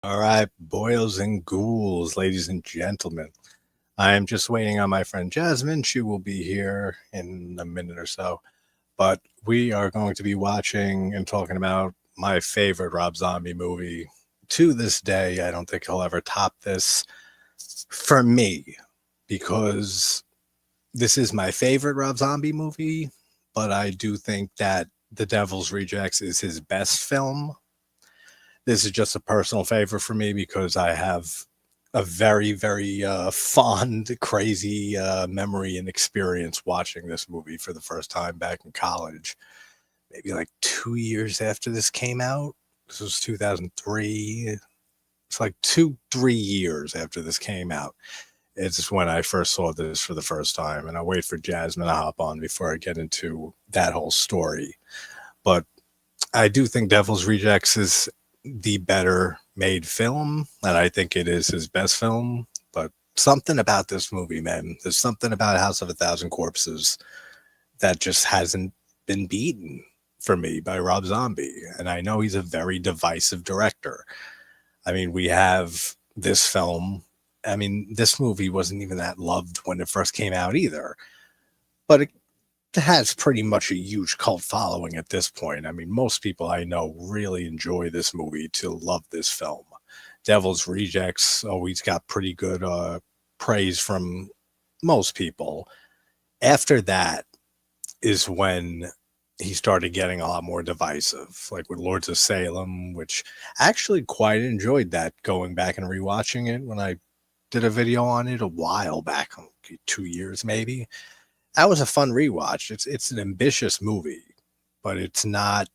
All right, boils and ghouls, ladies and gentlemen. I am just waiting on my friend Jasmine. She will be here in a minute or so. But we are going to be watching and talking about my favorite Rob Zombie movie. To this day, I don't think he'll ever top this for me because this is my favorite Rob Zombie movie. But I do think that The Devil's Rejects is his best film. This is just a personal favor for me because I have a very fond, crazy memory and experience watching this movie for the first time back in college. Maybe like 2 years after this came out. This was 2003. It's like 3 years after this came out. It's when I first saw this for the first time, and I'll wait for Jasmine to hop on before I get into that whole story. But I do think Devil's Rejects is the better made film, and I think it is his best film. But something about this movie, man, there's something about House of a Thousand Corpses that just hasn't been beaten for me by Rob Zombie. And I know he's a very divisive director. I mean, we have this film. I mean, this movie wasn't even that loved when it first came out either, but it has pretty much a huge cult following at this point. I mean, most people I know really enjoy this movie to love this film. Devil's Rejects always got pretty good praise from most people. After that is when he started getting a lot more divisive, like with Lords of Salem, which I actually quite enjoyed that going back and rewatching it when I did a video on it a while back, 2 years maybe. That was a fun rewatch. It's an ambitious movie, but it's nothing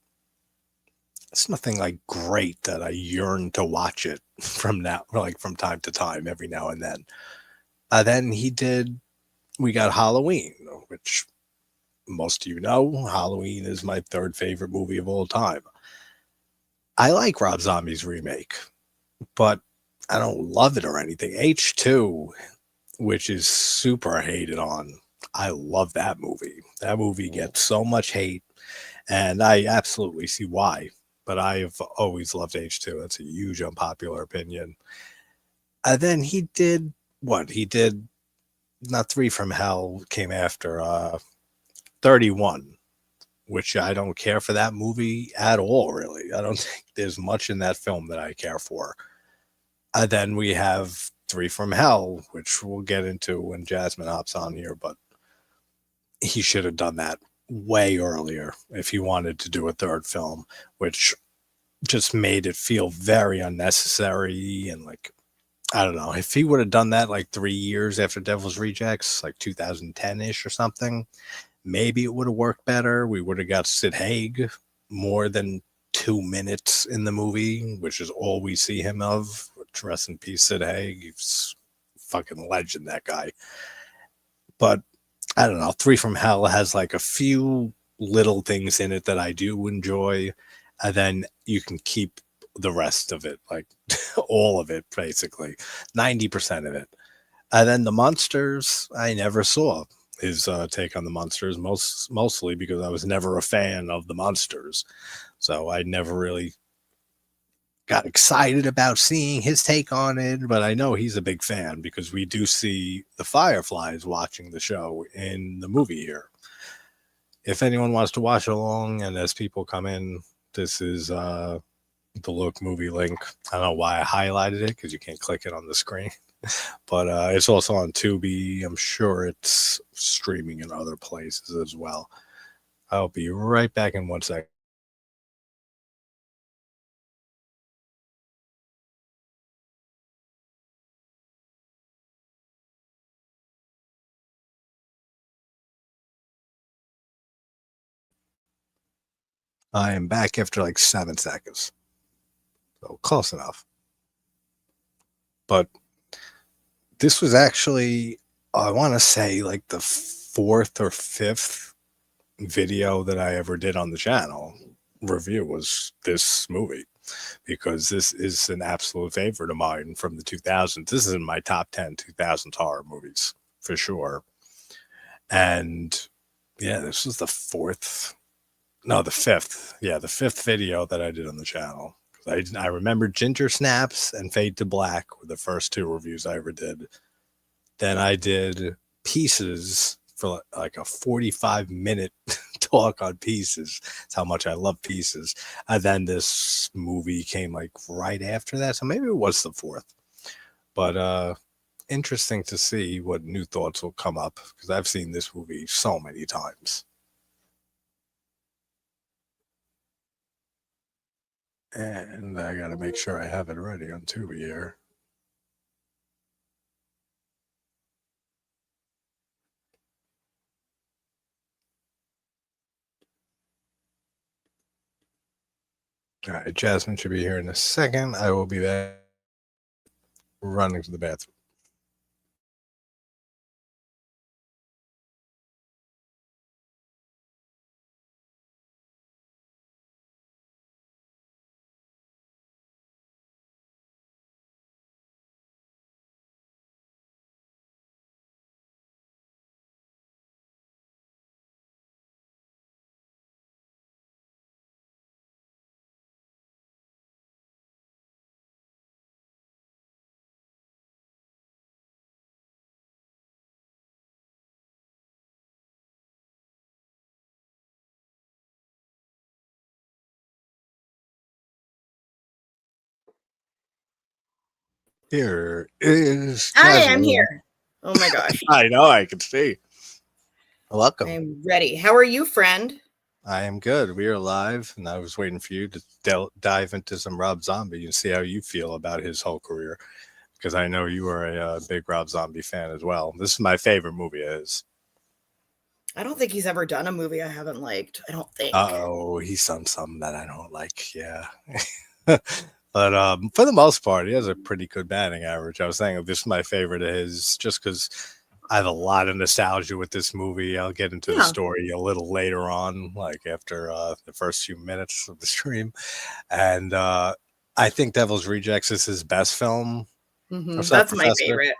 like great that I yearn to watch it from now, like from time to time, every now and then. Then we got Halloween, which most of you know, Halloween is my third favorite movie of all time. I like Rob Zombie's remake, but I don't love it or anything. H2, which is super hated on. I love that movie. That movie gets so much hate, and I absolutely see why. But I've always loved H2. That's a huge unpopular opinion. And then he did what? He did not Three from Hell came after 31, which I don't care for that movie at all, really. I don't think there's much in that film that I care for. And then we have Three from Hell, which we'll get into when Jasmine hops on here, but he should have done that way earlier if he wanted to do a third film, which just made it feel very unnecessary. And like, I don't know, if he would have done that like 3 years after Devil's Rejects, like 2010 ish or something, maybe it would have worked better. We would have got Sid Haig more than 2 minutes in the movie, which is all we see him of. Rest in peace, Sid Haig. He's fucking legend, that guy. But I don't know. Three from Hell has like a few little things in it that I do enjoy, and then you can keep the rest of it, like all of it, basically 90% of it. And then the Monsters, I never saw his take on the Monsters, mostly because I was never a fan of the Monsters, so I never really got excited about seeing his take on it, but I know he's a big fan because we do see the Fireflies watching the show in the movie here. If anyone wants to watch along, and as people come in, this is the Look movie link. I don't know why I highlighted it because you can't click it on the screen, but it's also on Tubi. I'm sure it's streaming in other places as well. I'll be right back in 1 second. I am back after like 7 seconds, so close enough. But this was actually, I want to say, like the fourth or fifth video that I ever did on the channel review was this movie because this is an absolute favorite of mine from the 2000s. This is in my top 10 2000s horror movies for sure. And yeah, this was the fifth. Yeah, the fifth video that I did on the channel because I remember Ginger Snaps and Fade to Black were the first two reviews I ever did. Then I did Pieces for like a 45-minute talk on Pieces. That's how much I love Pieces. And then this movie came like right after that. So maybe it was the fourth. But interesting to see what new thoughts will come up because I've seen this movie so many times. And I got to make sure I have it ready on Tubi here. All right, Jasmine should be here in a second. I will be back running to the bathroom. Here is Hi, Jasmine. I'm here. Oh my gosh. I know, I can see. Welcome. I'm ready. How are you, friend? I am good. We are live, and I was waiting for you to dive into some Rob Zombie and see how you feel about his whole career, because I know you are a big Rob Zombie fan as well. This is my favorite movie of his. I don't think he's ever done a movie I haven't liked. I don't think. Oh, he's done something that I don't like. Yeah. But for the most part, he has a pretty good batting average. I was saying this is my favorite of his just because I have a lot of nostalgia with this movie. I'll get into the story a little later on, like after the first few minutes of the stream. And I think Devil's Rejects is his best film. That's my favorite.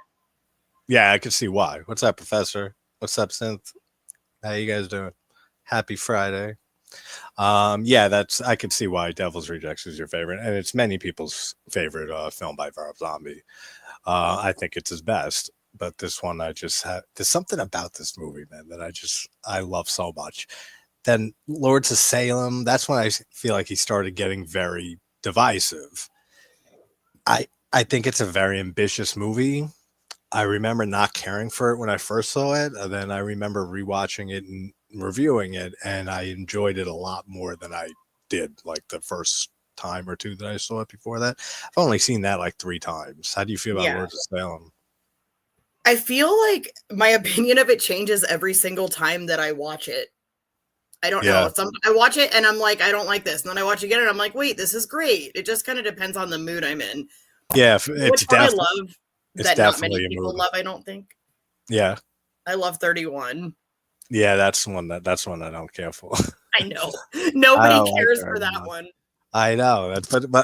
Yeah, I can see why. What's up, Professor? What's up, Synth? How you guys doing? Happy Friday. Yeah, I could see why Devil's Rejects is your favorite, and it's many people's favorite film by Rob Zombie. I think it's his best, but this one there's something about this movie, man, that I love so much. Then Lords of Salem, that's when I feel like he started getting very divisive. I think it's a very ambitious movie. I remember not caring for it when I first saw it, and then I remember rewatching it and reviewing it, and I enjoyed it a lot more than I did like the first time or two that I saw it before that. I've only seen that like 3 times. How do you feel about Lords of Salem? I feel like my opinion of it changes every single time that I watch it. I don't know. I watch it and I'm like, I don't like this. And then I watch it again and I'm like, wait, this is great. It just kind of depends on the mood I'm in. Yeah, it's definitely. I love that not many people love, I don't think. Yeah. I love 31. Yeah, that's one I don't care for. I know. Nobody cares for that one. I know.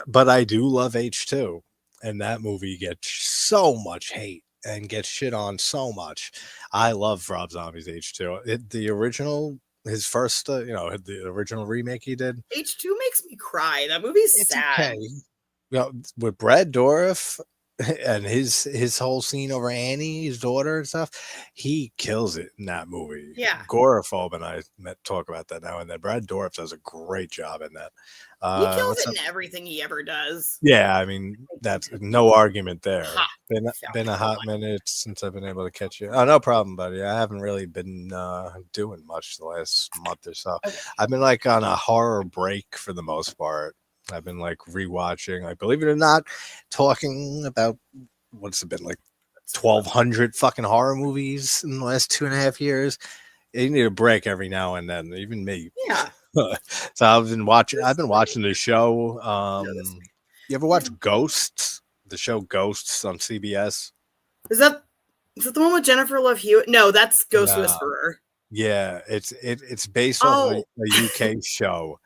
But I do love H2. And that movie gets so much hate and gets shit on so much. I love Rob Zombie's H2. The original, his first, the original remake he did. H2 makes me cry. That movie's sad. Okay. With Brad Dourif and his whole scene over Annie, his daughter and stuff, he kills it in that movie. Yeah. Agoraphobe and I talk about that now and then. Brad Dourif does a great job in that. He kills it in everything he ever does. Yeah, I mean, that's no argument there. Been a hot minute since I've been able to catch you. Oh, no problem, buddy. I haven't really been doing much the last month or so. Okay. I've been like on a horror break for the most part. I've been like rewatching, like, believe it or not, talking about what's it been like 1,200 fucking horror movies in the last 2.5 years. You need a break every now and then, even me. Yeah. So I've been watching the show. You ever watch Ghosts? The show Ghosts on CBS? Is that the one with Jennifer Love Hewitt? No, that's Ghost Whisperer. Yeah, it's based off a UK show.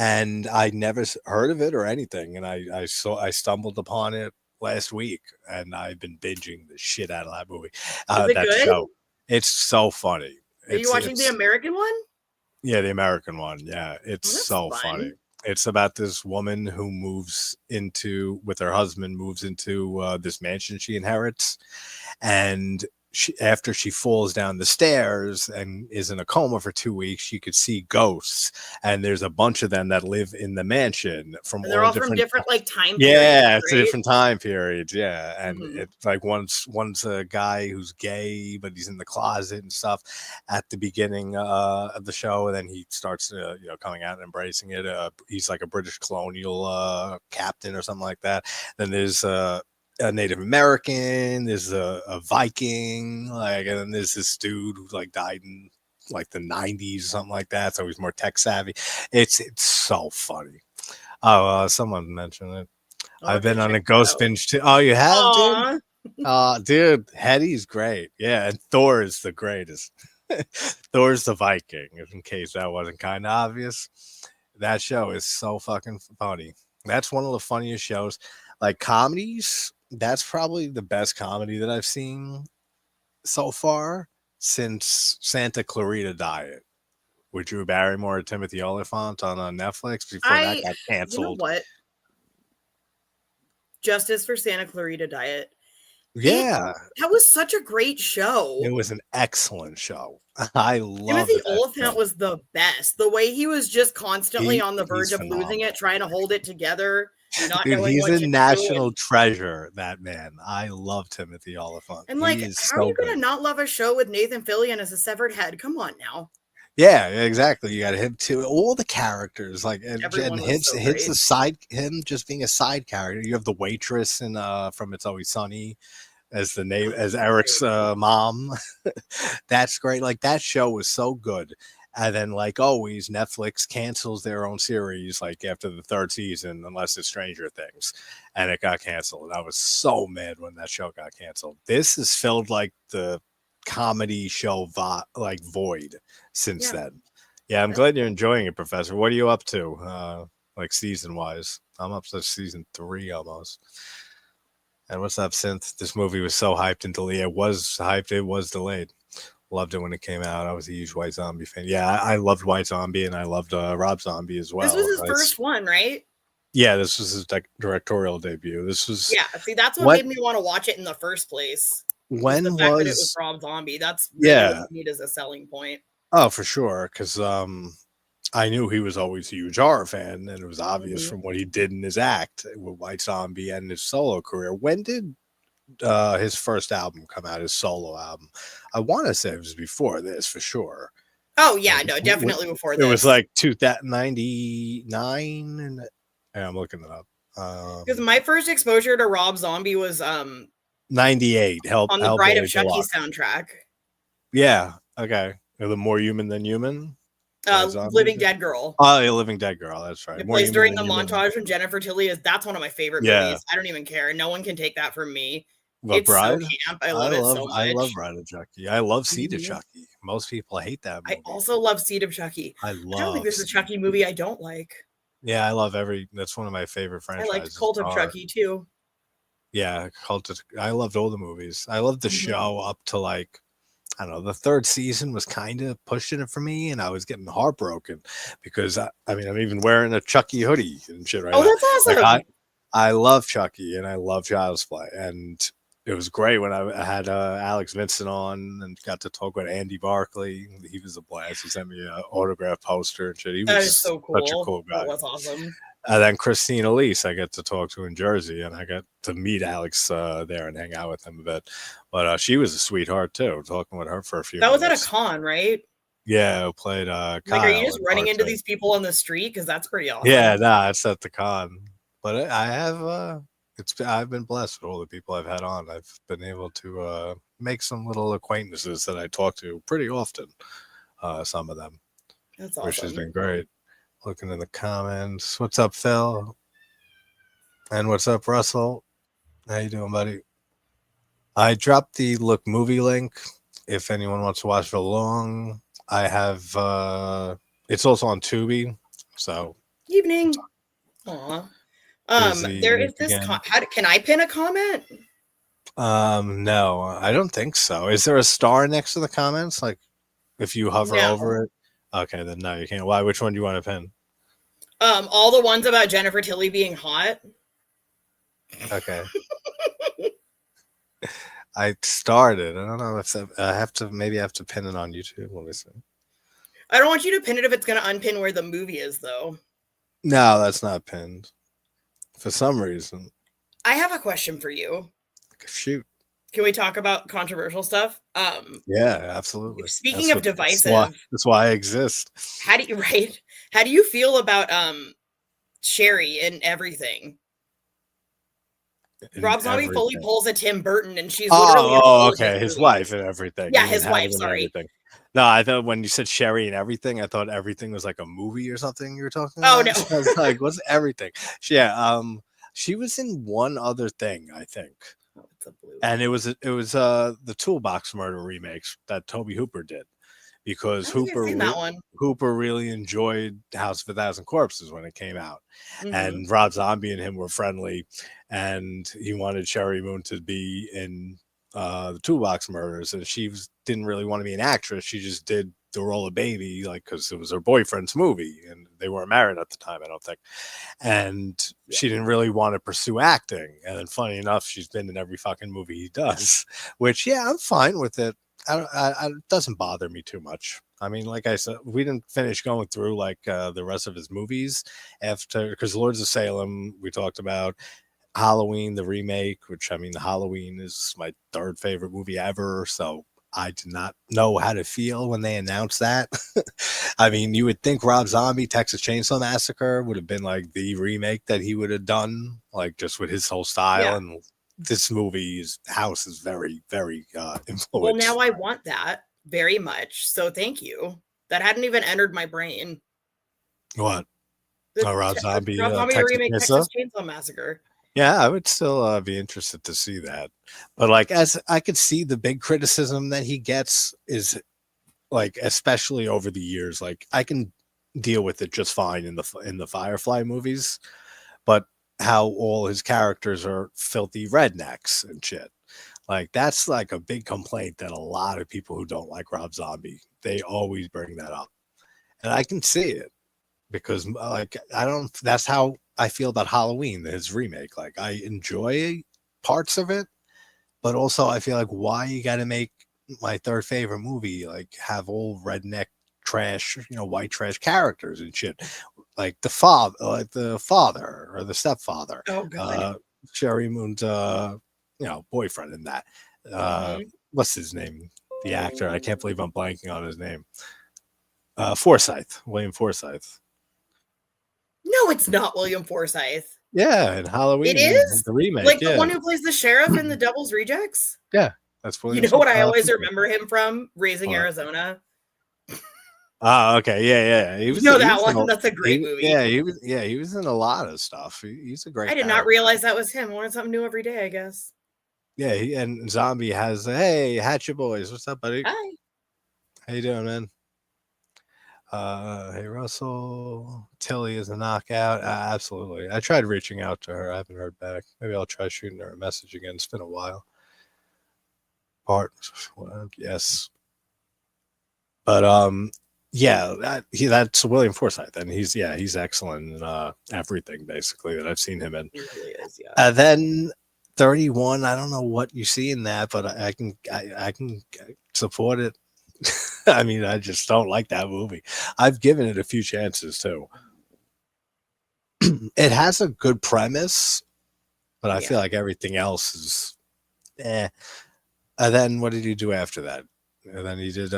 And I never heard of it or anything. And I stumbled upon it last week, and I've been binging the shit out of that movie. Is it that good? Show. It's so funny. Are you watching the American one? Yeah, the American one. Yeah, it's so funny. It's about this woman who with her husband, moves into this mansion she inherits, and after she falls down the stairs and is in a coma for 2 weeks, she could see ghosts, and there's a bunch of them that live in the mansion from and they're all from different like time periods. Yeah, it's right? a different time periods. Yeah, and Mhm. it's like one's a guy who's gay, but he's in the closet and stuff at the beginning of the show, and then he starts coming out and embracing it. He's like a British colonial captain or something like that. Then there's a Native American, there's a Viking, like, and then there's this dude who like died in like the 90s or something like that, so he's more tech savvy. It's so funny. Oh, someone mentioned it. I've been on a ghost binge too. Oh, you have, dude? Dude, Hetty's great. Yeah, and Thor is the greatest. Thor's the Viking, in case that wasn't kind of obvious. That show is so fucking funny. That's one of the funniest shows. Like comedies, that's probably the best comedy that I've seen so far since Santa Clarita Diet with Drew Barrymore and Timothy Olyphant on Netflix before that got canceled. You know what? Justice for Santa Clarita Diet. Yeah. That was such a great show. It was an excellent show. I love Timothy Olyphant was the best. The way he was just constantly on the verge of phenomenal. Losing it, trying to hold it together. Not Dude, knowing he's what a to national do. treasure, that man. I love Timothy Olyphant. And like, how are you going to not love a show with Nathan Fillion as a severed head? Come on now. Yeah, exactly. You got him too. All the characters, like, and hits the side, him just being a side character. You have the waitress in from It's Always Sunny as the name, as Eric's mom. That's great. Like, that show was so good. And then, like always, Netflix cancels their own series like after the 3rd season, unless it's Stranger Things, and it got canceled. I was so mad when that show got canceled. This has filled like the comedy show like void since then. Yeah, I'm glad you're enjoying it, Professor. What are you up to, like season wise? I'm up to season 3 almost. And what's up, Synth? This movie was so hyped and delayed. It was hyped. It was delayed. Loved it when it came out. I was a huge White Zombie fan. Yeah, I loved White Zombie, and I loved Rob Zombie as well. This was his first one, right? Yeah, this was his directorial debut. This was see, that's what made me want to watch it in the first place. When the fact that it was Rob Zombie? That's really what you need as a selling point. Oh, for sure, because I knew he was always a huge horror fan, and it was obvious from what he did in his act with White Zombie and his solo career. When did his first album come out, his solo album? I want to say it was before this for sure. Oh yeah, no, definitely before this. It was like 1999, and I'm looking it up. Because my first exposure to Rob Zombie was 98. On the Bride of Chucky soundtrack. Yeah. Okay. The More Human Than Human. Living Dead Girl. Oh, yeah, Living Dead Girl. That's right. It plays during the montage when Jennifer Tilly is. That's one of my favorite movies. I don't even care. No one can take that from me. But it's Bride? So camp. I love it so much. I love Bride of Chucky. I love Seed of Chucky. Most people hate that movie. I also love Seed of Chucky. I don't think there's a Chucky movie I don't like. Yeah, I love that's one of my favorite franchises. I liked Cult of Chucky too. Yeah, I loved all the movies. I loved the show up to like, I don't know, the 3rd season was kind of pushing it for me, and I was getting heartbroken because I mean, I'm even wearing a Chucky hoodie and shit right now. Oh, that's awesome. Like, I love Chucky and I love Child's Play, and it was great when I had Alex Vincent on and got to talk with Andy Barkley. He was a blast. He sent me an autograph poster and shit. He was so cool. Such a cool guy. That was awesome. And then Christine Elise, I get to talk to in Jersey, and I got to meet Alex there and hang out with him a bit. But she was a sweetheart too. Talking with her for a few. That was at a con, right? Yeah, who played. Kyle, like, are you just running into these people on the street? Because that's pretty awesome. Yeah, nah, it's at the con. But I have. I've been blessed with all the people I've had on. I've been able to make some little acquaintances that I talk to pretty often. Some of them, that's awesome. Which has been great. Looking in the comments. What's up, Phil? And what's up, Russell? How you doing, buddy? I dropped the Look movie link if anyone wants to watch for long. I have it's also on Tubi. So evening. Aw. There is this can I pin a comment? No, I don't think so. Is there a star next to the comments? Like if you hover over it? Okay, then no, you can't. Why? Which one do you want to pin? All the ones about Jennifer Tilly being hot. Okay. I started. I don't know if I have to. Maybe I have to pin it on YouTube. Let me see. I don't want you to pin it if it's going to unpin where the movie is, though. No, that's not pinned. For some reason. I have a question for you. Shoot. Can we talk about controversial stuff? Yeah, absolutely. Speaking of divisive, that's why I exist. How do you feel about Sherry and everything? Rob Zombie fully pulls a Tim Burton, and she's literally okay, his wife and everything. Yeah, his wife. Sorry. Everything. No, I thought when you said Sherry and everything, I thought everything was like a movie or something you were talking about. Oh no, I was like, what's everything? Yeah, she was in one other thing, I think. Oh, it's a blue. And it was the Toolbox Murder remakes that Tobe Hooper did, because Hooper really enjoyed House of a Thousand Corpses when it came out, and Rob Zombie and him were friendly, and he wanted Sherry Moon to be in the Toolbox Murders, and she didn't really want to be an actress. She just did the role of baby, like, because it was her boyfriend's movie, and they weren't married at the time, I don't think. And she didn't really want to pursue acting. And then, funny enough, she's been in every fucking movie he does, which, yeah, I'm fine with it. It doesn't bother me too much. I mean, like I said, we didn't finish going through like the rest of his movies after, because Lords of Salem we talked about, Halloween the remake, which, I mean, Halloween is my third favorite movie ever, so I did not know how to feel when they announced that. I mean, you would think Rob Zombie Texas Chainsaw Massacre would have been like the remake that he would have done, like just with his whole style, and this movie's house is very, very influenced. Well, now I want that very much. So thank you. That hadn't even entered my brain. What? Rob Zombie remake Texas Chainsaw Massacre. Yeah, I would still be interested to see that. But like, as I could see, the big criticism that he gets is like, especially over the years, like I can deal with it just fine in the Firefly movies, but how all his characters are filthy rednecks and shit. Like, that's like a big complaint that a lot of people who don't like Rob Zombie, they always bring that up. And I can see it, because like, that's how I feel about Halloween, his remake. Like, I enjoy parts of it, but also I feel like, why you got to make my third favorite movie like have all redneck trash, white trash characters and shit, like the father or the stepfather. Oh god. Sherry Moon's boyfriend in that. What's his name? The actor. I can't believe I'm blanking on his name. William Forsythe. No, it's not William Forsythe. Yeah, in Halloween. It is the remake. Like the one who plays the sheriff in The Devil's Rejects. Yeah, that's William. You know what I always remember him from? Raising Arizona. Oh, okay, yeah. He was, that one. That's a great movie. Yeah, he was in a lot of stuff. He's a great. I did not realize that was him. Learn something new every day, I guess. Yeah, and Zombie has hey, Hatchet Boys, what's up, buddy? Hi. How you doing, man? Hey, Russell. Tilly is a knockout. Absolutely. I tried reaching out to her. I haven't heard back. Maybe I'll try shooting her a message again. It's been a while. Yes. But yeah, that's William Forsythe, and he's excellent in everything basically that I've seen him in. He really is, yeah. Then 31. I don't know what you see in that, but I can support it. I mean, I just don't like that movie. I've given it a few chances too. It has a good premise, but I feel like everything else is And then what did he do after that? And then he did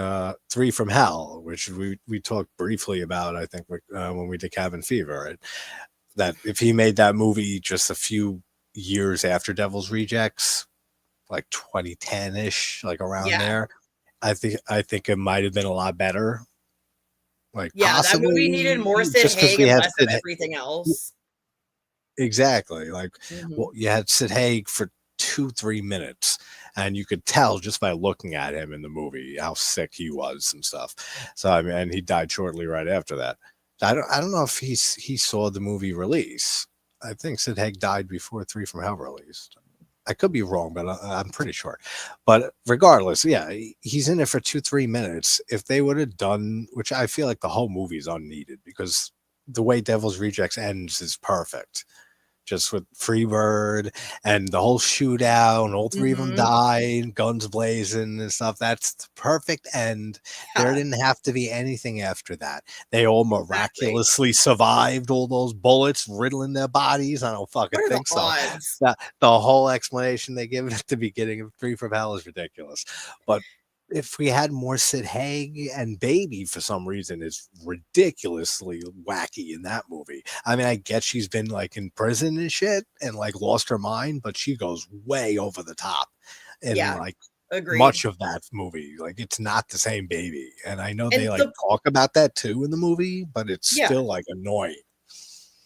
3 from Hell, which we talked briefly about, I think, when we did Cabin Fever. Right? That if he made that movie just a few years after Devil's Rejects, like 2010-ish, like around there, I think it might have been a lot better. Like, that movie needed more Sid Haig and less of everything else. Exactly. Like, well, you had Sid Haig for 2-3 minutes, and you could tell just by looking at him in the movie how sick he was and stuff. So I mean, and he died shortly right after that. I don't know if he saw the movie release. I think Sid Haig died before 3 from Hell released. I could be wrong, but I'm pretty sure. But regardless, yeah, he's in it for 2-3 minutes. If they would have done, which I feel like the whole movie is unneeded, because the way Devil's Rejects ends is perfect. Just with Freebird and the whole shootout, and all three of them died, guns blazing and stuff. That's the perfect end. Yeah. There didn't have to be anything after that. They all miraculously survived all those bullets riddling their bodies. I don't fucking think so. Odds? The whole explanation they give at the beginning of Three from Hell is ridiculous. But if we had more Sid Haig, and Baby for some reason is ridiculously wacky in that movie. I mean, I get she's been like in prison and shit and like lost her mind, but she goes way over the top in like much of that movie. Like it's not the same Baby. And I know they like talk about that too in the movie, but it's still like annoying.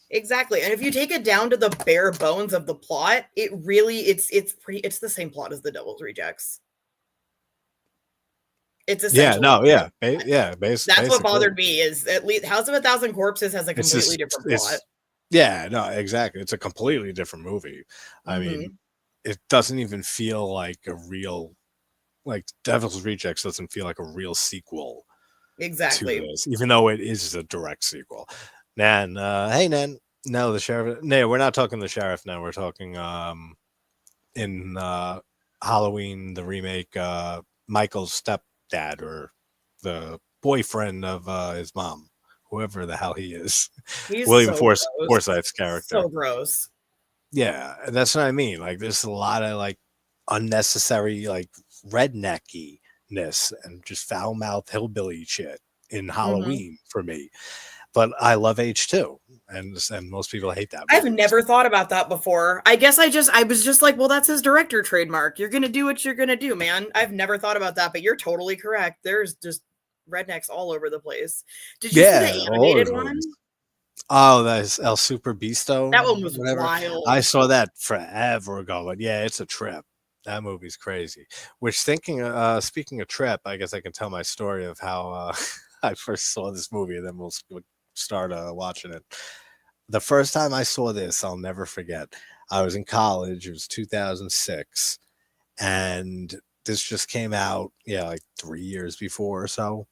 Exactly. And if you take it down to the bare bones of the plot, it really it's the same plot as the Devil's Rejects. It's essentially that's what bothered me is at least House of a Thousand Corpses has a completely different plot. Yeah, no, exactly. It's a completely different movie. I mean, it doesn't even feel like a real, like Devil's Rejects doesn't feel like a real sequel. Exactly. To this, even though it is a direct sequel. Nan, hey Nan, no, the sheriff. No, we're not talking the sheriff now. We're talking in Halloween, the remake, Michael's stepdad or the boyfriend of his mom, whoever the hell he is. He's William Forsythe's character. So gross. Yeah, that's what I mean. Like, there's a lot of like unnecessary, like rednecky-ness and just foul-mouthed hillbilly shit in Halloween for me. But I love H2, and most people hate that movie. I've never thought about that before. I guess I was just like, well, that's his director trademark. You're gonna do what you're gonna do, man. I've never thought about that, but you're totally correct. There's just rednecks all over the place. Did you see the animated one? Oh, that's El Super Beasto. That one was wild. I saw that forever ago, but yeah, it's a trip. That movie's crazy. Which speaking of trip, I guess I can tell my story of how I first saw this movie, and then we'll start watching it. The first time I saw this, I'll never forget. I was in college. It was 2006, and this just came out, like 3 years before or so.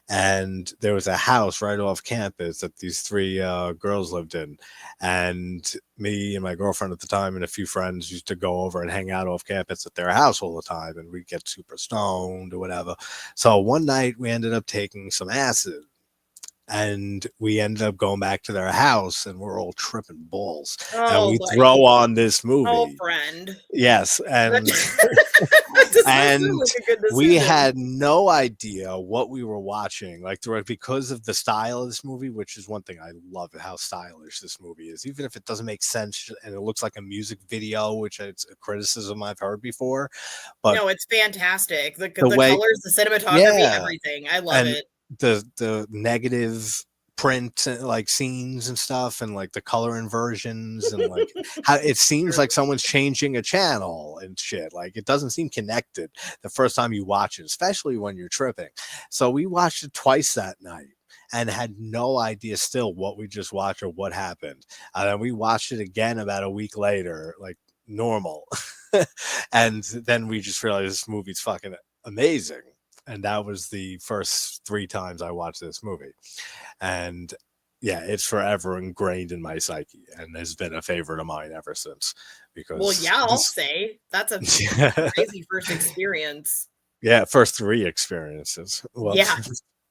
And there was a house right off campus that these three girls lived in. And me and my girlfriend at the time and a few friends used to go over and hang out off campus at their house all the time. And we'd get super stoned or whatever. So one night we ended up taking some acid. And we ended up going back to their house, and we're all tripping balls. And we throw on this movie. Oh, friend. Yes. And, and we had no idea what we were watching. Like, because of the style of this movie, which is one thing I love, how stylish this movie is. Even if it doesn't make sense and it looks like a music video, which it's a criticism I've heard before. But no, it's fantastic. The colors, the cinematography, everything. I love it. The negative print like scenes and stuff, and like the color inversions, and like how it seems like someone's changing a channel and shit. Like, it doesn't seem connected the first time you watch it, especially when you're tripping. So we watched it twice that night and had no idea still what we just watched or what happened. And then we watched it again about a week later, like normal. And then we just realized this movie's fucking amazing. And that was the first 3 times I watched this movie. And yeah, it's forever ingrained in my psyche and has been a favorite of mine ever since. Because I'll say that's a crazy first experience. Yeah, first 3 experiences. Well,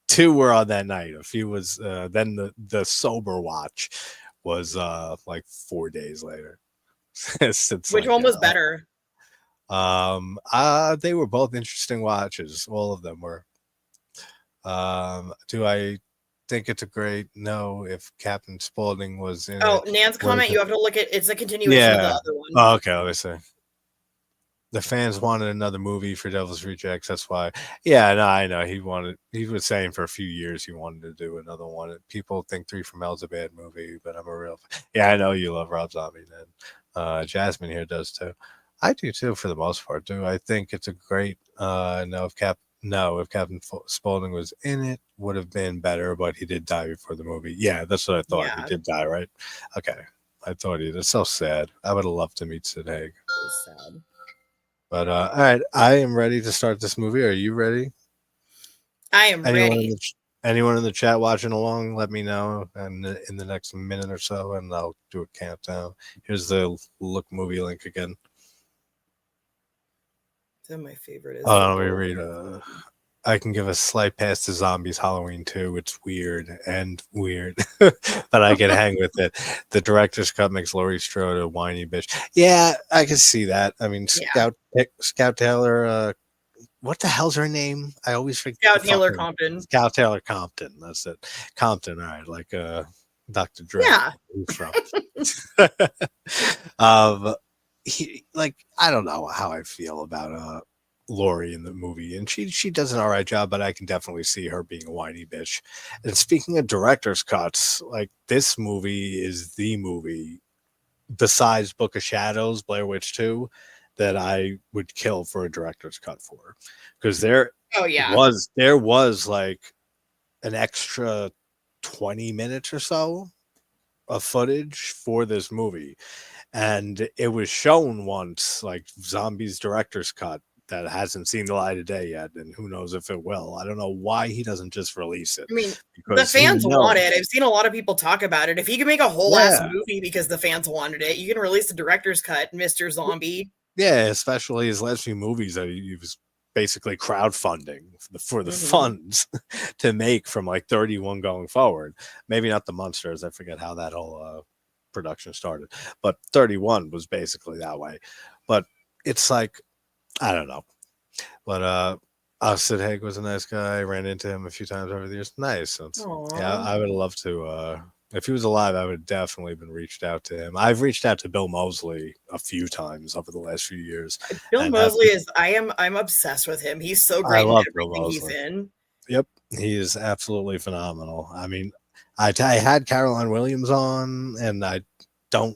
2 were on that night. A few was then the sober watch was like 4 days later. Which one was better? They were both interesting watches. All of them were. Do I think it's a great no if Captain Spaulding was in Nan's comment, you have to look at it's a continuation of the other one. Oh, okay, let me see. The fans wanted another movie for Devil's Rejects. That's why. Yeah, no, I know. He was saying for a few years he wanted to do another one. People think 3 from Hell's a bad movie, but I'm a real. Yeah, I know you love Rob Zombie. Then Jasmine here does too. I do too, for the most part. Do I think it's a great if Captain Spaulding was in it, would have been better, but he did die before the movie. Yeah, that's what I thought. Yeah. He did die, right? Okay, I thought he did. It's so sad. I would have loved to meet Sid Haig. It's sad. But all right, I am ready to start this movie. Are you ready? I am ready. Anyone in the chat watching along, let me know and in the next minute or so, and I'll do a countdown. Here's the Look movie link again. My favorite is. Oh, let me read. I can give a slight pass to Zombies Halloween 2. It's weird, but I can hang with it. The director's cut makes Laurie Strode a whiny bitch. Yeah, I can see that. I mean, Scout Taylor. What the hell's her name? I always forget. Scout Taylor Compton. Scout Taylor Compton. That's it. Compton. All right, like Dr. Dre. Yeah. From. I don't know how I feel about Laurie in the movie, and she does an all right job, but I can definitely see her being a whiny bitch. And speaking of director's cuts, like this movie is the movie besides Book of Shadows, Blair Witch 2, that I would kill for a director's cut for, because there was like an extra 20 minutes or so of footage for this movie, and it was shown once, like Zombies director's cut, that hasn't seen the light of day yet, and who knows if it will. I don't know why he doesn't just release it. I mean, the fans want it. I've seen a lot of people talk about it. If he can make a whole ass movie because the fans wanted it, you can release the director's cut, Mr. Zombie. Yeah, especially his last few movies that he was basically crowdfunding for the funds to make from like 31 going forward. Maybe not the Monsters. I forget how that whole production started, but 31 was basically that way. But it's like, I don't know. But Sid Haig was a nice guy. I ran into him a few times over the years. Nice. Yeah, I would love to. If he was alive, I would definitely have been reached out to him. I've reached out to Bill Moseley a few times over the last few years. Bill Moseley I'm obsessed with him. He's so great in everything he's in. Yep, he is absolutely phenomenal. I mean, I had Caroline Williams on, and I don't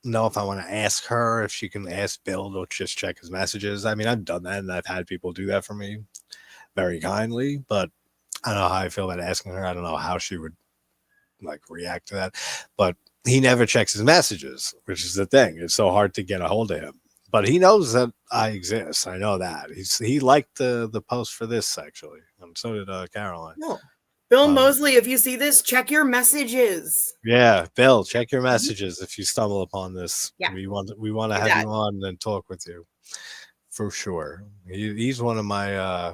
know if I want to ask her if she can ask Bill to just check his messages. I mean, I've done that, and I've had people do that for me very kindly, but I don't know how I feel about asking her. I don't know how she would like react to that, but he never checks his messages, which is the thing. It's so hard to get a hold of him, but he knows that I exist. I know that he liked the post for this actually, and so did Caroline. No. Bill Moseley, if you see this, check your messages. Yeah, Bill, check your messages if you stumble upon this. Yeah. We want to have you on and talk with you for sure. He's one of my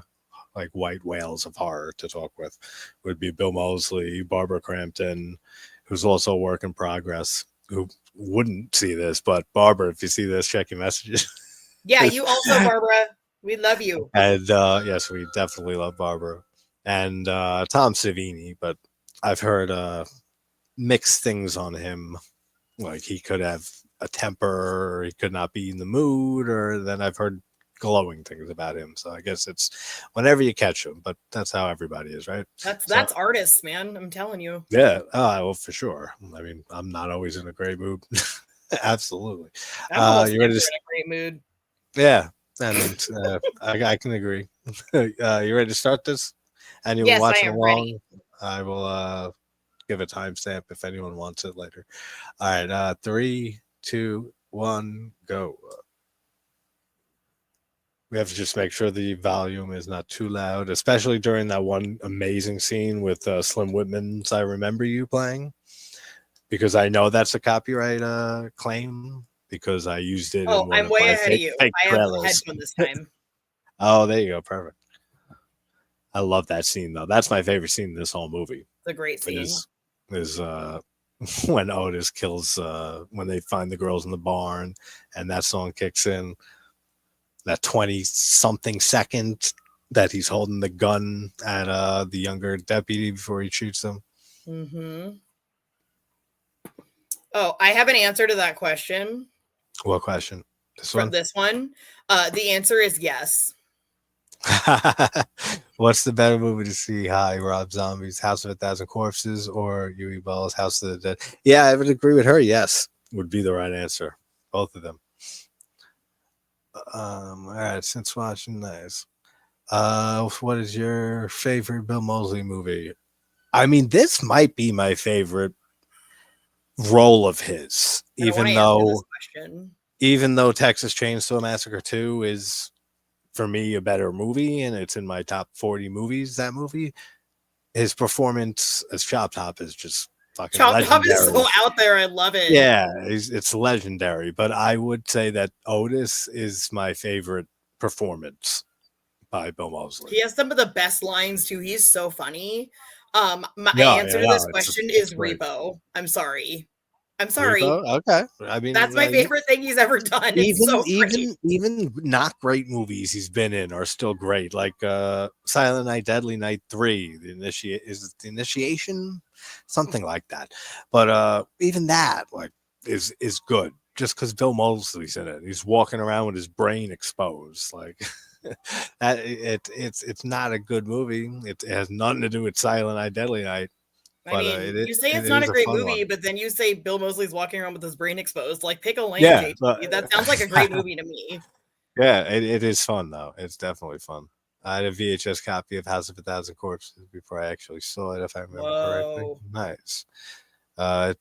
like white whales of horror to talk with. Would be Bill Moseley, Barbara Crampton, who's also a work in progress, who wouldn't see this, but Barbara, if you see this, check your messages. Yeah, you also, Barbara. We love you. And yes, we definitely love Barbara. And Tom Savini, but I've heard mixed things on him. Like he could have a temper, or he could not be in the mood, or then I've heard glowing things about him. So I guess it's whenever you catch him, but that's how everybody is, right? That's artists, man. I'm telling you. Yeah, well, for sure. I mean, I'm not always in a great mood. Absolutely. You ready in a great mood? Yeah, and I can agree. You ready to start this? And you're watching along. Ready. I will give a timestamp if anyone wants it later. All right, 3, 2, 1, go. We have to just make sure the volume is not too loud, especially during that one amazing scene with Slim Whitman's "I Remember You" playing, because I know that's a copyright claim because I used it. Oh, I'm way ahead of you. I have a headphone this time. Oh, there you go. Perfect. I love that scene though. That's my favorite scene in this whole movie. It's a great scene. Is when Otis kills when they find the girls in the barn and that song kicks in. That 20-something second that he's holding the gun at the younger deputy before he shoots them. Mm-hmm. Oh, I have an answer to that question. What question? This one? The answer is yes. What's the better movie to see? Hi, Rob Zombie's House of 1,000 Corpses or Yui Ball's House of the Dead? Yeah, I would agree with her. Yes, would be the right answer. Both of them. All right, since watching this, what is your favorite Bill Moseley movie? I mean, this might be my favorite role of his, even though Texas Chain Saw Massacre 2 is, for me, a better movie, and it's in my top 40 movies. That movie, his performance as Chop Top is just fucking Chop Top is legendary. so out there. I love it. Yeah, it's legendary. But I would say that Otis is my favorite performance by Bill Moseley. He has some of the best lines too. He's so funny. My Yeah, answer to this question is Repo. I'm sorry. I'm sorry. Repo? Okay. I mean, that's my favorite thing he's ever done. It's so great. Even not great movies he's been in are still great. Like Silent Night, Deadly Night 3, the initiation, something like that. But even that like is good just because Bill Moseley's in it. He's walking around with his brain exposed. Like that it's not a good movie. It has nothing to do with Silent Night, Deadly Night. I mean, you say it's not a great movie, but then you say Bill Moseley's walking around with his brain exposed. Like, pick a lane, yeah, JT. That sounds like a great movie to me. Yeah, it is fun, though. It's definitely fun. I had a VHS copy of House of a Thousand Corpses before I actually saw it, if I remember correctly. Nice.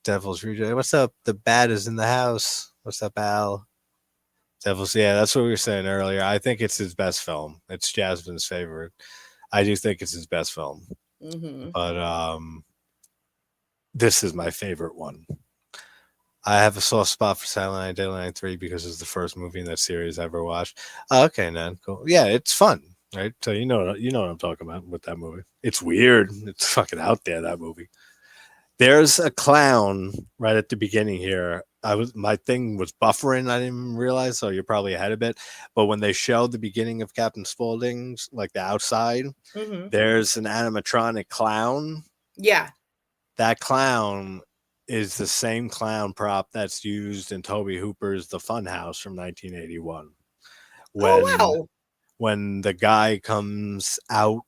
Devil's Reject. What's up? The Bat is in the house. What's up, Al? Devil's, yeah, that's what we were saying earlier. I think it's his best film. It's Jasmine's favorite. I do think it's his best film. Mm-hmm. But this is my favorite one. I have a soft spot for Silent Night, Deadly Night 3 because it's the first movie in that series I ever watched. Okay, man, cool. Yeah, it's fun, right? So you know what I'm talking about with that movie. It's weird. It's fucking out there, that movie. There's a clown right at the beginning here. My thing was buffering. I didn't even realize, so you're probably ahead a bit. But when they showed the beginning of Captain Spaulding's, like the outside, there's an animatronic clown. Yeah. That clown is the same clown prop that's used in Tobe Hooper's The Funhouse from 1981. When the guy comes out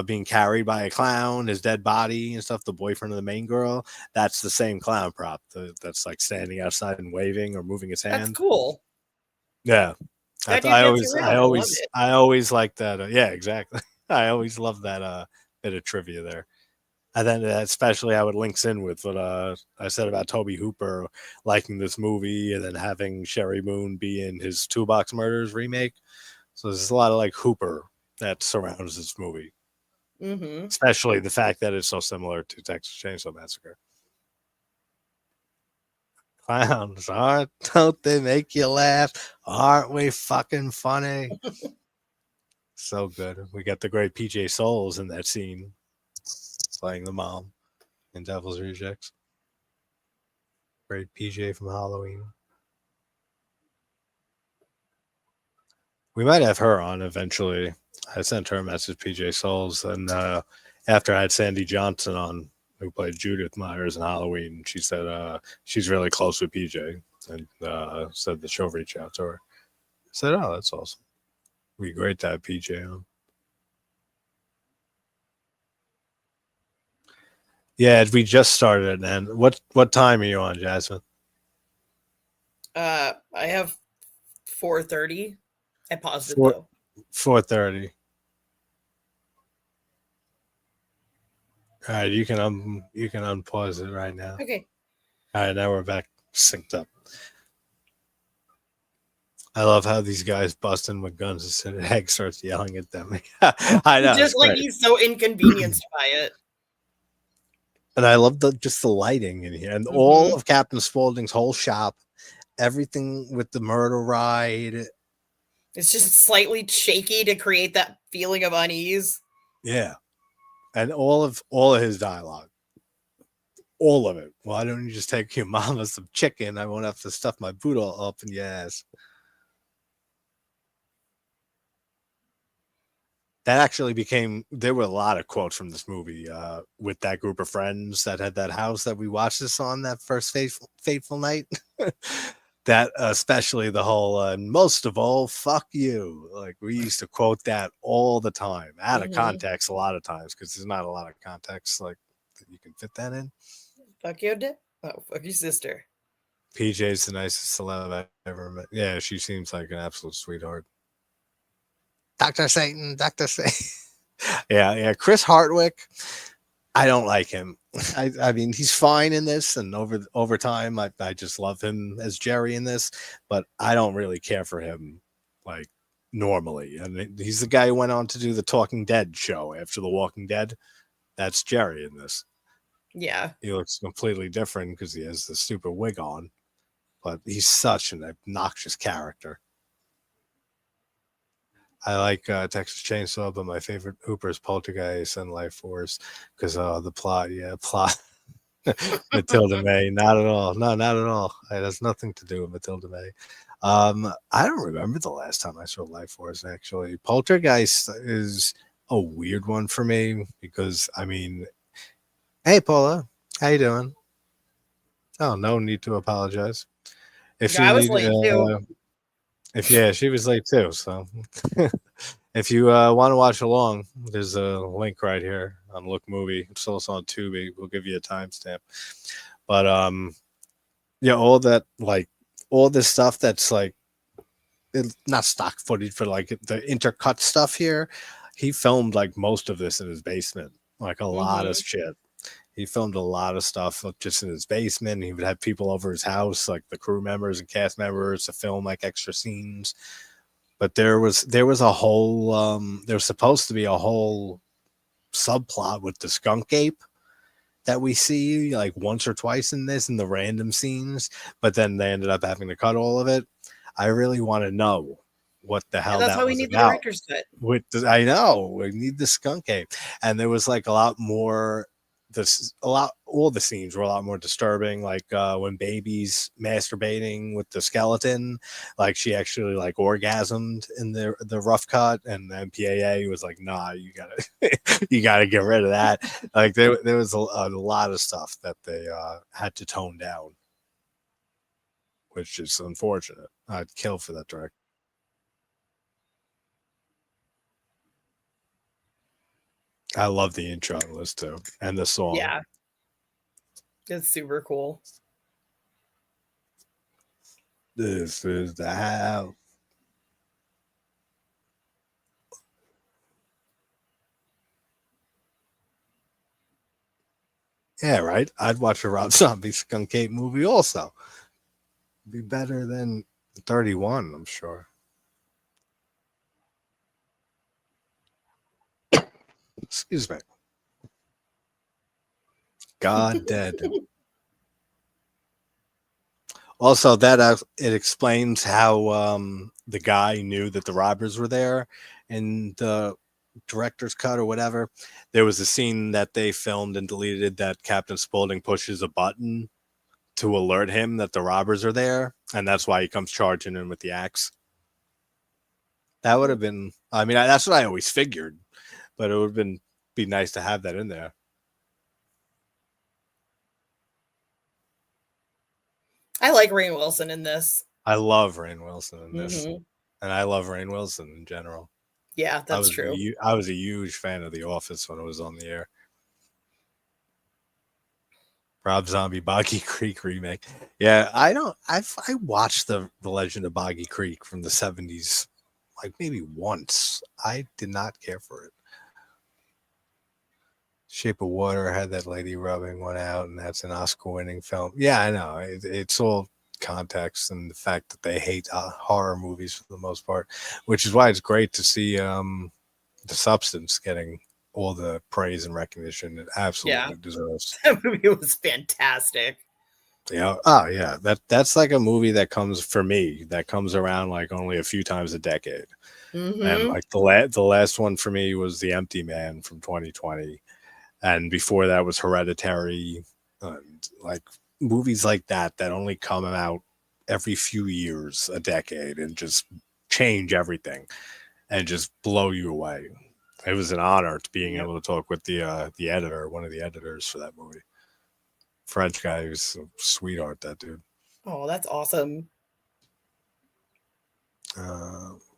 being carried by a clown, his dead body and stuff, the boyfriend of the main girl, that's the same clown prop that's like standing outside and waving or moving his hand. That's cool. Yeah. I always like that. Yeah, exactly. I always love that bit of trivia there. And then especially how it links in with what I said about Tobe Hooper liking this movie and then having Sherry Moon be in his Toolbox Murders remake. So there's a lot of like Hooper that surrounds this movie. Mm-hmm. Especially the fact that it's so similar to Texas Chain Saw Massacre. Clowns, don't they make you laugh? Aren't we fucking funny? So good. We got the great PJ Souls in that scene. Playing the mom in Devil's Rejects. Great PJ from Halloween. We might have her on eventually. I sent her a message, PJ Souls, and after I had Sandy Johnson on, who played Judith Myers in Halloween, she said she's really close with PJ and said that she'll reach out to her. I said, oh, that's awesome. It'd be great to have PJ on. Yeah, we just started, and what time are you on, Jasmine? I have 4:30. I paused it though. 4:30. All right, you can unpause it right now. Okay. All right, now we're back synced up. I love how these guys bust in with guns and Sid Haig starts yelling at them. I know, just like great. He's so inconvenienced by it. And I love the lighting in here and all of Captain Spaulding's whole shop, everything with the murder ride. It's just slightly shaky to create that feeling of unease. Yeah. And all of his dialogue. All of it. Why don't you just take your mama some chicken? I won't have to stuff my boot all up in your ass. That actually there were a lot of quotes from this movie with that group of friends that had that house that we watched this on that first fateful night. That especially the whole most of all, fuck you. Like we used to quote that all the time, out of context a lot of times, because there's not a lot of context like that you can fit that in. Fuck your dad. Oh, fuck your sister. PJ's the nicest celeb I've ever met. Yeah, she seems like an absolute sweetheart. Dr. Satan. Yeah. Chris Hardwick, I don't like him. I mean, he's fine in this, and over time, I just love him as Jerry in this, but I don't really care for him like normally. And he's the guy who went on to do the Talking Dead show after The Walking Dead. That's Jerry in this. Yeah. He looks completely different because he has the stupid wig on, but he's such an obnoxious character. I like Texas Chainsaw, but my favorite Hooper is Poltergeist and Life Force because the plot, plot. Matilda May, not at all. No, not at all. It has nothing to do with Matilda May. I don't remember the last time I saw Life Force, actually. Poltergeist is a weird one for me because, I mean, hey, Paula, how you doing? Oh, no need to apologize. If Yeah, you I was need, late too. she was late too. So if you want to watch along, there's a link right here on Look Movie. It's also on Tubi. We'll give you a timestamp. But yeah, all that like all this stuff that's like not stock footage for like the intercut stuff here. He filmed like most of this in his basement, like a lot of shit. He filmed a lot of stuff just in his basement. He would have people over his house, like the crew members and cast members, to film like extra scenes. But there was a whole there's supposed to be a whole subplot with the skunk ape that we see like once or twice in this in the random scenes, but then they ended up having to cut all of it. I really want to know what the Yeah, hell that's that why we was need the about. director's cut. I know we need the skunk ape, and there was like a lot more. All the scenes were a lot more disturbing. Like when baby's masturbating with the skeleton, like she actually like orgasmed in the rough cut, and the MPAA was like, "Nah, you gotta you gotta get rid of that." Like there was a lot of stuff that they had to tone down, which is unfortunate. I'd kill for that director. I love the intro on this too, and the song. Yeah, it's super cool. This is the house. Yeah, right. I'd watch a Rob Zombie Skunk Ape movie also. Be better than 31, I'm sure. Excuse me. God dead. Also, that it explains how the guy knew that the robbers were there in the director's cut or whatever. There was a scene that they filmed and deleted that Captain Spaulding pushes a button to alert him that the robbers are there, and that's why he comes charging in with the axe. That would have been. I mean, that's what I always figured, but it would have be nice to have that in there. I like Rainn Wilson in this. I love Rainn Wilson in this, and I love Rainn Wilson in general. Yeah, that's true. I was a huge fan of The Office when it was on the air. Rob Zombie Boggy Creek remake. Yeah, I watched the Legend of Boggy Creek from the 70s like maybe once. I did not care for it. Shape of Water had that lady rubbing one out, and that's an Oscar-winning film. Yeah, I know. It's all context and the fact that they hate horror movies for the most part, which is why it's great to see The Substance getting all the praise and recognition it absolutely deserves. That movie was fantastic. Yeah. Oh, yeah. That's like a movie that comes for me that comes around like only a few times a decade. And like the last one for me was The Empty Man from 2020. And before that was Hereditary, and like movies like that only come out every few years, a decade, and just change everything and just blow you away. It was an honor to being able to talk with the editor, one of the editors for that movie. French guy who's a sweetheart, that dude. Oh, that's awesome.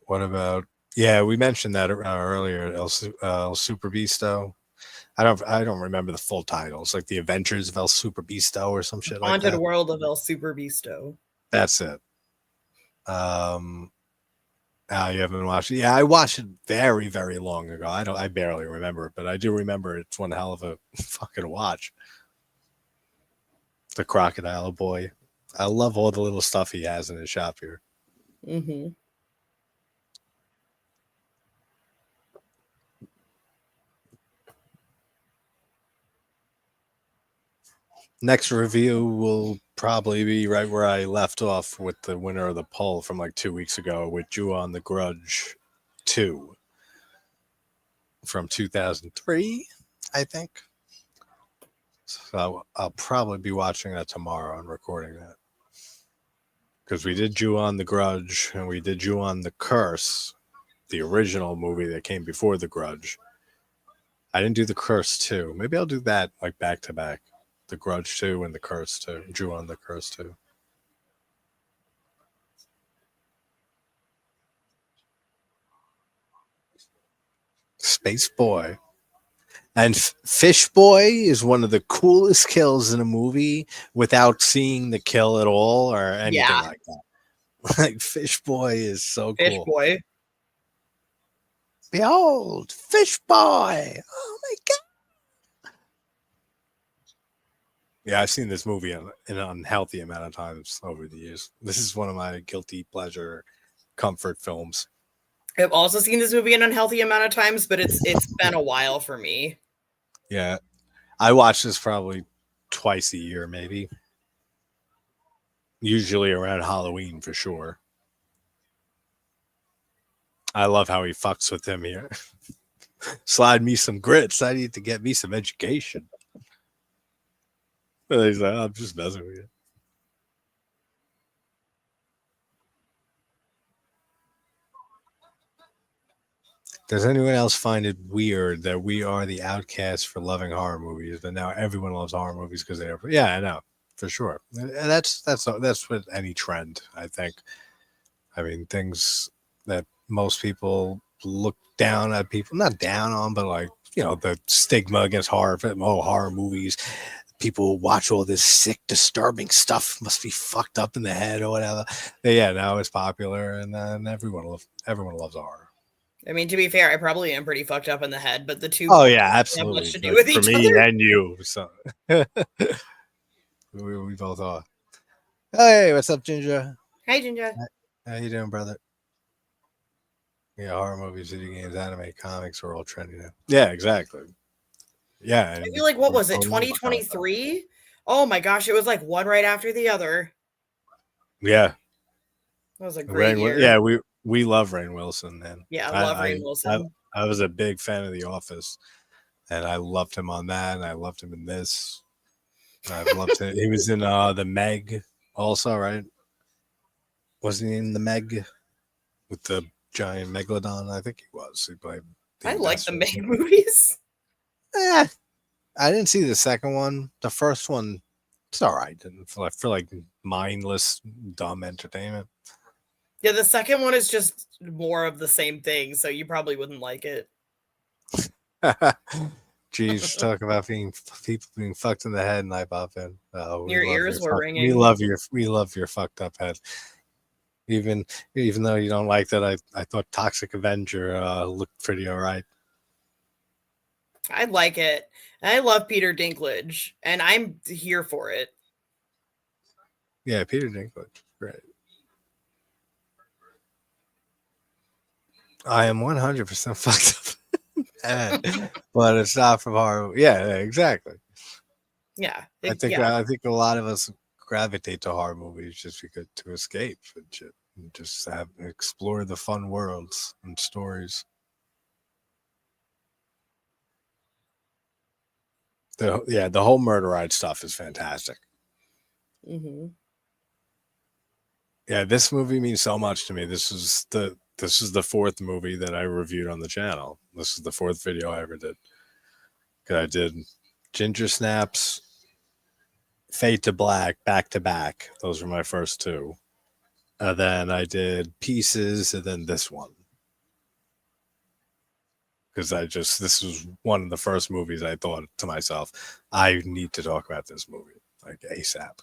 What about? Yeah, we mentioned that earlier. El Super Bisto. I don't remember the full title. It's like The Adventures of El Super Bisto or some shit like Haunted that. World of El Super Bisto. That's it. You haven't watched it? Yeah, I watched it very, very long ago. I barely remember it, but I do remember it's one hell of a fucking watch. The Crocodile Boy. I love all the little stuff he has in his shop here. Next review will probably be right where I left off with the winner of the poll from like 2 weeks ago with Ju-on the Grudge 2 from 2003, I think. So I'll probably be watching that tomorrow and recording that. Because we did Ju-on the Grudge and we did Ju-on the Curse, the original movie that came before the Grudge. I didn't do the Curse 2. Maybe I'll do that like back to back. The Grudge 2 and the Curse 2. Ju-on the Curse 2. Space Boy. And Fish Boy is one of the coolest kills in a movie without seeing the kill at all or anything like that. Like Fish Boy is so Fish cool. Boy. Behold, Fish Boy. Oh my God. Yeah, I've seen this movie an unhealthy amount of times over the years. This is one of my guilty pleasure comfort films. I've also seen this movie an unhealthy amount of times, but it's been a while for me. Yeah. I watch this probably twice a year, maybe. Usually around Halloween for sure. I love how he fucks with him here. Slide me some grits. I need to get me some education. And he's like, I'm just messing with you. Does anyone else find it weird that we are the outcasts for loving horror movies, but now everyone loves horror movies because they are? Yeah, I know for sure. And that's with any trend. I think. I mean, things that most people look down at people, not down on, but like the stigma against horror movies. People watch all this sick, disturbing stuff. Must be fucked up in the head or whatever. But yeah, now it's popular, and then everyone loves horror. I mean, to be fair, I probably am pretty fucked up in the head, but the two Oh yeah, absolutely. have much to do with each me other. And you. So we both are. Hey, what's up, Ginger? Hey, Ginger. How you doing, brother? Yeah, horror movies, video games, anime, comics are all trendy now. Yeah, exactly. Yeah. I feel like, what was it, 2023? Oh my gosh, it was like one right after the other. Yeah. That was a great year. Yeah, we love Rainn Wilson, man. Yeah, I love Rainn Wilson. I was a big fan of The Office, and I loved him on that, and I loved him in this. I loved it. He was in the Meg also, right? Wasn't he in the Meg with the giant megalodon? I think he was. He played. I like the Meg movies. I didn't see the second one. The first one, it's all right. I feel like mindless, dumb entertainment. Yeah, the second one is just more of the same thing, so you probably wouldn't like it. Geez, talk about people being fucked in the head, and I pop in. Your ears were ringing. We love your fucked up head. Even though you don't like that, I thought Toxic Avenger looked pretty all right. I like it. I love Peter Dinklage, and I'm here for it. Yeah, Peter Dinklage, great. I am 100% fucked up, but it's not from horror. Yeah, exactly. Yeah, I think a lot of us gravitate to horror movies just because to escape and shit, and just explore the fun worlds and stories. The whole Murder Ride stuff is fantastic. Mm-hmm. Yeah, this movie means so much to me. This is the fourth movie that I reviewed on the channel. This is the fourth video I ever did. I did Ginger Snaps, Fade to Black, back to back. Those were my first two. And then I did Pieces, and then this one. Because this was one of the first movies I thought to myself, I need to talk about this movie, like ASAP.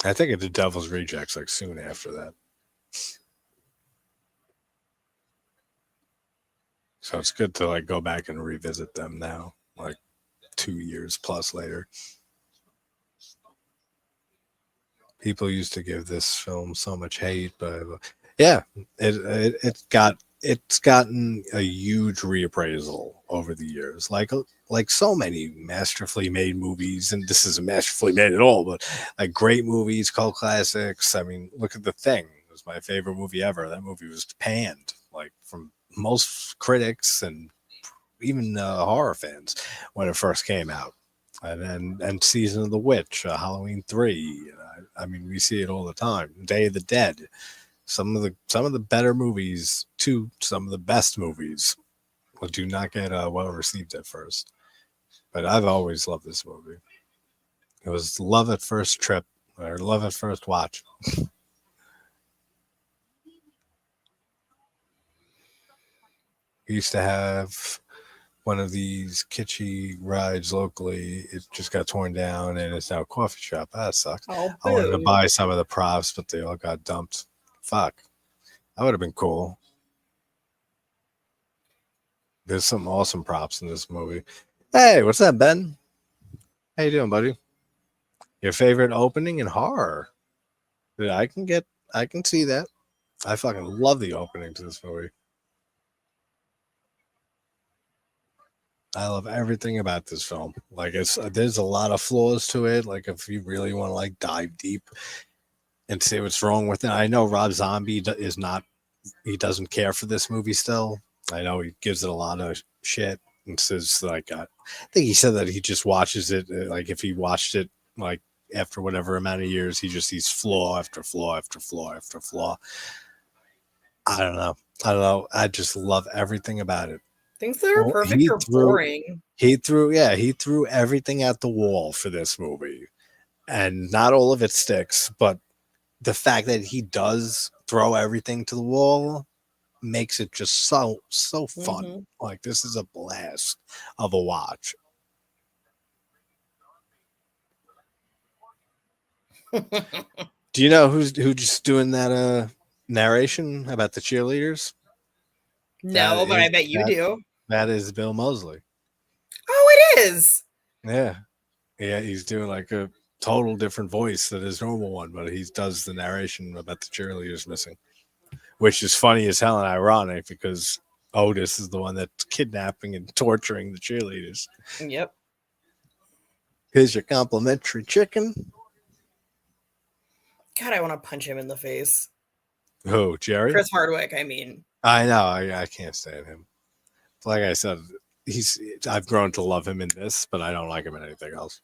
I think I did Devil's Rejects like soon after that. So it's good to like go back and revisit them now, like 2 years plus later. People used to give this film so much hate, but yeah, it got it's gotten a huge reappraisal over the years, like so many masterfully made movies, and this isn't masterfully made at all, but like great movies, cult classics. I mean, look at The Thing. It was my favorite movie ever. That movie was panned like from most critics and even horror fans when it first came out. And Season of the Witch, Halloween 3. I mean, we see it all the time. Day of the Dead. Some of the better movies to some of the best movies do not get well received at first. But I've always loved this movie. It was love at first trip or love at first watch. We used to have one of these kitschy rides locally. It just got torn down and it's now a coffee shop. That sucks. Oh, I wanted to boo. buy some of the props, but they all got dumped. Fuck. That would have been cool. There's some awesome props in this movie. Hey, what's up, Ben? How you doing, buddy? Your favorite opening in horror? Yeah, I can see that. I fucking love the opening to this movie. I love everything about this film. Like there's a lot of flaws to it. Like if you really want to like dive deep and see what's wrong with it. I know Rob Zombie is not. He doesn't care for this movie still. I know he gives it a lot of shit and says like I think he said that he just watches it like if he watched it like after whatever amount of years he just sees flaw after flaw after flaw after flaw. I don't know. I just love everything about it. Things that are Well, perfect are boring. He threw everything at the wall for this movie. And not all of it sticks, but the fact that he does throw everything to the wall makes it just so fun. Mm-hmm. Like this is a blast of a watch. Do you know who's just doing that narration about the cheerleaders? No, but I bet you do. That is Bill Moseley. Oh, it is. Yeah. Yeah, he's doing like a total different voice than his normal one, but he does the narration about the cheerleaders missing, which is funny as hell and ironic because Otis is the one that's kidnapping and torturing the cheerleaders. Yep. Here's your complimentary chicken. God, I want to punch him in the face. Who, Jerry? Chris Hardwick, I mean. I know. I can't stand him. Like I said, I've grown to love him in this, but I don't like him in anything else.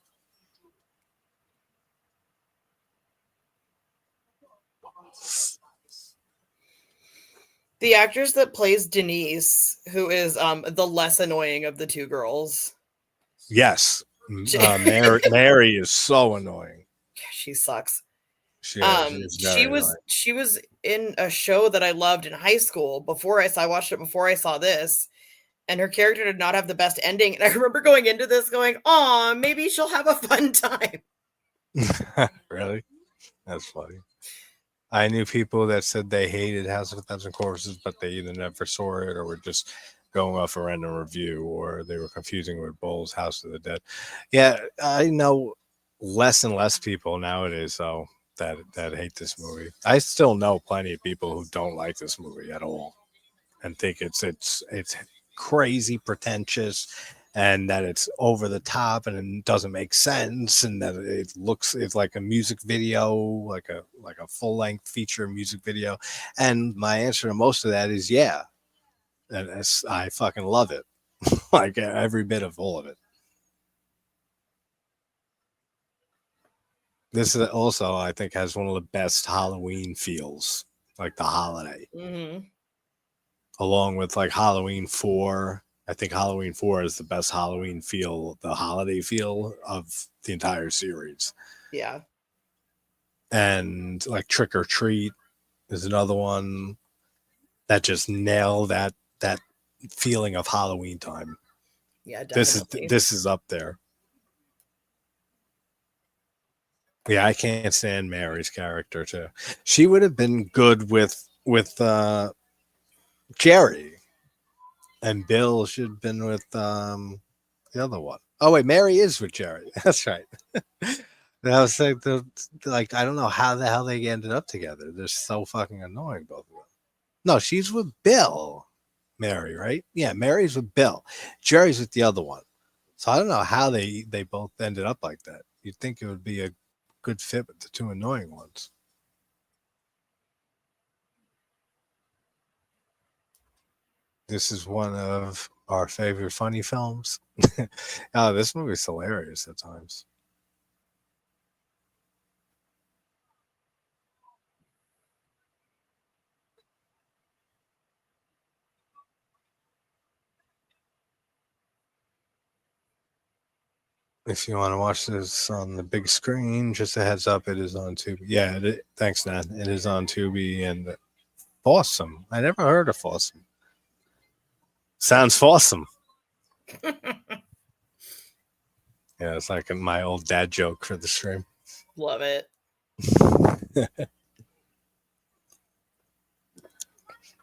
The actress that plays Denise, who is the less annoying of the two girls. Yes. Mary is so annoying. Yeah, she sucks. She was in a show that I loved in high school I watched it before I saw this, and her character did not have the best ending. And I remember going into this going, "Aw, maybe she'll have a fun time." Really? That's funny. I knew people that said they hated House of a Thousand Corpses, but they either never saw it or were just going off a random review, or they were confusing with Bowles' House of the Dead. Yeah, I know less and less people nowadays, though, that hate this movie. I still know plenty of people who don't like this movie at all and think it's crazy pretentious and that it's over the top and it doesn't make sense and that it's like a music video, like a full-length feature music video. And my answer to most of that is yeah. And I fucking love it. Like every bit of all of it. This is also, I think, has one of the best Halloween feels, like the holiday. Mm-hmm. Along with like Halloween 4. I think Halloween 4 is the best Halloween feel, the holiday feel of the entire series. Yeah. And like Trick or Treat is another one that just nail that feeling of Halloween time. Yeah, definitely. This is up there. Yeah, I can't stand Mary's character too. She would have been good with Jerry, and Bill should have been with the other one. Oh wait, Mary is with Jerry. That's right. I was like, I don't know how the hell they ended up together. They're so fucking annoying, both of them. No, she's with Bill. Mary, right? Yeah, Mary's with Bill. Jerry's with the other one. So I don't know how they both ended up like that. You'd think it would be a good fit with the two annoying ones. This is one of our favorite funny films. Oh, this movie's hilarious at times. If you want to watch this on the big screen, just a heads up, it is on Tubi. Yeah, thanks, Nan. It is on Tubi and awesome. I never heard of awesome. Sounds awesome. Yeah, it's like my old dad joke for the stream. Love it.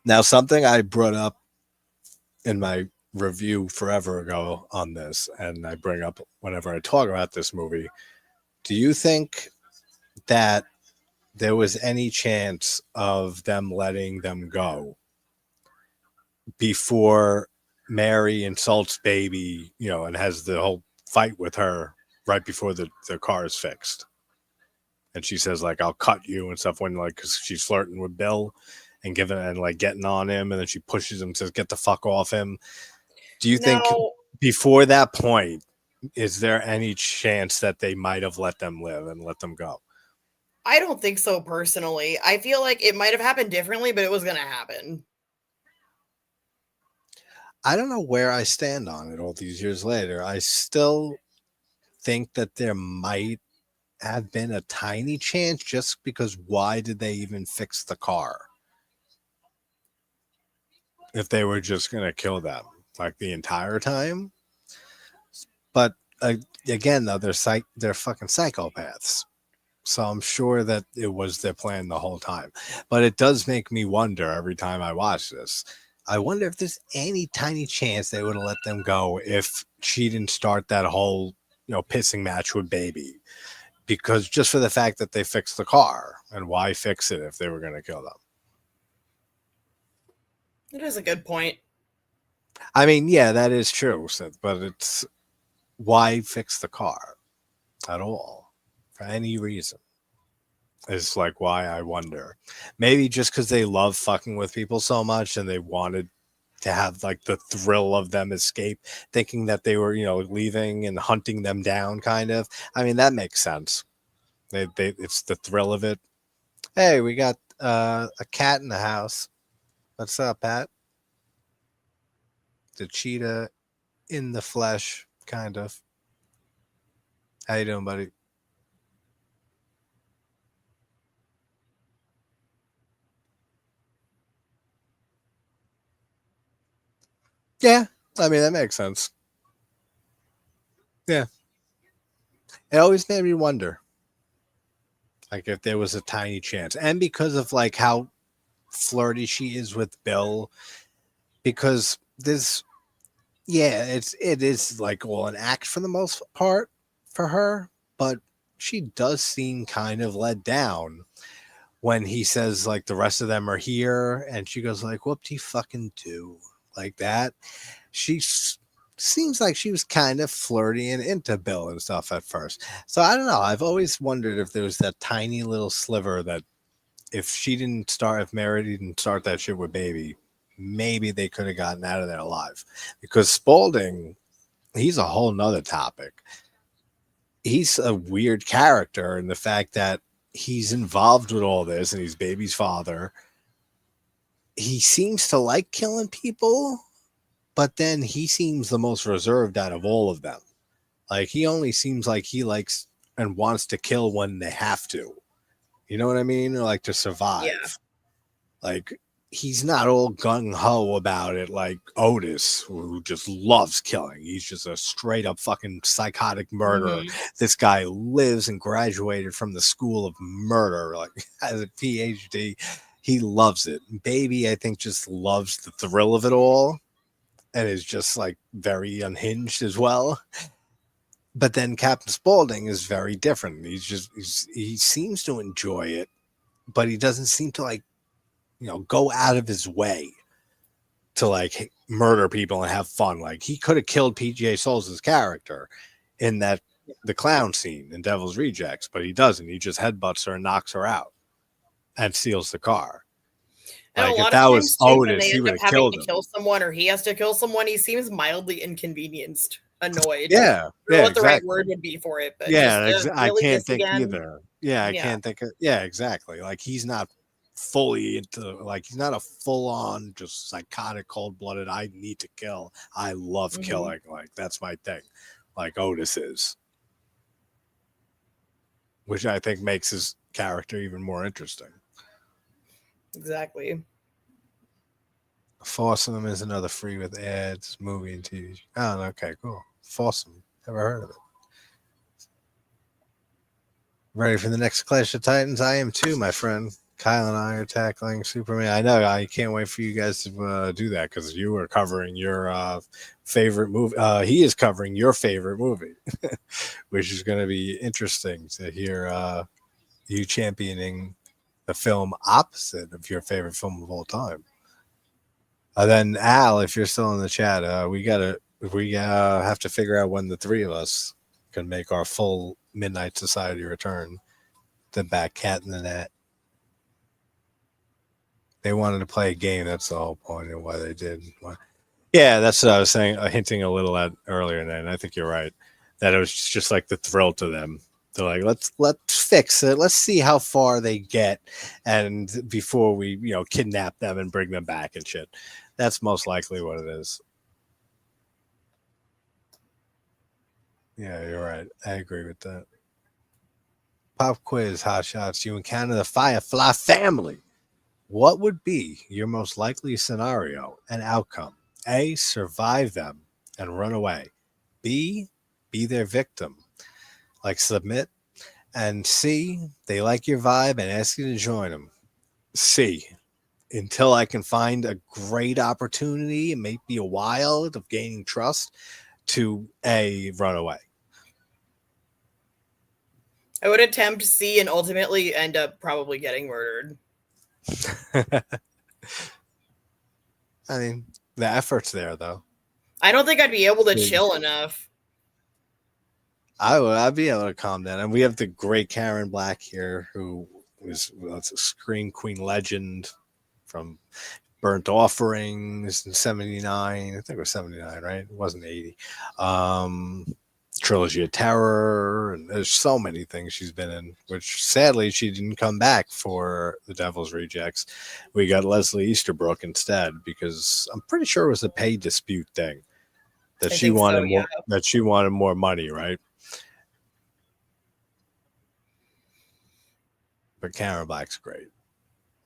Now, something I brought up in my review forever ago on this, and I bring up whenever I talk about this movie. Do you think that there was any chance of them letting them go before Mary insults Baby, and has the whole fight with her right before the car is fixed? And she says, like, I'll cut you and stuff when, like, because she's flirting with Bill and getting on him, and then she pushes him, says, get the fuck off him. Do you think before that point, is there any chance that they might have let them live and let them go? I don't think so personally. I feel like it might have happened differently, but it was going to happen. I don't know where I stand on it all these years later. I still think that there might have been a tiny chance, just because why did they even fix the car if they were just going to kill them like the entire time? But again, though, they're fucking psychopaths. So I'm sure that it was their plan the whole time. But it does make me wonder every time I watch this. I wonder if there's any tiny chance they would have let them go if she didn't start that whole, pissing match with Baby. Because just for the fact that they fixed the car, and why fix it if they were going to kill them? It is a good point. I mean, yeah, that is true, but it's why fix the car at all for any reason? Is like why I wonder. Maybe just because they love fucking with people so much and they wanted to have like the thrill of them escape, thinking that they were, leaving and hunting them down, kind of. I mean, that makes sense. It's the thrill of it. Hey, we got a cat in the house. What's up, Pat? The cheetah in the flesh, kind of. How you doing, buddy? Yeah, I mean, that makes sense. Yeah. It always made me wonder, like, if there was a tiny chance. And because of, like, how flirty she is with Bill, because it is, like, all an act for the most part for her, but she does seem kind of let down when he says, like, the rest of them are here, and she goes, like, whoop de fucking do, like that. She seems like she was kind of flirty and into Bill and stuff at first. So I don't know. I've always wondered if there was that tiny little sliver that if Mary didn't start that shit with Baby, maybe they could have gotten out of there alive. Because Spaulding, he's a whole nother topic. He's a weird character in the fact that he's involved with all this and he's Baby's father. He seems to like killing people, but then he seems the most reserved out of all of them. Like, he only seems like he likes and wants to kill when they have to. You know what I mean? Or like to survive. Yeah. Like, he's not all gung-ho about it like Otis, who just loves killing. He's just a straight up fucking psychotic murderer. Mm-hmm. This guy lives and graduated from the school of murder, like, has a PhD. He loves it. Baby, I think, just loves the thrill of it all and is just like very unhinged as well. But then Captain Spaulding is very different. He seems to enjoy it, but he doesn't seem to like go out of his way to like murder people and have fun. Like he could have killed PGA Souls' character in the clown scene in Devil's Rejects, but he doesn't. He just headbutts her and knocks her out and steals the car. And like a lot if that of was times too, when Otis, they he end would up have having killed to him. kill someone or he has to kill someone, he seems mildly inconvenienced, annoyed. Yeah, I don't know what the right word would be for it, but I really can't this think again. either. Yeah, I can't think of. Yeah, exactly. Like he's not fully into. Like he's not a full-on just psychotic, cold-blooded. I need to kill. I love killing. Like that's my thing. Like Otis is, which I think makes his character even more interesting. Exactly. Fawsome is another free with ads movie and TV. Oh, okay, cool. Fawsome. Never heard of it. Ready for the next Clash of Titans? I am too, my friend. Kyle and I are tackling Superman. I know. I can't wait for you guys to do that because you are covering your favorite movie. He is covering your favorite movie, which is going to be interesting to hear you championing the film opposite of your favorite film of all time. Then Al, if you're still in the chat, we have to figure out when the three of us can make our full Midnight Society return to back Cat in the Net. They wanted to play a game. That's the whole point of why they did. Yeah, that's what I was saying, hinting a little at earlier. And I think you're right that it was just like the thrill to them. They're like, let's fix it. Let's see how far they get, and before we kidnap them and bring them back and shit. That's most likely what it is. Yeah, you're right. I agree with that. Pop quiz, hot shots. You encounter the Firefly family. What would be your most likely scenario and outcome? A, survive them and run away. B, be their victim, like submit. And C, they like your vibe and ask you to join them. C, until I can find a great opportunity, it may be a while of gaining trust, to A, run away. I would attempt C and ultimately end up probably getting murdered. I mean, the effort's there, though. I don't think I'd be able to chill enough. I'd be able to calm down. And we have the great Karen Black here, who is a screen queen legend from Burnt Offerings in 79. I think it was 79, right? It wasn't 80. Trilogy of Terror, and there's so many things she's been in, which sadly she didn't come back for the Devil's Rejects. We got Leslie Easterbrook instead, because I'm pretty sure it was a pay dispute thing that she wanted more, that she wanted more money, right? But Karen Black's great.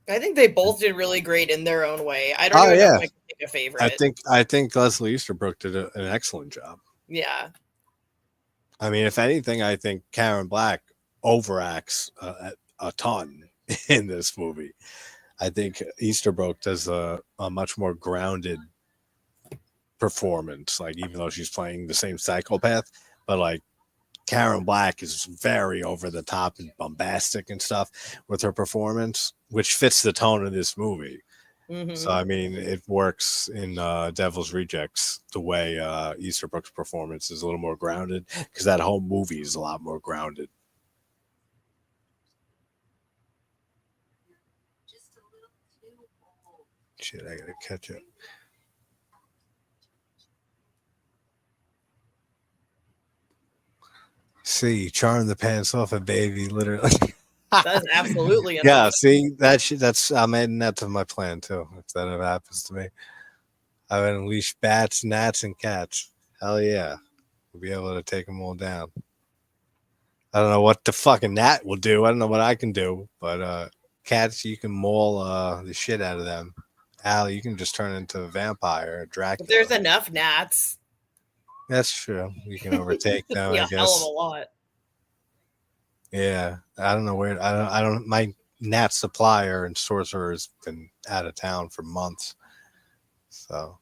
I think they both did really great in their own way. I don't even know if I can pick a favorite. I think Leslie Easterbrook did an excellent job. Yeah. I mean, if anything, I think Karen Black overacts a ton in this movie. I think Easterbrook does a much more grounded performance, like even though she's playing the same psychopath, but like Karen Black is very over the top and bombastic and stuff with her performance, which fits the tone of this movie. Mm-hmm. So, I mean, it works in Devil's Rejects the way Easterbrook's performance is a little more grounded, because that whole movie is a lot more grounded. Shit, I gotta catch up. See, charm the pants off a baby, literally. That's absolutely enough. Yeah. See, that's I'm adding that to my plan too. If that ever happens to me, I would unleash bats, gnats, and cats. Hell yeah, we'll be able to take them all down. I don't know what the fucking gnat will do. I don't know what I can do, but cats, you can maul the shit out of them. Al, you can just turn into a vampire, Dracula. But there's enough gnats. That's true. You can overtake them. I guess. Hell of a lot. Yeah, I don't know where. I don't. My gnat supplier and sorcerer has been out of town for months, so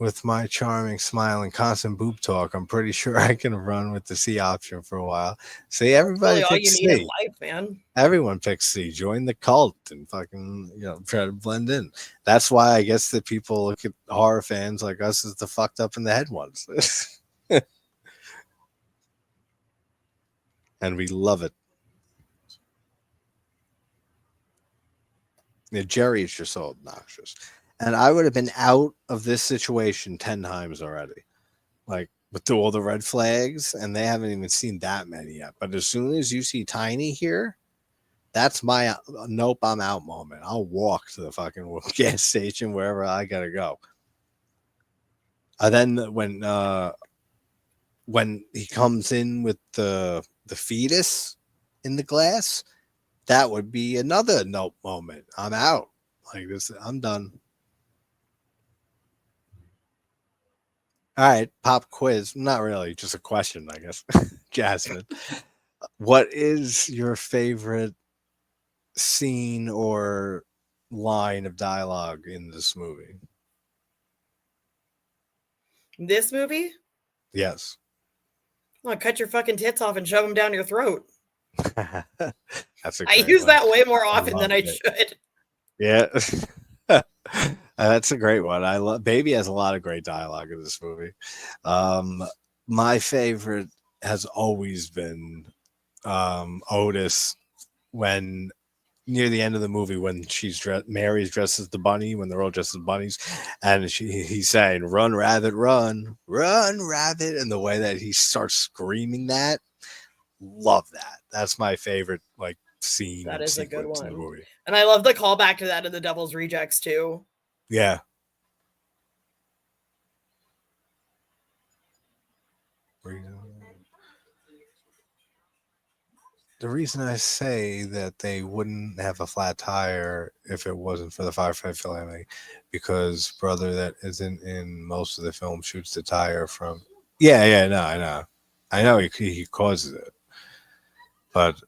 With my charming smile and constant boob talk, I'm pretty sure I can run with the C option for a while. See, That's everybody really all you picks need in C. life, man. Everyone picks C. Join the cult and fucking, try to blend in. That's why I guess that people look at horror fans like us as the fucked up in the head ones. And we love it. Yeah, Jerry is just so obnoxious. And I would have been out of this situation 10 times already. Like with all the red flags, and they haven't even seen that many yet. But as soon as you see Tiny here, that's my nope, I'm out moment. I'll walk to the fucking gas station wherever I gotta go. And then when he comes in with the fetus in the glass, that would be another nope moment. I'm out. Like this, I'm done. All right, pop quiz. Not really, just a question, I guess. Jasmine, what is your favorite scene or line of dialogue in this movie? This movie? Yes. Well, cut your fucking tits off and shove them down your throat. That's a I great use one. that way more I often than love I it. should. Yeah. That's a great one. I love Baby has a lot of great dialogue in this movie. My favorite has always been Otis when near the end of the movie when Mary's dressed as the bunny, when they're all dressed as bunnies, and he's saying run rabbit run rabbit, and the way that he starts screaming that, love that. That's my favorite like scene That and is a good sequence in the one. movie. And I love the callback to that in The Devil's Rejects too. Yeah. The reason I say that they wouldn't have a flat tire if it wasn't for the Firefly family, because brother that isn't in most of the film shoots the tire from. Yeah, no, I know he causes it, but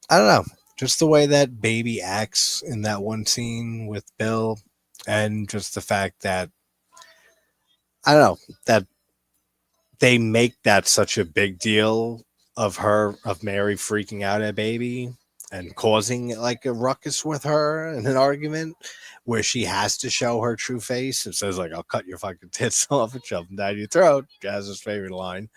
I don't know, just the way that Baby acts in that one scene with Bill, and just the fact that I don't know that they make that such a big deal of Mary freaking out at Baby and causing like a ruckus with her in an argument where she has to show her true face and says like I'll cut your fucking tits off and shove them down your throat. Jazz's favorite line.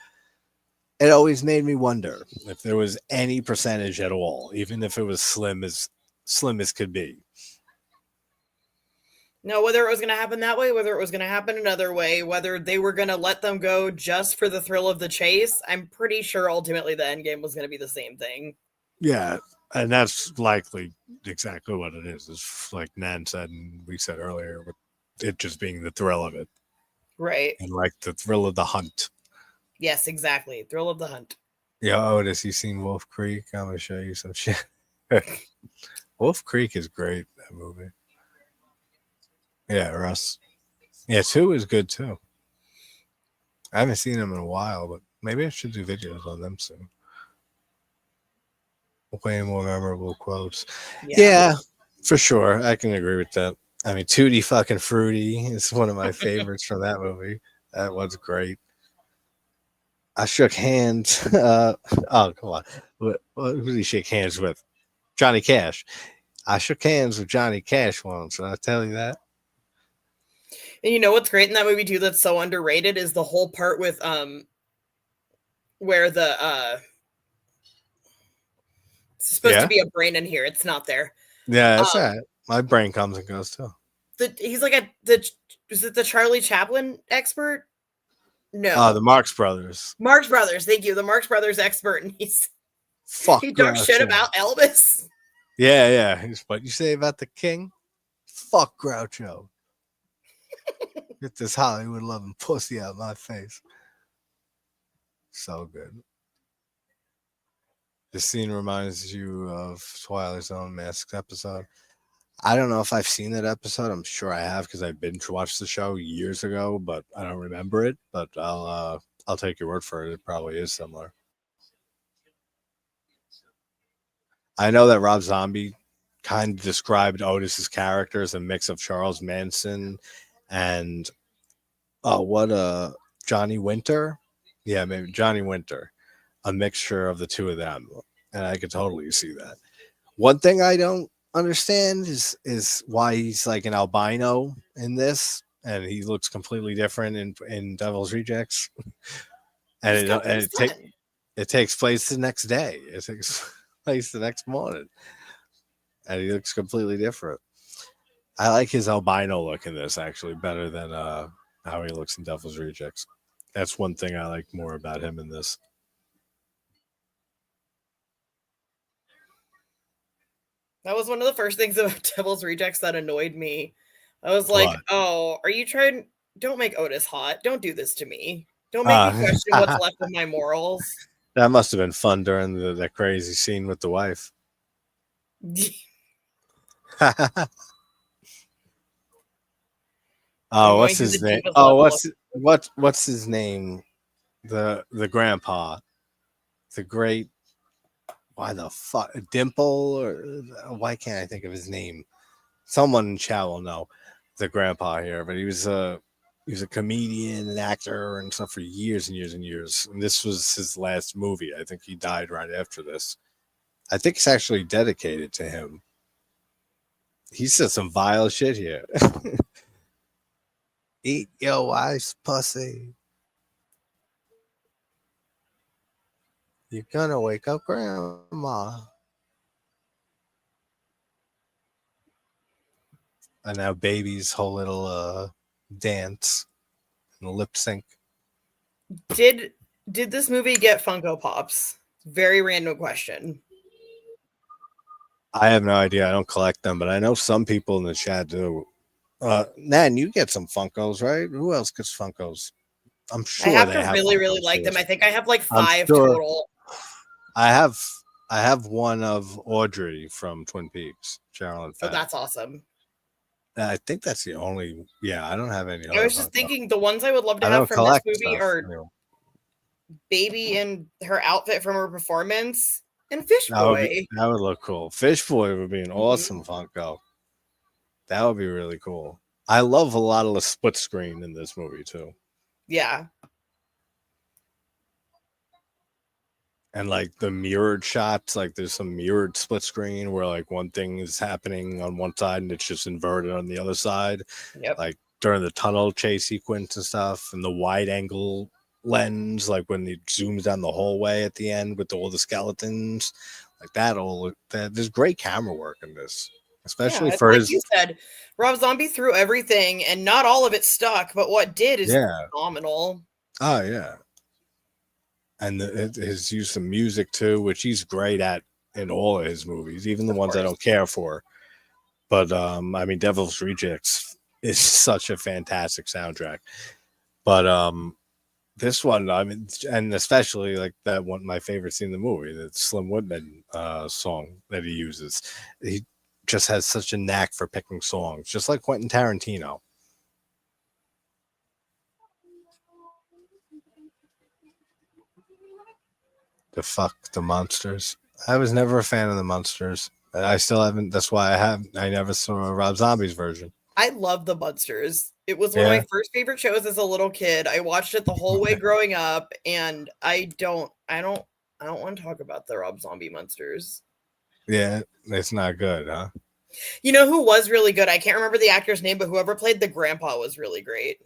It always made me wonder if there was any percentage at all, even if it was slim as could be. No, whether it was going to happen that way, whether it was going to happen another way, whether they were going to let them go just for the thrill of the chase, I'm pretty sure ultimately the end game was going to be the same thing. Yeah, and that's likely exactly what it is. It's like Nan said and we said earlier, with it just being the thrill of it. Right. And like the thrill of the hunt. Yes, exactly. Thrill of the hunt. Yeah, Otis, you seen Wolf Creek? I'm gonna show you some shit. Wolf Creek is great, that movie. Yeah, Russ. Yeah, 2 is good too. I haven't seen them in a while, but maybe I should do videos on them soon. Way more memorable quotes. Yeah, for sure. I can agree with that. I mean, Tutti fucking Fruity is one of my favorites from that movie. That was great. I shook hands. Oh, come on. Who did he shake hands with? Johnny Cash. I shook hands with Johnny Cash once. Did I tell you that? And you know what's great in that movie too that's so underrated is the whole part with where the it's supposed to be a brain in here. It's not there. Yeah, that's all right. My brain comes and goes too. He's like is it the Charlie Chaplin expert? No. The Marx Brothers. Marx Brothers, thank you. The Marx Brothers expert, and he talks shit about Elvis. Yeah. What you say about the king? Fuck Groucho. Get this Hollywood loving pussy out of my face. So good. This scene reminds you of Twilight Zone Masked episode. I don't know if I've seen that episode. I'm sure I have because I binge watched the show years ago, but I don't remember it. But I'll take your word for it. It probably is similar. I know that Rob Zombie kind of described Otis's character as a mix of Charles Manson and Oh, what Johnny Winter? Yeah, maybe Johnny Winter. A mixture of the two of them. And I could totally see that. One thing I don't understand is why he's like an albino in this and he looks completely different in Devil's Rejects. He And just got things done. it takes place the next day. It takes place the next morning. And he looks completely different. I like his albino look in this actually better than how he looks in Devil's Rejects. That's one thing I like more about him in this. That was one of the first things about Devil's Rejects that annoyed me. I was like, What? oh, are you trying? Don't make Otis hot. Don't do this to me. Don't make me Uh, question what's left of my morals. that must have been fun during that crazy scene with the wife. Oh, what's his name? Oh, what's his name? The grandpa, the great. Why the fuck Dimple? Or why can't I think of his name? Someone in chat will know the grandpa here, but he was a comedian and actor and stuff for years and years and years. And this was his last movie. I think he died right after this. I think it's actually dedicated to him. He said some vile shit here. Eat your wife's pussy. You're gonna wake up grandma. And now baby's whole little dance and lip sync. Did this movie get Funko Pops? Very random question. I have no idea. I don't collect them, but I know some people in the chat do. Nan, you get some Funkos, right? Who else gets Funkos? I'm sure I have they to have really, Funkos really like them. I think I have like I'm 5 sure. total. I have one of Audrey from Twin Peaks, Cheryl and Fat. Oh, that's awesome. I think that's the only. Yeah, I don't have any. I was just thinking the ones I would love to have from this movie are Baby in her outfit from her performance and Fish Boy. That would look cool. Fish Boy would be an awesome Funko. That would be really cool. I love a lot of the split screen in this movie too. Yeah. And like the mirrored shots, like there's some mirrored split screen where like one thing is happening on one side and it's just inverted on the other side. Yep. Like during the tunnel chase sequence and stuff, and the wide angle lens, like when it zooms down the hallway at the end with all the skeletons, like that. There's great camera work in this, especially for like you said, Rob Zombie threw everything, and not all of it stuck, but what did is phenomenal. Oh yeah. And his use of music too, which he's great at in all of his movies, even the ones I don't care for. But I mean, Devil's Rejects is such a fantastic soundtrack. But this one, I mean, and especially like that one, my favorite scene in the movie, the Slim Woodman song that he uses. He just has such a knack for picking songs, just like Quentin Tarantino. The fuck the monsters. I was never a fan of the monsters. I still haven't. That's why I never saw Rob Zombie's version. I love the Munsters. It was one of my first favorite shows as a little kid. I watched it the whole way growing up, and I don't want to talk about the Rob Zombie Munsters. Yeah, it's not good, huh? You know who was really good? I can't remember the actor's name, but whoever played the grandpa was really great.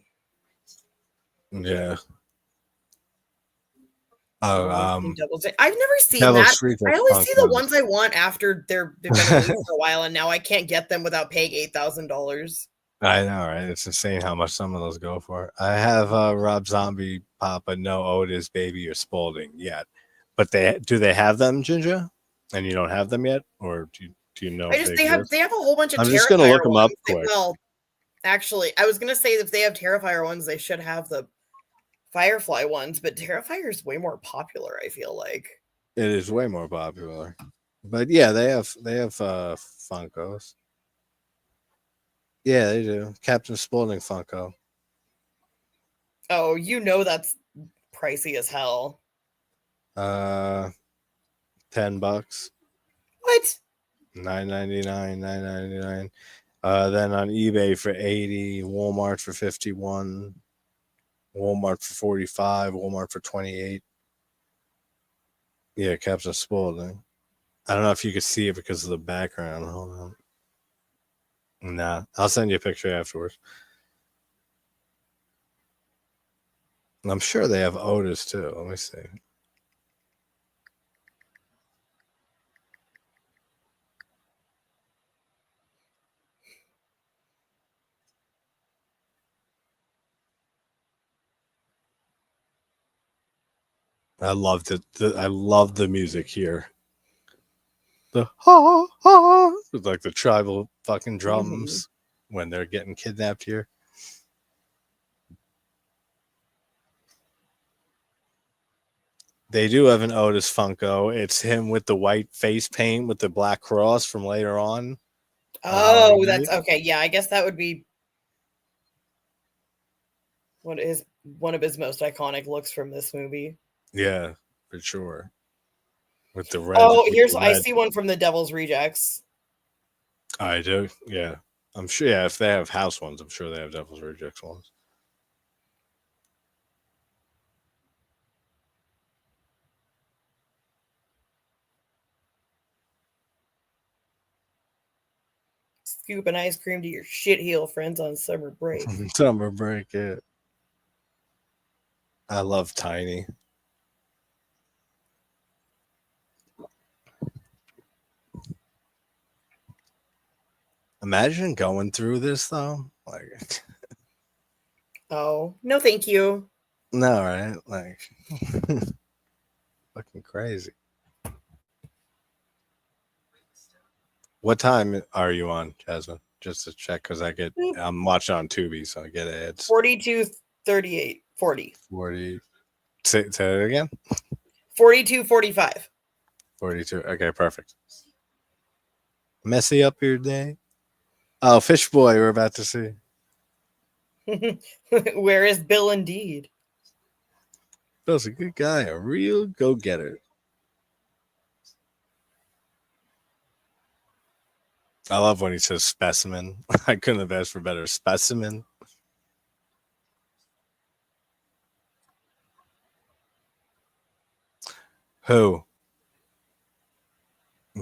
Yeah. I've never seen that. I always see the ones I want after they've been released for a while, and now I can't get them without paying $8,000. I know, right? It's insane how much some of those go for. I have Rob Zombie Papa, no Otis, Baby, or Spaulding yet, but do they have them, Ginger? And you don't have them yet, or do you know? They have a whole bunch of. I'm just gonna look them up quick. Well, actually, I was gonna say if they have Terrifier ones, they should have the Firefly ones, but Terrifier is way more popular. I feel like it is way more popular, but yeah, they have Funkos. Yeah, they do. Captain Spaulding Funko. Oh, that's pricey as hell. $10. What? $9.99. Then on eBay for $80. Walmart for $51. Walmart for 45, Walmart for 28. Yeah, Captain Spaulding. I don't know if you could see it because of the background. Hold on. Nah, I'll send you a picture afterwards. I'm sure they have Otis too. Let me see. I loved it. I love the music here. The ha ha, it's like the tribal fucking drums when they're getting kidnapped here. They do have an Otis Funko. It's him with the white face paint with the black cross from later on. Oh, that's okay. Yeah, I guess that would be one of his most iconic looks from this movie. Yeah, for sure. With the red. Oh, I see one from the Devil's Rejects. I do. Yeah, I'm sure. Yeah, if they have house ones, I'm sure they have Devil's Rejects ones. Scooping ice cream to your shitheel friends on summer break. Summer break, yeah. I love Tiny. Imagine going through this though. Like, oh no, thank you. No, right? Like, fucking crazy. What time are you on, Jasmine? Just to check, because I'm watching on Tubi, so I get ads. 42:38, 40. 40. Say it again. 42:45. 42. Okay, perfect. Messy up your day. Oh, Fish Boy, we're about to see. Where is Bill indeed? Bill's a good guy, a real go-getter. I love when he says specimen. I couldn't have asked for better. Specimen. Who?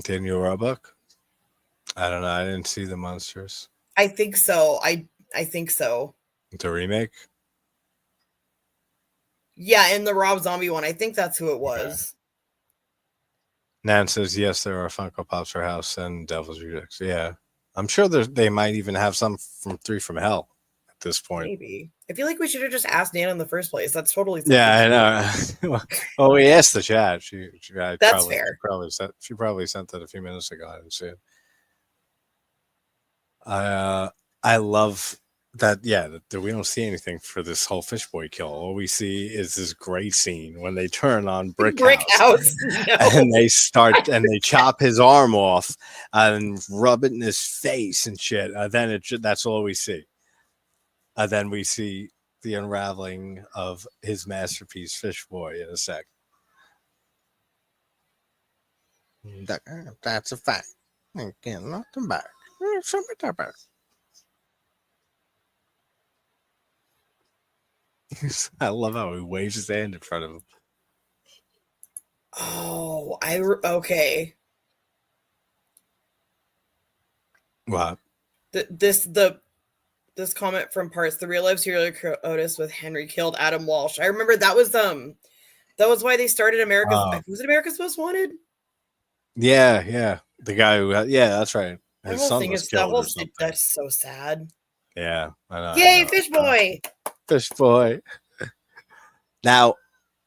Daniel Roebuck? I don't know. I didn't see the monsters. I think so. I think so. The remake? Yeah, in the Rob Zombie one. I think that's who it was. Nan says, yes, there are Funko Pops for House and Devil's Rejects. Yeah. I'm sure they might even have some from 3 from Hell at this point. Maybe. I feel like we should have just asked Nan in the first place. That's totally I know. Well, we asked the chat. That's fair. She probably sent it a few minutes ago. I didn't see it. I love that. Yeah, that we don't see anything for this whole Fish Boy kill. All we see is this great scene when they turn on Brick House. No. And they chop his arm off and rub it in his face and shit. Then that's all we see. Then we see the unraveling of his masterpiece, Fish Boy, in a sec. That's a fact. Again, nothing back. Something back. I love how he waves his hand in front of him. Oh, okay. What? This comment from Parts, the real life serial killer Otis with Henry killed Adam Walsh. I remember that was why they started America's was it America's Most Wanted? Yeah. The guy who that's right. His son was killed or something. That's so sad. Yeah, I know. Yay, Fish Boy! Fish Boy. Now,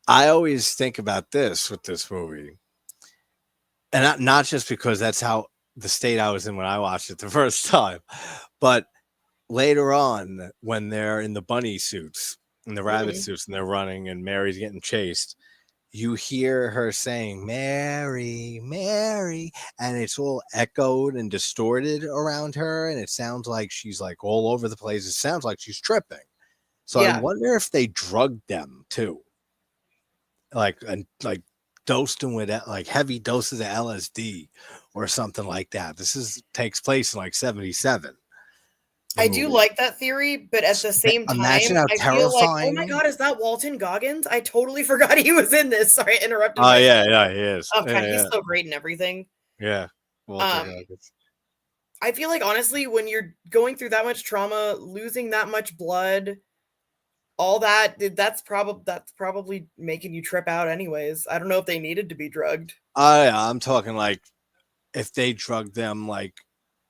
I always think about this with this movie, and not just because that's how the state I was in when I watched it the first time, but later on when they're in the bunny suits and the rabbit suits and they're running and Mary's getting chased, you hear her saying, Mary, Mary, and it's all echoed and distorted around her. And it sounds like she's like all over the place. It sounds like she's tripping. So I wonder if they drugged them too. Like dosed them with like heavy doses of LSD or something like that. This takes place in like 77. I do like that theory, but at the same Imagine time, how I feel like, oh my terrifying. god, is that Walton Goggins? I totally forgot he was in this. Sorry, I interrupted Oh myself. yeah, he is. Oh god, he's Yeah, so great in everything. yeah. Walter Goggins. I feel like honestly, when you're going through that much trauma, losing that much blood, all that's probably making you trip out anyways. I don't know if they needed to be drugged. Yeah, I'm talking like if they drugged them like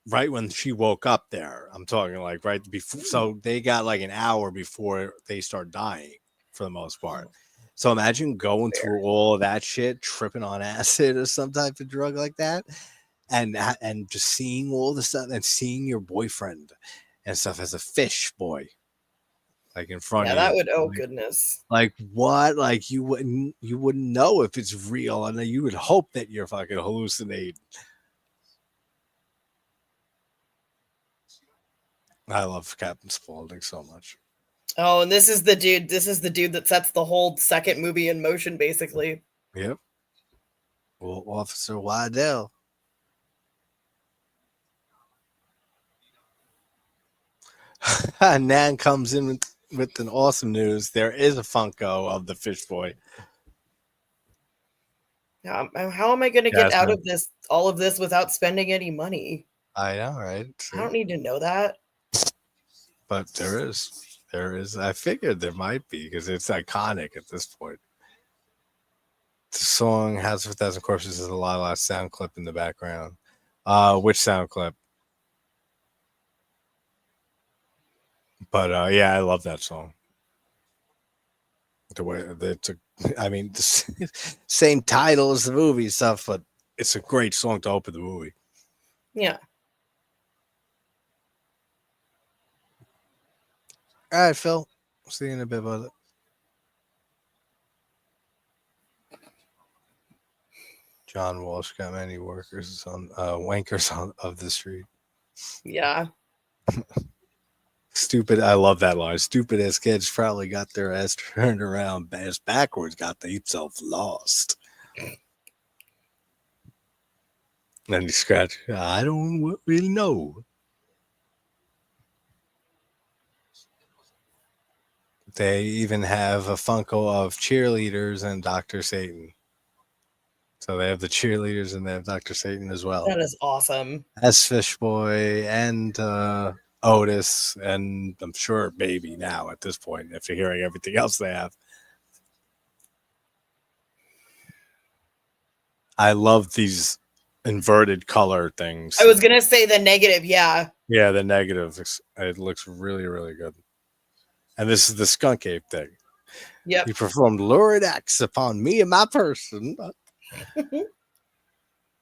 right when she woke up there. I'm talking like right before. So they got like an hour before they start dying for the most part. So imagine going through all of that shit, tripping on acid or some type of drug like that, and just seeing all the stuff and seeing your boyfriend and stuff as a fish boy, like in front Yeah, of that you. would. Oh goodness. Like what? Like you wouldn't know if it's real, and you would hope that you're fucking hallucinating. I love Captain Spaulding so much. Oh, and this is the dude. This is the dude that sets the whole second movie in motion, basically. Yep. Well, Officer Waddell. Nan comes in with an awesome news. There is a Funko of the Fish Boy. How am I going to get out of this, all of this, without spending any money? I know, right? I don't need to know that. But there is. I figured there might be because it's iconic at this point. The song "House of a Thousand Corpses" is a lot sound clip in the background. Which sound clip? But yeah, I love that song. The way that took, I mean, the same title as the movie stuff, but it's a great song to open the movie. Yeah. All right, Phil. See you in a bit, brother. John Walsh got many workers on wankers on of the street. Yeah. Stupid. I love that line. Stupid ass kids probably got their ass turned around, ass backwards, got themselves lost. And he scratched. I don't really know. They even have a Funko of cheerleaders and Dr. Satan. So they have the cheerleaders and they have Dr. Satan as well. That is awesome. As Fish Boy and Otis, and I'm sure Baby now at this point, if you're hearing everything else they have. I love these inverted color things. I was going to say the negative, yeah. Yeah, the negative. It looks really, really good. And this is the skunk ape thing. Yep. He performed lurid acts upon me and my person.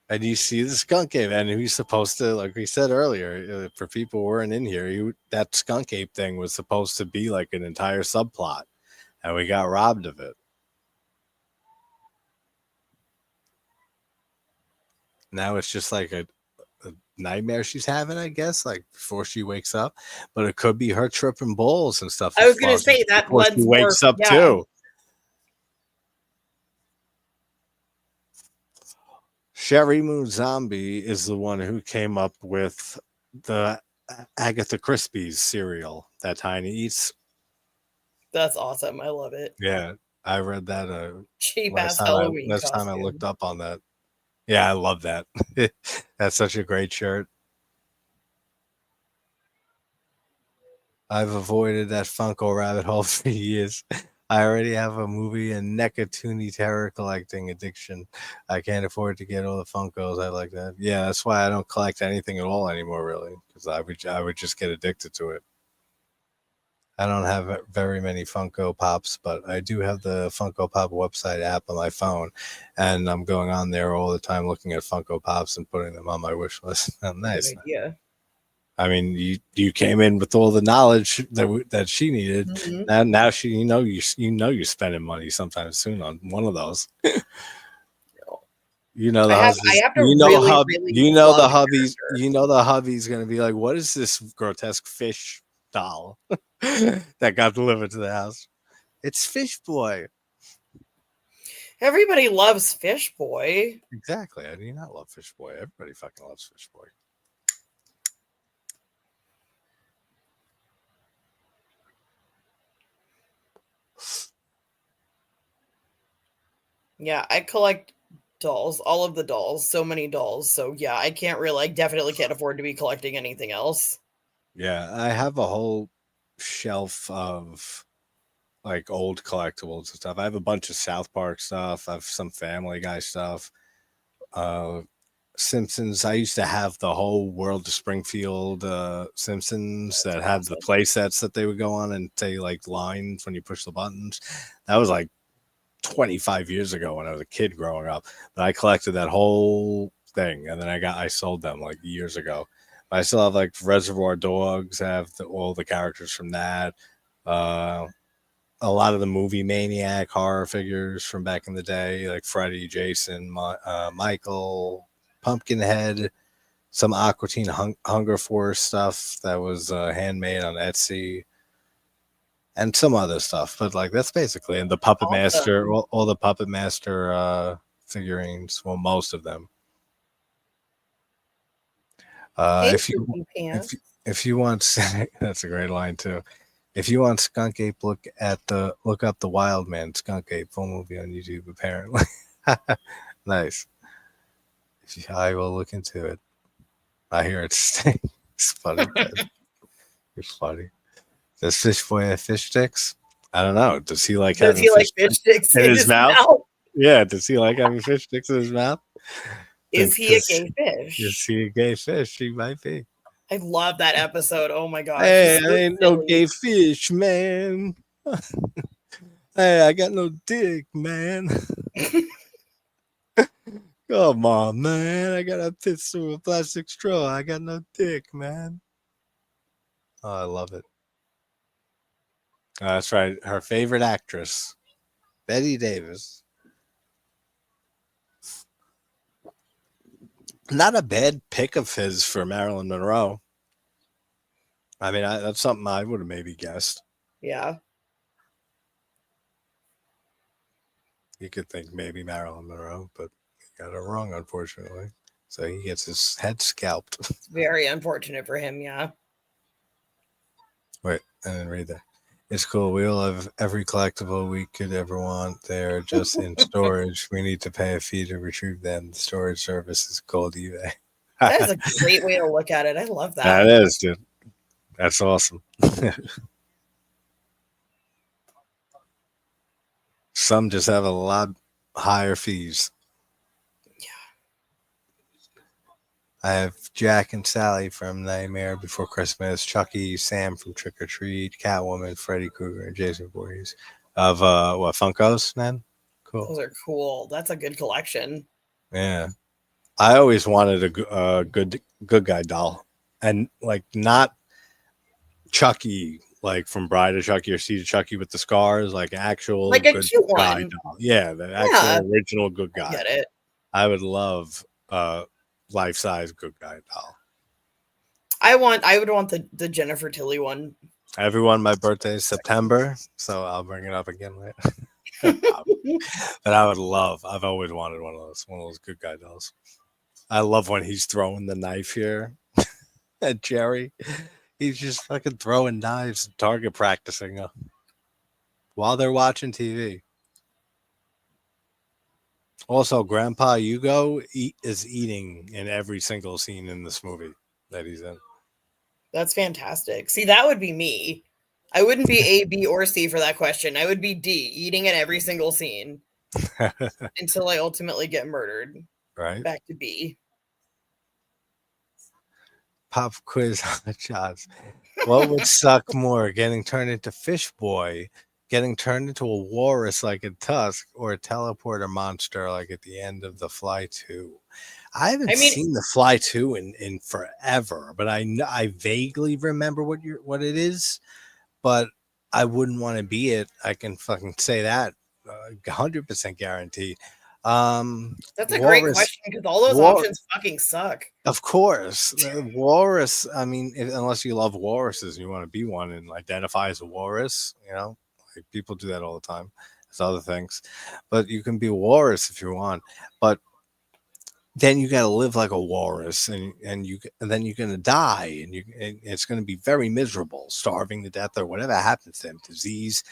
And you see the skunk ape, and he's supposed to, like we said earlier, for people who weren't in here, that skunk ape thing was supposed to be like an entire subplot, and we got robbed of it. Now it's just like a nightmare she's having, I guess, like before she wakes up. But it could be her tripping balls and stuff. I was going to say that before she wakes up too. Sherry Moon Zombie is the one who came up with the Agatha Christie's cereal that Tiny eats. That's awesome. I love it. Yeah, I read that cheap ass Halloween last time I looked up on that. Yeah, I love that. That's such a great shirt. I've avoided that Funko rabbit hole for years. I already have a movie and Nekatuni terror collecting addiction. I can't afford to get all the Funkos. I like that. Yeah, that's why I don't collect anything at all anymore, really, because I would just get addicted to it. I don't have very many Funko Pops, but I do have the Funko Pop website app on my phone, and I'm going on there all the time looking at Funko Pops and putting them on my wish list. Nice. Yeah. I mean, you came in with all the knowledge that she needed. Mm-hmm. Now she, you're spending money sometime soon on one of those. You know the hubby's going to be like, what is this grotesque fish doll that got delivered to the house? It's Fish Boy. Everybody loves Fish Boy. Exactly. I do not love Fish Boy. Everybody fucking loves Fish Boy. Yeah, I collect dolls, all of the dolls, so many dolls. So yeah, I definitely can't afford to be collecting anything else. Yeah, I have a whole shelf of like old collectibles and stuff. I have a bunch of South Park stuff. I have some Family Guy stuff. Uh, Simpsons. I used to have the whole World of Springfield Simpsons That's that had the awesome. play sets that they would go on and say like lines when you push the buttons. That was like 25 years ago when I was a kid growing up. But I collected that whole thing and then I sold them like years ago. But I still have like Reservoir Dogs. I have all the characters from that. Uh, a lot of the movie Maniac horror figures from back in the day, like Freddy, Jason, Michael, Pumpkinhead, some Aqua Teen Hunger Force stuff that was handmade on Etsy, and some other stuff. But like that's basically, and the Puppet Master, Awesome. all the Puppet Master figurines. Well, most of them. Hey, If you Poopy Pants. if you want, that's a great line too. If you want Skunk Ape, look up the Wild Man Skunk Ape full movie on YouTube. Apparently, nice. I will look into it. I hear it's it's funny. It's funny. Does Fish Boy have fish sticks? I don't know. Does he like Does having he like fish fish sticks in in his his mouth? mouth? Yeah. Does he like having fish sticks in his mouth? Is he a Does gay is fish? he a gay fish? He might be. I love that episode. Oh my gosh, Hey, he's I so ain't no silly. gay fish, man. Hey, I got no dick, man. Come on, man. I got a piss through a plastic straw. I got no dick, man. Oh, I love it. That's right. Her favorite actress, Betty Davis. Not a bad pick of his for Marilyn Monroe. I mean, that's something I would have maybe guessed. Yeah. You could think maybe Marilyn Monroe, but he got it wrong, unfortunately. So he gets his head scalped. It's very unfortunate for him, yeah. Wait, I didn't read that. It's cool. We all have every collectible we could ever want. They're just in storage. We need to pay a fee to retrieve them. The storage service is called eBay. That is a great way to look at it. I love That that. is, dude. That's awesome. Some just have a lot higher fees. I have Jack and Sally from Nightmare Before Christmas, Chucky, Sam from Trick or Treat, Catwoman, Freddy Krueger, and Jason Voorhees. Of what Funkos, man? Cool. Those are cool. That's a good collection. Yeah. I always wanted a good guy doll. And like not Chucky, like from Bride of Chucky or Seed of Chucky with the scars, like actual Like a good cute guy one. doll. Yeah, the Yeah, actual original good I guy. get it. I would love life size good guy doll. I would want the Jennifer Tilly one. Everyone, my birthday is September, so I'll bring it up again later. But I would love. I've always wanted one of those good guy dolls. I love when he's throwing the knife here at Jerry. He's just fucking throwing knives and target practicing while they're watching TV. Also, Grandpa Hugo is eating in every single scene in this movie that he's in. That's fantastic. See, that would be me. I wouldn't be A, B, or C for that question. I would be D, eating in every single scene until I ultimately get murdered. Right? Back to B. Pop quiz on the shots. What would suck more, getting turned into Fish Boy, getting turned into a walrus like in Tusk, or a teleporter monster like at the end of The Fly 2? I haven't I mean, seen The Fly 2 in forever, but I vaguely remember what it is, but I wouldn't want to be it. I can fucking say that 100% guaranteed. that's a great Walrus, question because all those War, options fucking suck. of course, walrus. I mean, unless you love walruses and you want to be one and identify as a walrus, like people do that all the time. There's other things, but you can be a walrus if you want. But then you got to live like a walrus, and then you're gonna die, and it's gonna be very miserable, starving to death or whatever happens to them, disease.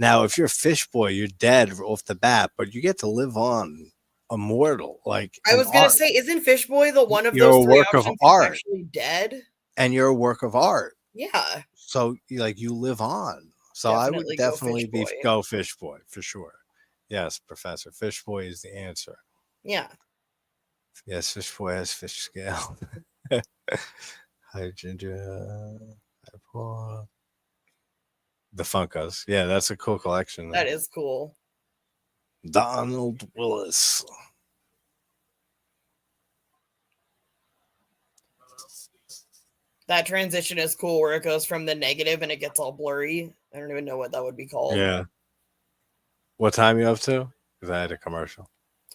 Now, if you're Fish Boy, you're dead off the bat, but you get to live on, immortal, like I an was gonna art. say, isn't Fish Boy the one of You're those a three work of options who's art, actually dead? and you're a work of art. Yeah, So, you live on. So I would definitely go definitely Fish be Boy. go Fish Boy for sure. Yes, Professor Fish Boy is the answer. Yeah. Yes, Fish Boy has fish scale. Hi, Ginger. Hi, Paul. The Funkos. Yeah, that's a cool collection. That is cool. Donald Willis. That transition is cool where it goes from the negative and it gets all blurry. I don't even know what that would be called. Yeah. What time you up to? Because I had a commercial.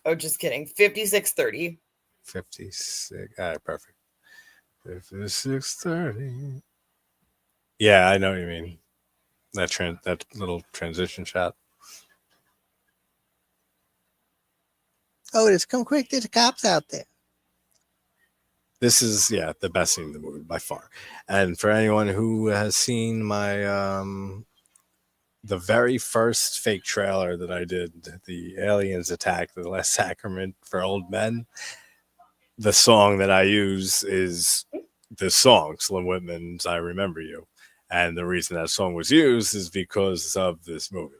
Oh, just kidding. 56:30. 56. All right, perfect. 56:30. Yeah, I know what you mean. That little transition shot. Oh, it's come quick. There's cops out there. This is the best scene in the movie by far. And for anyone who has seen my the very first fake trailer that I did, the aliens attack the last sacrament for old men, the song that I use is this song, Slim Whitman's I Remember You. And the reason that song was used is because of this movie.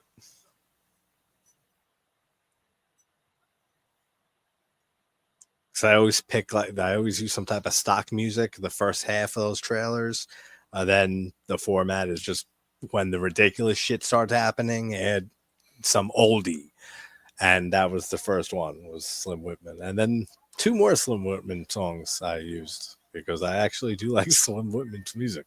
So I always I always use some type of stock music, the first half of those trailers. Then the format is just when the ridiculous shit starts happening, add some oldie. And that was the first one, was Slim Whitman. And then 2 more Slim Whitman songs I used because I actually do like Slim Whitman's music.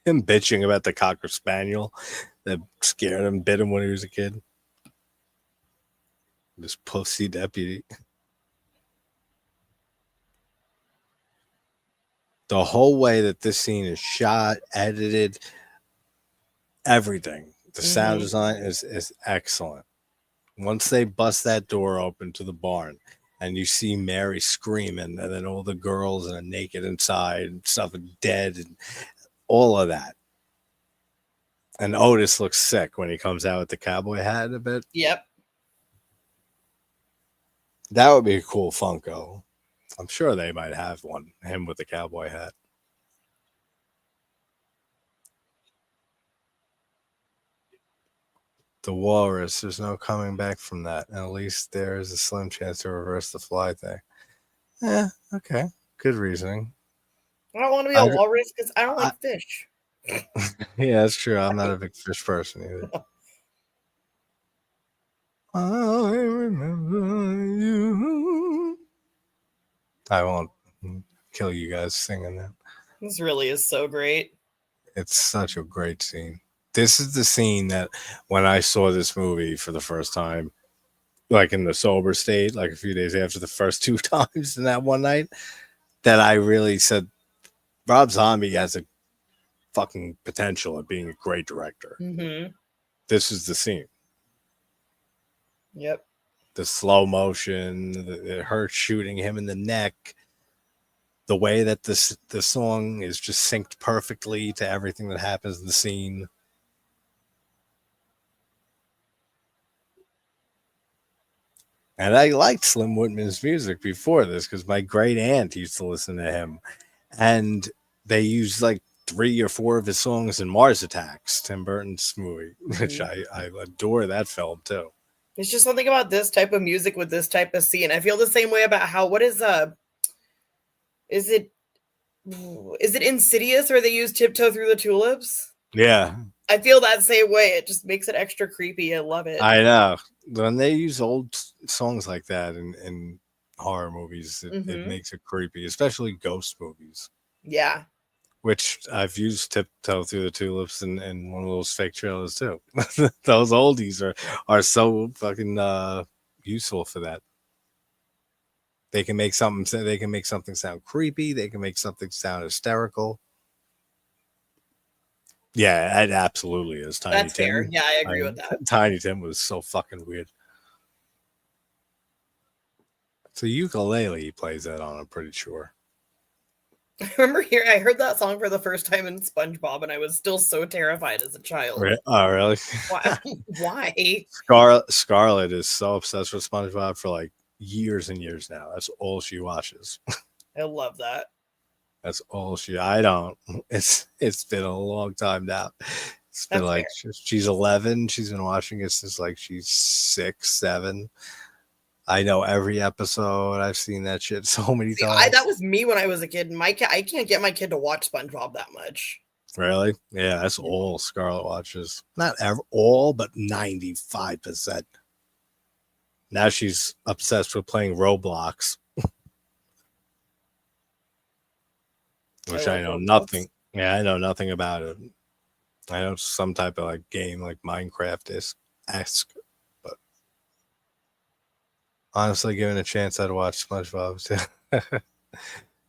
Him bitching about the Cocker Spaniel that scared him, bit him when he was a kid. This pussy deputy. The whole way that this scene is shot, edited, everything. The sound design is excellent. Once they bust that door open to the barn and you see Mary screaming and then all the girls are naked inside and stuff and dead and all of that. And Otis looks sick when he comes out with the cowboy hat a bit. Yep. That would be a cool Funko. I'm sure they might have one, him with the cowboy hat. The walrus, there's no coming back from that. And at least there is a slim chance to reverse the fly thing. Yeah, okay. Good reasoning. I don't want to be a walrus because I don't like fish. Yeah, that's true. I'm not a big fish person either. I remember you. I won't kill you guys singing that. This really is so great. It's such a great scene. This is the scene that when I saw this movie for the first time, like in the sober state, like a few days after the first 2 times in that one night, that I really said, Rob Zombie has a fucking potential at being a great director. This is the scene. Yep. The slow motion, her shooting him in the neck, the way that the song is just synced perfectly to everything that happens in the scene. And I liked Slim Whitman's music before this because my great aunt used to listen to him. And they used like 3 or 4 of his songs in Mars Attacks, Tim Burton's movie, which I adore that film too. It's just something about this type of music with this type of scene. I feel the same way about how, is it Insidious where they use Tiptoe Through the Tulips? Yeah. I feel that same way. It just makes it extra creepy. I love it. I know. When they use old songs like that in horror movies, it makes it creepy, especially ghost movies. Yeah. Which I've used Tiptoe Through the Tulips in one of those fake trailers too. Those oldies are so fucking useful for that. They can make something sound creepy. They can make something sound hysterical. Yeah, it absolutely is. Tiny That's Tim. fair. Yeah, I agree with that. Tiny Tim was so fucking weird. So ukulele he plays that on, I'm pretty sure. I remember I heard that song for the first time in SpongeBob, and I was still so terrified as a child. Oh, really? Why? Why? Scarlett is so obsessed with SpongeBob for like years and years now. That's all she watches. I love that. That's all I don't. It's been a long time now. It's been like she's 11. She's been watching it since like she's 6, 7. I know every episode. I've seen that shit so many times. That was me when I was a kid. I can't get my kid to watch SpongeBob that much. Really? Yeah, that's all Scarlett watches. Not all, but 95%. Now she's obsessed with playing Roblox. Which I know nothing. Yeah, I know nothing about it. I know some type of like game like Minecraft-esque, but honestly, given a chance, I'd watch SpongeBob too.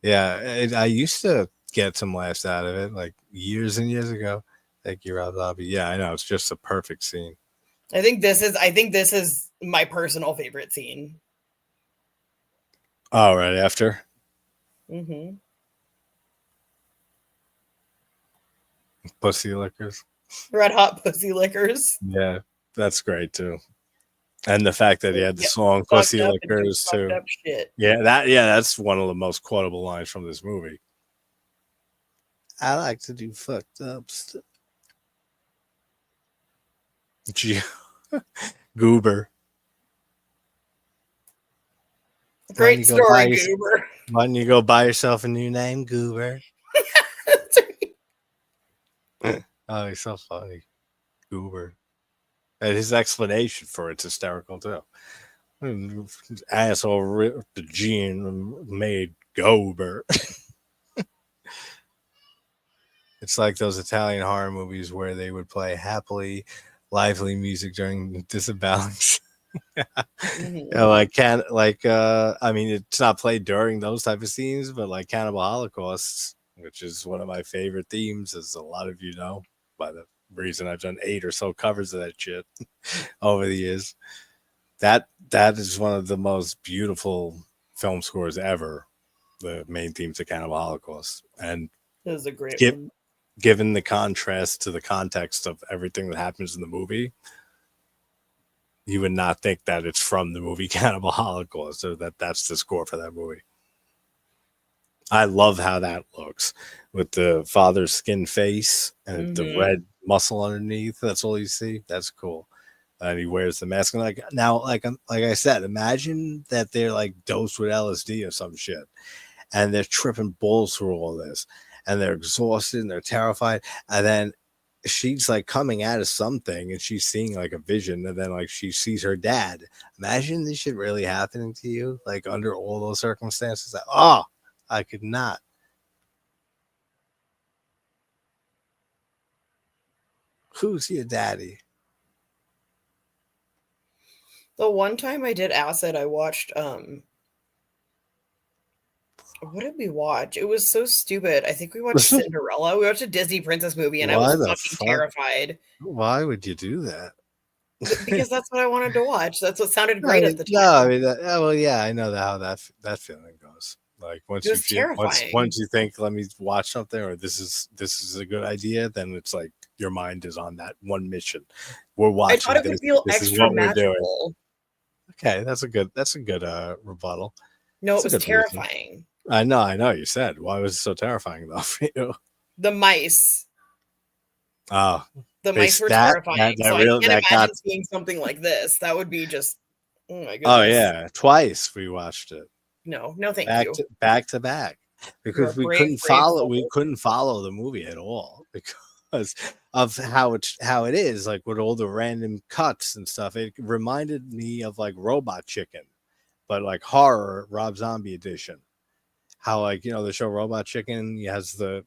Yeah, I used to get some laughs out of it like years and years ago. Thank you, Rob Zombie. Yeah, I know it's just a perfect scene. I think this is my personal favorite scene. Oh, right after. Mm-hmm. Pussy lickers. Red hot pussy lickers. Yeah, that's great too. And the fact that he had the song Pussy Lickers too. Yeah, that's one of the most quotable lines from this movie. I like to do fucked up stuff. Goober. Great story, Goober. Why don't you go buy yourself a new name, Goober? Oh, he's so funny. Goober. And his explanation for it's hysterical too. Asshole ripped the gene and made Goober. It's like those Italian horror movies where they would play happily, lively music during disembowelings. I mean, it's not played during those type of scenes, but like Cannibal Holocaust, which is one of my favorite themes, as a lot of you know, by the reason I've done 8 or so covers of that shit over the years. That is one of the most beautiful film scores ever. The main themes of Cannibal Holocaust, and it was a great one. Given the contrast to the context of everything that happens in the movie, you would not think that it's from the movie Cannibal Holocaust, or that's the score for that movie. I love how that looks with the father's skin face and the red muscle underneath. That's all you see. That's cool. And he wears the mask. And like I said, imagine that they're like dosed with LSD or some shit, and they're tripping balls through all this, and they're exhausted and they're terrified. And then she's like coming out of something and she's seeing like a vision, and then like she sees her dad. Imagine this shit really happening to you, like under all those circumstances. Like, I could not. Who's your daddy? The one time I did acid, I watched what did we watch? It was so stupid. I think we watched Cinderella. We watched a Disney princess movie, and I was fucking terrified. Why would you do that? Because that's what I wanted to watch. That's what sounded great at the time. No, I mean, I know how that feeling goes. Like once you think, let me watch something, or this is a good idea, then it's like your mind is on that one mission. We're watching. I thought it would feel extra magical. Okay, that's a good rebuttal. No, it was terrifying. Reason. I know. You said, why was it so terrifying though for you? The mice. Oh, the mice were terrifying. So I can't imagine seeing something like this. That would be just, oh my goodness. Oh yeah, twice we watched it. No, thank you. Back to back, because we couldn't follow the movie at all because of how it is, like with all the random cuts and stuff. It reminded me of like Robot Chicken, but like horror Rob Zombie edition. How like the show Robot Chicken, he has the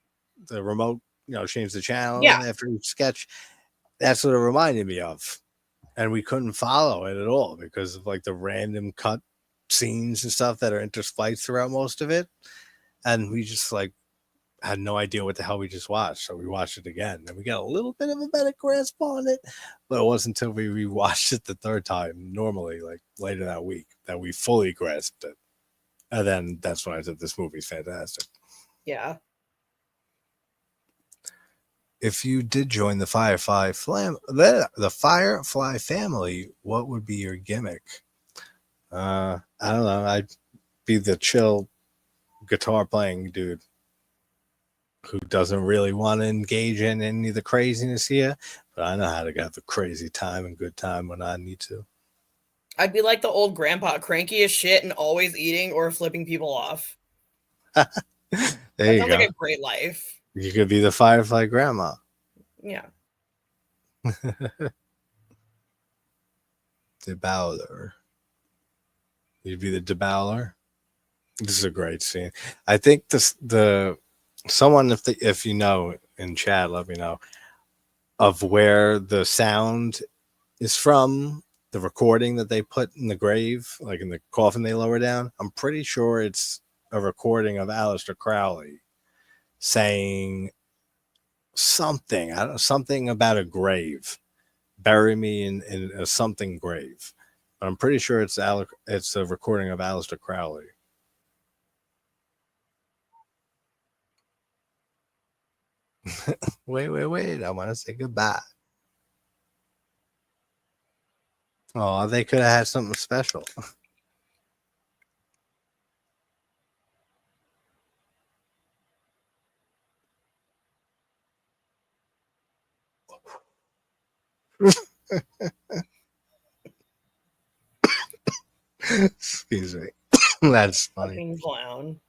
remote, change the channel after each sketch. That's what it reminded me of, and we couldn't follow it at all because of like the random cut scenes and stuff that are interspliced throughout most of it, and we just like had no idea what the hell we just watched. So we watched it again, and we got a little bit of a better grasp on it. But it wasn't until we rewatched it the third time, normally like later that week, that we fully grasped it. And then that's when I said this movie's fantastic. Yeah. If you did join the Firefly family, what would be your gimmick? I don't know. I'd be the chill guitar playing dude who doesn't really want to engage in any of the craziness here, but I know how to have a crazy time and good time when I need to. I'd be like the old grandpa, cranky as shit and always eating or flipping people off. There that you sounds go. like a great life. You could be the Firefly grandma. Yeah. Debowler. You'd be the debowler. This is a great scene. I think someone, if you know in chat, let me know of where the sound is from, the recording that they put in the grave, like in the coffin they lower down. I'm pretty sure it's a recording of Aleister Crowley saying something. I don't know, something about a grave. Bury me in a something grave. But I'm pretty sure it's a recording of Aleister Crowley. Wait. I want to say goodbye. Oh, they could have had something special. Excuse me. That's funny. Fucking clown.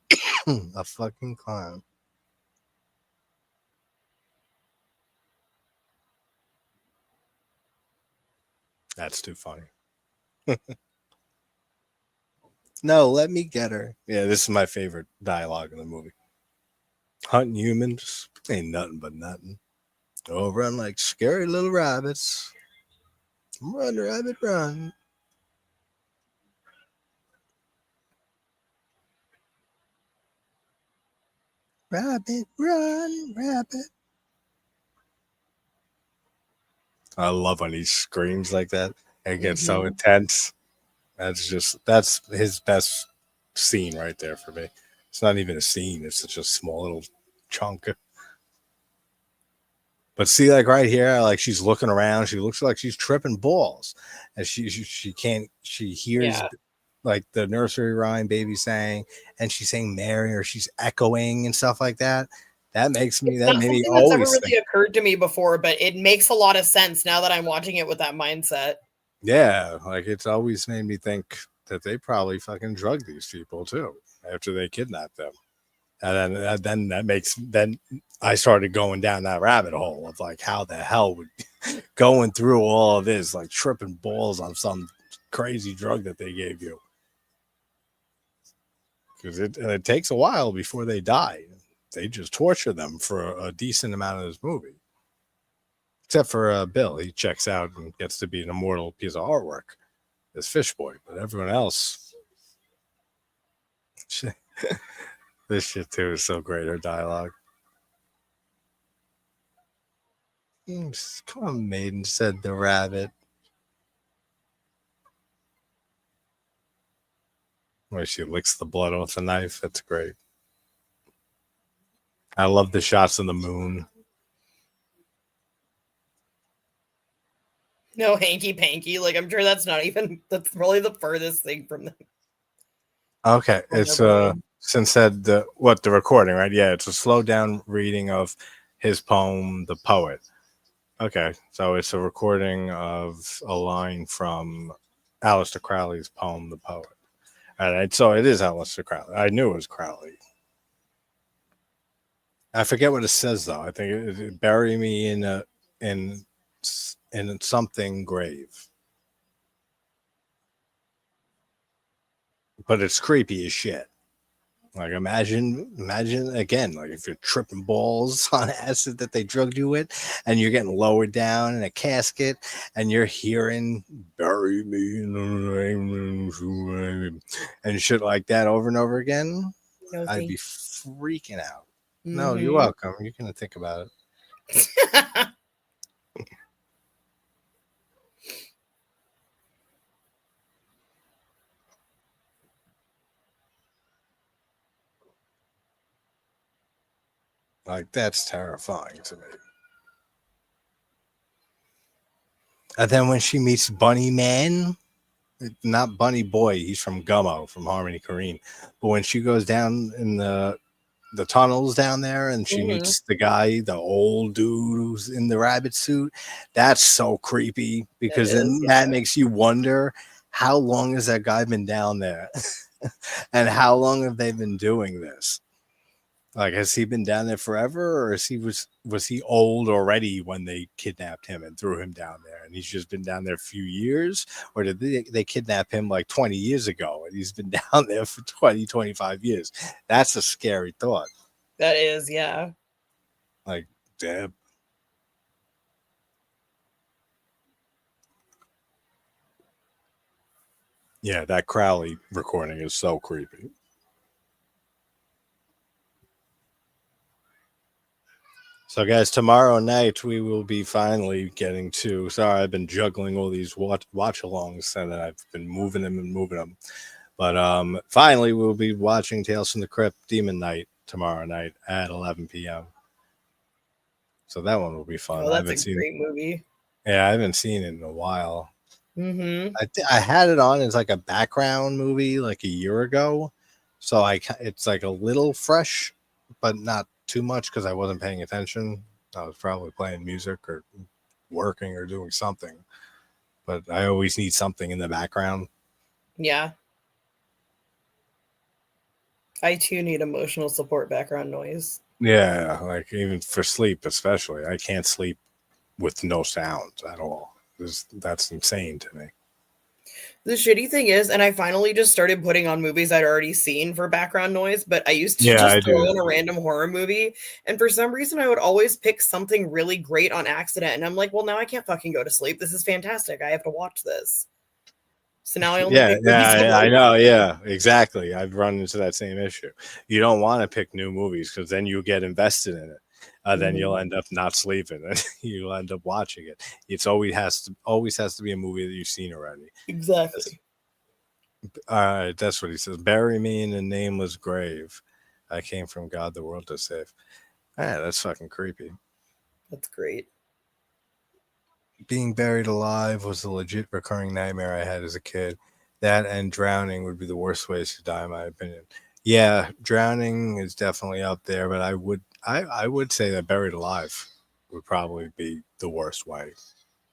A fucking clown. That's too funny. No, let me get her. Yeah, this is my favorite dialogue in the movie. Hunting humans ain't nothing but nothing. Oh, run like scary little rabbits. Run, rabbit, run. Rabbit, run, rabbit. I love when he screams like that. It gets so intense. That's his best scene right there for me. It's not even a scene. It's such a small little chunk. But see, like right here, like she's looking around. She looks like she's tripping balls, and she can't. She hears like the nursery rhyme baby saying, and she's saying Mary, or she's echoing and stuff like that. That made me That's something that's always ever really think. occurred to me before, but it makes a lot of sense now that I'm watching it with that mindset. Yeah, like it's always made me think that they probably fucking drugged these people too after they kidnapped them. And then I started going down that rabbit hole of like how the hell would going through all of this, like tripping balls on some crazy drug that they gave you, because it takes a while before they die. They just torture them for a decent amount of this movie, except for Bill. He checks out and gets to be an immortal piece of artwork, this fish boy. But everyone else, this shit too is so great. Her dialogue. Come on, maiden, said the rabbit. Where she licks the blood off the knife. That's great. I love the shots of the moon. No hanky panky. Like I'm sure that's probably the furthest thing from them. Okay, it's since said the recording, right? Yeah, it's a slowed down reading of his poem, The Poet. Okay, so it's a recording of a line from Aleister Crowley's poem, The Poet. All right, so it is Aleister Crowley. I knew it was Crowley. I forget what it says though. I think it bury me in something grave. But it's creepy as shit. Like imagine again, like if you're tripping balls on acid that they drugged you with, and you're getting lowered down in a casket, and you're hearing "bury me in the rain," and shit like that over and over again. No, I'd thank be freaking out. No, you're you. welcome. You're gonna think about it. Like that's terrifying to me. And then when she meets Bunny Man, not Bunny Boy, he's from Gummo from Harmony Korine. But when she goes down in the tunnels down there and she Mhm. meets the guy, the old dude who's in the rabbit suit, that's so creepy It because is, then that yeah. makes you wonder how long has that guy been down there and how long have they been doing this? Like, has he been down there forever, or is was he old already when they kidnapped him and threw him down there, and he's just been down there a few years, or did they kidnap him like 20 years ago and he's been down there for 20, 25 years? That's a scary thought. That is, yeah. Like, Deb. Yeah, that Crowley recording is so creepy. So, guys, tomorrow night we will be finally getting to. Sorry, I've been juggling all these watch alongs, and I've been moving them and moving them. But finally, we'll be watching Tales from the Crypt Demon Night tomorrow night at 11 p.m. So that one will be fun. Oh, I that's haven't a seen. great movie. Yeah, I haven't seen it in a while. Mm-hmm. I had it on as like a background movie like a year ago, so it's like a little fresh, but not too much because I wasn't paying attention. I was probably playing music or working or doing something. But I always need something in the background. Yeah. I too need emotional support background noise. Yeah, like even for sleep, especially. I can't sleep with no sound at all. That's insane to me. The shitty thing is, and I finally just started putting on movies I'd already seen for background noise, but I used to Yeah, just I throw do in that. a random horror movie, and for some reason I would always pick something really great on accident, and I'm like, well, now I can't fucking go to sleep. This is fantastic. I have to watch this. So now I only Yeah, pick movies I yeah, I like. know. Yeah, exactly. I've run into that same issue. You don't want to pick new movies because then you get invested in it. Then you'll Mhm. end up not sleeping, and you'll end up watching it. It's always has to be a movie that you've seen already. That's, Exactly. that's what he says. Bury me in a nameless grave. I came from God, the world to save. Yeah, that's fucking creepy. That's great. Being buried alive was a legit recurring nightmare I had as a kid. That and drowning would be the worst ways to die, in my opinion. Yeah, drowning is definitely up there, but I would say that buried alive would probably be the worst way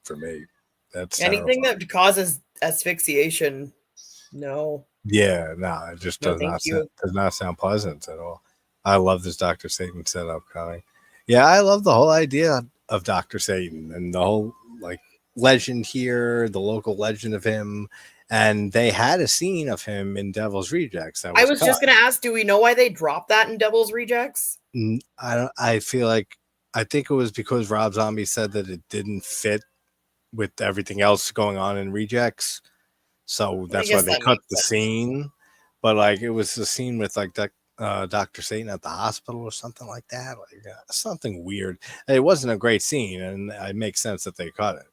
for me. That's Anything terrifying. that causes asphyxiation, no. Yeah, no, it just No, thank you. does not sound pleasant at all. I love this Dr. Satan setup coming. Yeah, I love the whole idea of Dr. Satan and the whole like legend here, the local legend of him. And they had a scene of him in Devil's Rejects that I was was cut. just gonna ask, do we know why they dropped that in Devil's Rejects? I don't. I feel like I think it was because Rob Zombie said that it didn't fit with everything else going on in Rejects. So I that's why guess they that cut makes the sense. scene. But like it was the scene with like Dr. Satan at the hospital or something like that. Like something weird. It wasn't a great scene, and it makes sense that they cut it.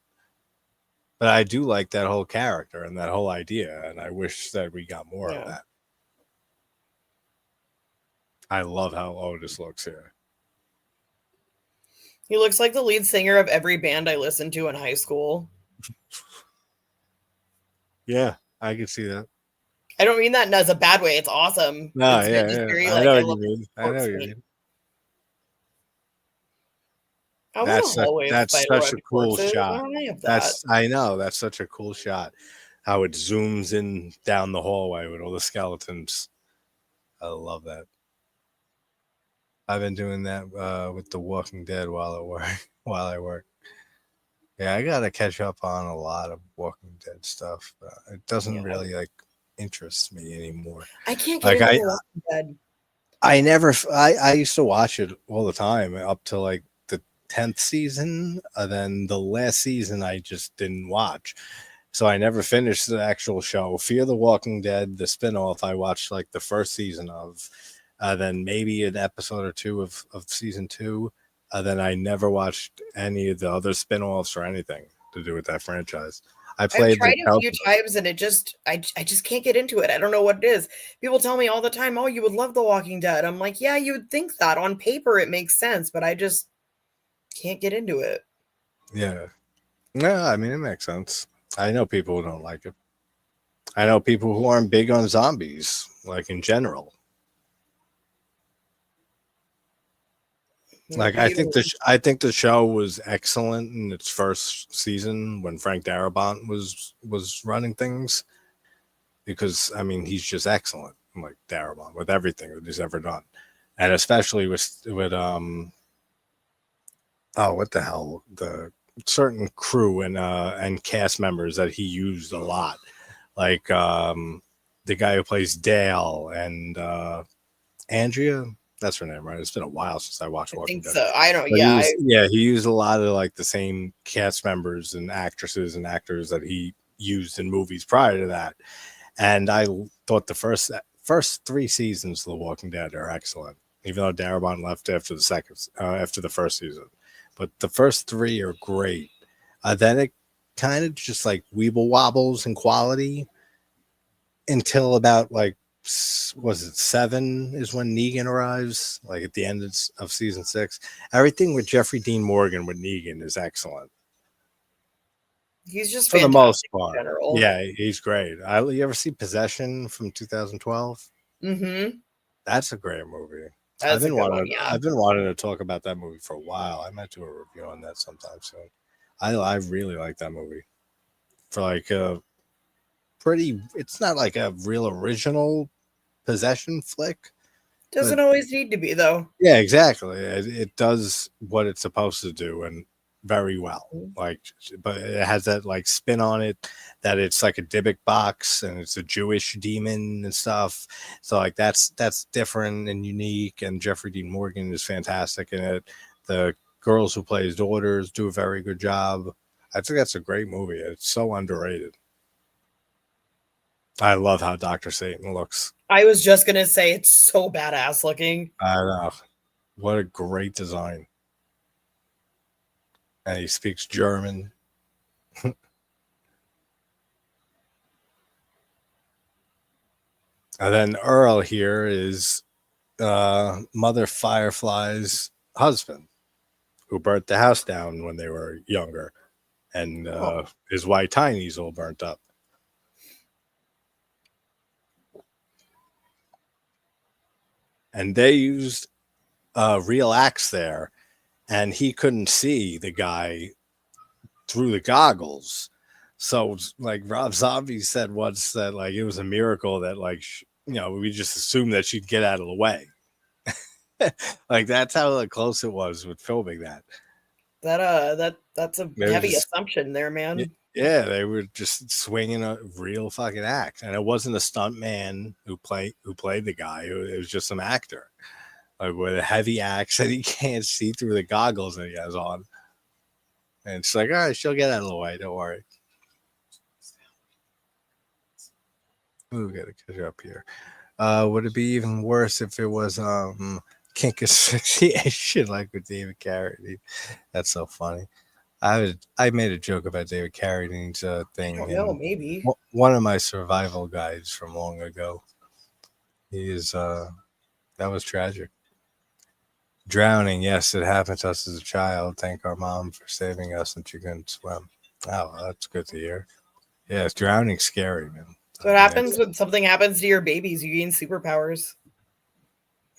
But I do like that whole character and that whole idea, and I wish that we got more of Yeah. that. I love how Otis looks here. He looks like the lead singer of every band I listened to in high school. Yeah, I can see that. I don't mean that as a bad way. It's awesome. No, It's yeah, just yeah. very I like know I what you love mean. I know sports what you me. mean. I want a hallway of That's spider such a webbed cool corpses. Why shot. don't I have that? That's I know that's such a cool shot. How it zooms in down the hallway with all the skeletons. I love that. I've been doing that with The Walking Dead while I work. While I work, yeah, I gotta catch up on a lot of Walking Dead stuff. It doesn't Yeah. really like interest me anymore. I can't get Like into The Walking Dead. I used to watch it all the time up to like the 10th season. Then the last season I just didn't watch. So I never finished the actual show. Fear the Walking Dead, the spinoff, I watched like the first season of, then maybe an episode or two of season two. Then I never watched any of the other spinoffs or anything to do with that franchise. I I've played the tried a few times and I just can't get into it. I don't know what it is. People tell me all the time, "Oh, you would love The Walking Dead." I'm like, "Yeah, you would think that. On paper it makes sense, but I just can't get into it." Yeah. No, I mean it makes sense. I know people who don't like it. I know people who aren't big on zombies, like in general. Like I think the show was excellent in its first season when Frank Darabont was running things, because I mean he's just excellent, like Darabont, with everything that he's ever done, and especially with oh, what the hell, the certain crew and cast members that he used a lot, like the guy who plays Dale and Andrea. That's her name, right? It's been a while since I watched I Walking think Dead. so. I don't. But Yeah. he used a lot of like the same cast members and actresses and actors that he used in movies prior to that. And I thought the first three seasons of The Walking Dead are excellent, even though Darabont left after the first season. But the first three are great. Then it kind of just like weeble wobbles in quality until about like, was it 7 is when Negan arrives, like at the end of season 6. Everything with Jeffrey Dean Morgan with Negan is excellent He's just for the most fantastic in part. general. Yeah, he's great. You ever see Possession from 2012? Mm-hmm. That's a great movie. That's a good one. Yeah. I've been wanting to talk about that movie for a while. I might do a review on that sometime soon. I really like that movie. For like a pretty, it's not like a real original possession flick. Doesn't always need to be though. Yeah, exactly. It does what it's supposed to do, and very well. Like, but it has that like spin on it that it's like a Dybbuk box and it's a Jewish demon and stuff. So like that's different and unique. And Jeffrey Dean Morgan is fantastic in it. The girls who play his daughters do a very good job. I think that's a great movie. It's so underrated. I love how Dr. Satan looks. I was just gonna say it's so badass looking. I know. What a great design. And he speaks German. And then Earl here is Mother Firefly's husband, who burnt the house down when they were younger, and his white tinies all burnt up. And they used a real axe there, and he couldn't see the guy through the goggles. So, like Rob Zombie said once, that like it was a miracle that like we just assumed that she'd get out of the way. Like that's how close it was with filming that. That's a heavy assumption there, man. Yeah, they were just swinging a real fucking axe, and it wasn't a stunt man who played the guy. It was just some actor, like with a heavy axe that he can't see through the goggles that he has on. And it's like, all right, she'll get out of the way. Don't worry. Ooh, gotta catch up here. Would it be even worse if it was kink asphyxiation like with David Carradine? That's so funny. I made a joke about David Carradine's thing. I don't know, maybe one of my survival guides from long ago. He is that was tragic. Drowning, yes, it happened to us as a child. Thank our mom for saving us and she couldn't swim. Oh, well, that's good to hear. Yeah, drowning's scary, man. So what happens when something happens to your babies? You gain superpowers.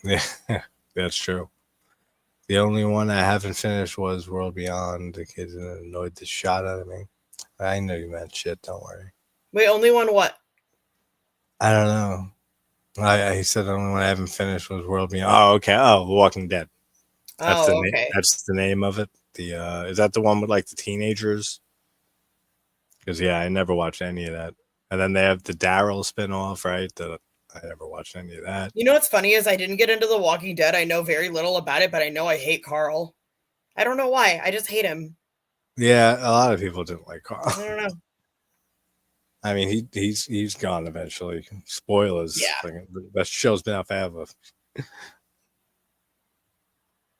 Yeah, that's true. The only one I haven't finished was World Beyond. The kids annoyed the shot out of me. I know you meant shit. Don't worry. Wait, only one what? I don't know. He said the only one I haven't finished was World Beyond. Oh, okay. Oh, The Walking Dead. That's okay. That's the name of it. The is that the one with like the teenagers? Because yeah, I never watched any of that. And then they have the Daryl spinoff, right? I never watched any of that. You know what's funny is I didn't get into The Walking Dead. I know very little about it, but I know I hate Carl. I don't know why. I just hate him. Yeah, a lot of people didn't like Carl. I don't know. I mean, he's gone eventually. Spoilers. Yeah. Like, that show's been out forever.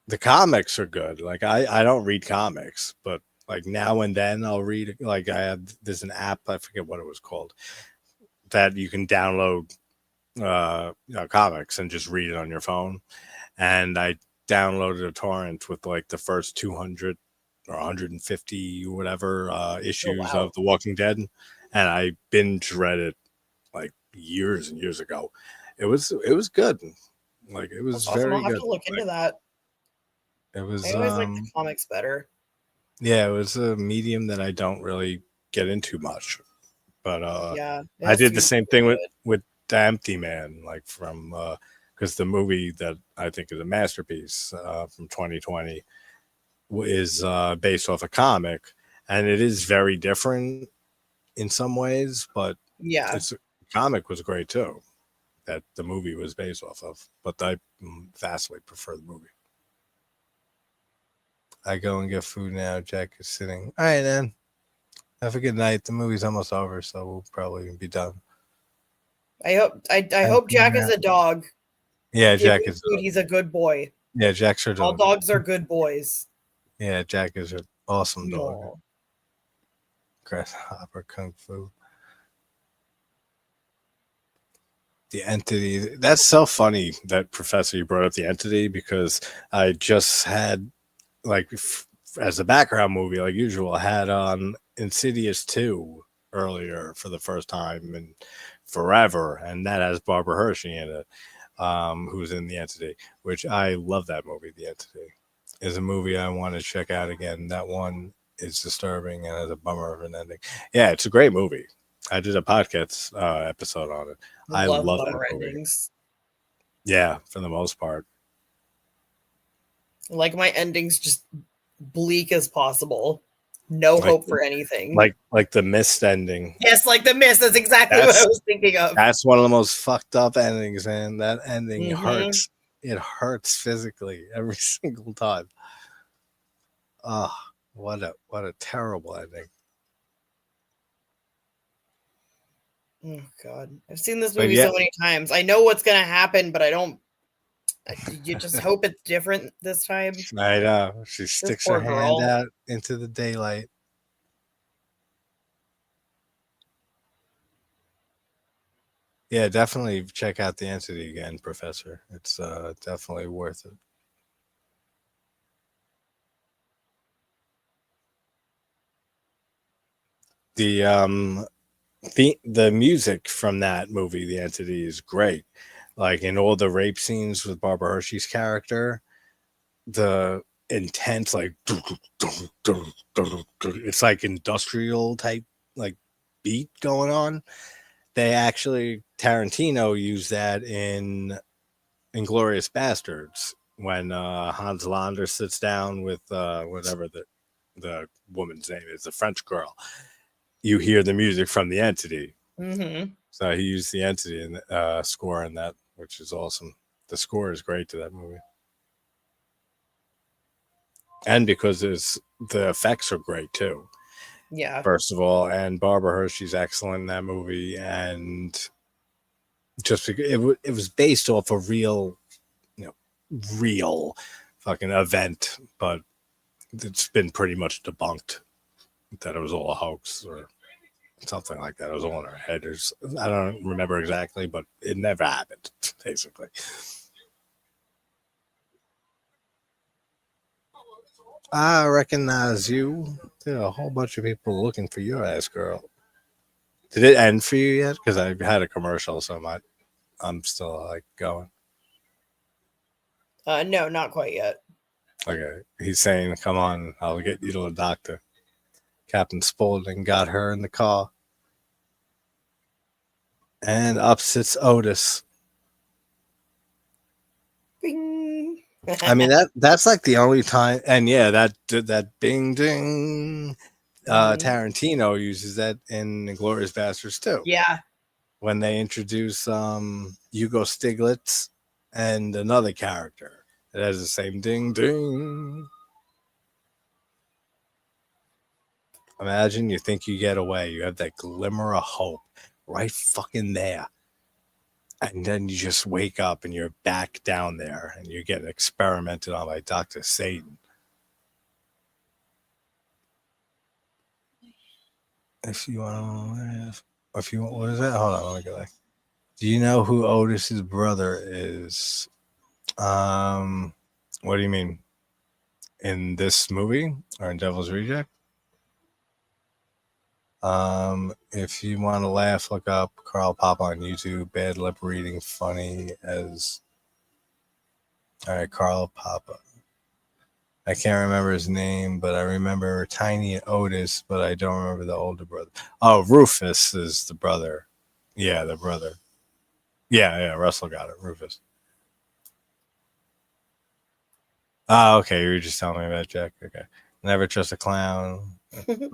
The comics are good. Like I don't read comics, but like now and then I'll read. Like there's an app, I forget what it was called, that you can download comics and just read it on your phone. And I downloaded a torrent with like the first 200 or 150 or whatever issues of The Walking Dead, and I binge read it like years and years ago. It was good. Like it was awesome. very I'll have good. to look into that. It was. I always like the comics better. Yeah, it was a medium that I don't really get into much, but yeah, I did the same thing with The Empty Man, like from because the movie that I think is a masterpiece from 2020 is based off a comic, and it is very different in some ways, but yeah, the comic was great too, that the movie was based off of, but I vastly prefer the movie. I go and get food now. Jack is sitting. All right, then. Have a good night. The movie's almost over, so we'll probably be done. I hope Jack is a dog. Yeah, Jack is. He's a good boy. Yeah, Jack's her dog. All dogs are good boys. Yeah, Jack is an awesome dog. Aww. Grasshopper Kung Fu. The Entity. That's so funny that, Professor, you brought up The Entity, because I just had, like, as a background movie, like usual, I had on Insidious 2 earlier for the first time in forever, and that has Barbara Hershey in it, who's in The Entity, which I love. That movie. The Entity is a movie I want to check out again. That one is disturbing and has a bummer of an ending. Yeah, it's a great movie. I did a podcast episode on it. I love bummer that movie. Endings. Yeah, for the most part. Like my endings just bleak as possible. No hope for anything. Like the Mist ending. Yes, like the Mist. That's exactly what I was thinking of. That's one of the most fucked up endings, and that ending hurts. It hurts physically every single time. Oh, what a terrible ending. Oh God, I've seen this movie so many times. I know what's gonna happen, but I don't. You just hope it's different this time. I know. She sticks her hand out into the daylight. Yeah, definitely check out The Entity again, Professor. It's definitely worth it. The music from that movie, The Entity, is great. Like in all the rape scenes with Barbara Hershey's character, the intense, like, it's like industrial type, like, beat going on. They actually, Tarantino used that in Inglourious Bastards when Hans Lander sits down with whatever the woman's name is, the French girl. You hear the music from The Entity. Mm-hmm. So he used The Entity in score in that, which is awesome. The score is great to that movie. And because the effects are great too. Yeah. First of all, and Barbara Hershey's excellent in that movie, and just because it was based off a real fucking event, but it's been pretty much debunked that it was all a hoax or something like that. It was all in her head. I don't remember exactly, but it never happened, basically. I recognize you. There are a whole bunch of people looking for your ass, girl. Did it end for you yet? Because I had a commercial, so I'm still like going. No, not quite yet. Okay. He's saying, come on, I'll get you to the doctor. Captain Spaulding got her in the car. And up sits Otis. Bing. I mean, that's like the only time. And yeah, that bing ding. Tarantino uses that in Inglourious Bastards too. Yeah. when they introduce Hugo Stiglitz and another character. It has the same ding ding. Imagine you think you get away. You have that glimmer of hope right fucking there. And then you just wake up and you're back down there and you're getting experimented on by Dr. Satan. If you want to, what is that? Hold on, let me go back. Do you know who Otis's brother is? What do you mean? In this movie or in Devil's Reject? If you want to laugh, look up Carl Pop on YouTube. Bad lip reading, funny as. All right, Carl Papa. I can't remember his name, but I remember Tiny Otis, but I don't remember the older brother. Oh, Rufus is the brother. Yeah, the brother. Yeah, Russell got it. Rufus. Oh, okay. You were just telling me about Jack. Okay. Never trust a clown.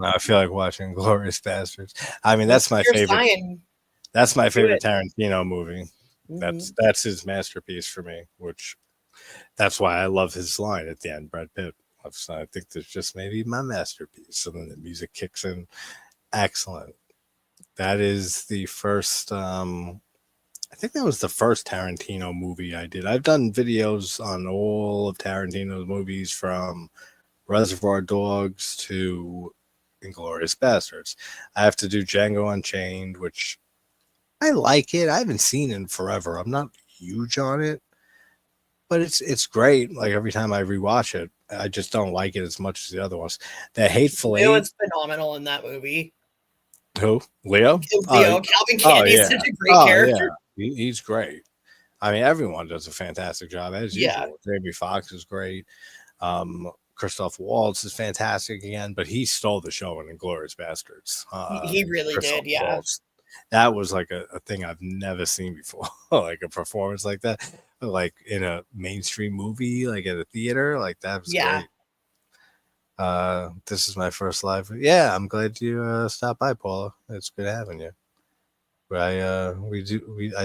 I feel like watching Glorious Bastards. I mean, that's my favorite. That's my favorite Tarantino movie. Mm-hmm. That's his masterpiece for me, which that's why I love his line at the end, Brad Pitt. I think there's just maybe my masterpiece. And then the music kicks in. Excellent. That is the first, I think that was the first Tarantino movie I did. I've done videos on all of Tarantino's movies from Reservoir Dogs to Inglourious Bastards. I have to do Django Unchained, which I like it. I haven't seen it in forever. I'm not huge on it, but it's great. Like every time I rewatch it, I just don't like it as much as the other ones. The Hateful Eight. Leo's phenomenal in that movie. Who? Leo? Calvin Candy is such a great character. Yeah. He's great. I mean, everyone does a fantastic job as usual. Jamie Foxx is great. Christoph Waltz is fantastic again, but he stole the show in Inglourious Bastards. He really did, yeah. Waltz. That was like a thing I've never seen before, like a performance like that, like in a mainstream movie, like at a theater, like that was great. This is my first live. Yeah, I'm glad you stopped by, Paula. It's good having you. I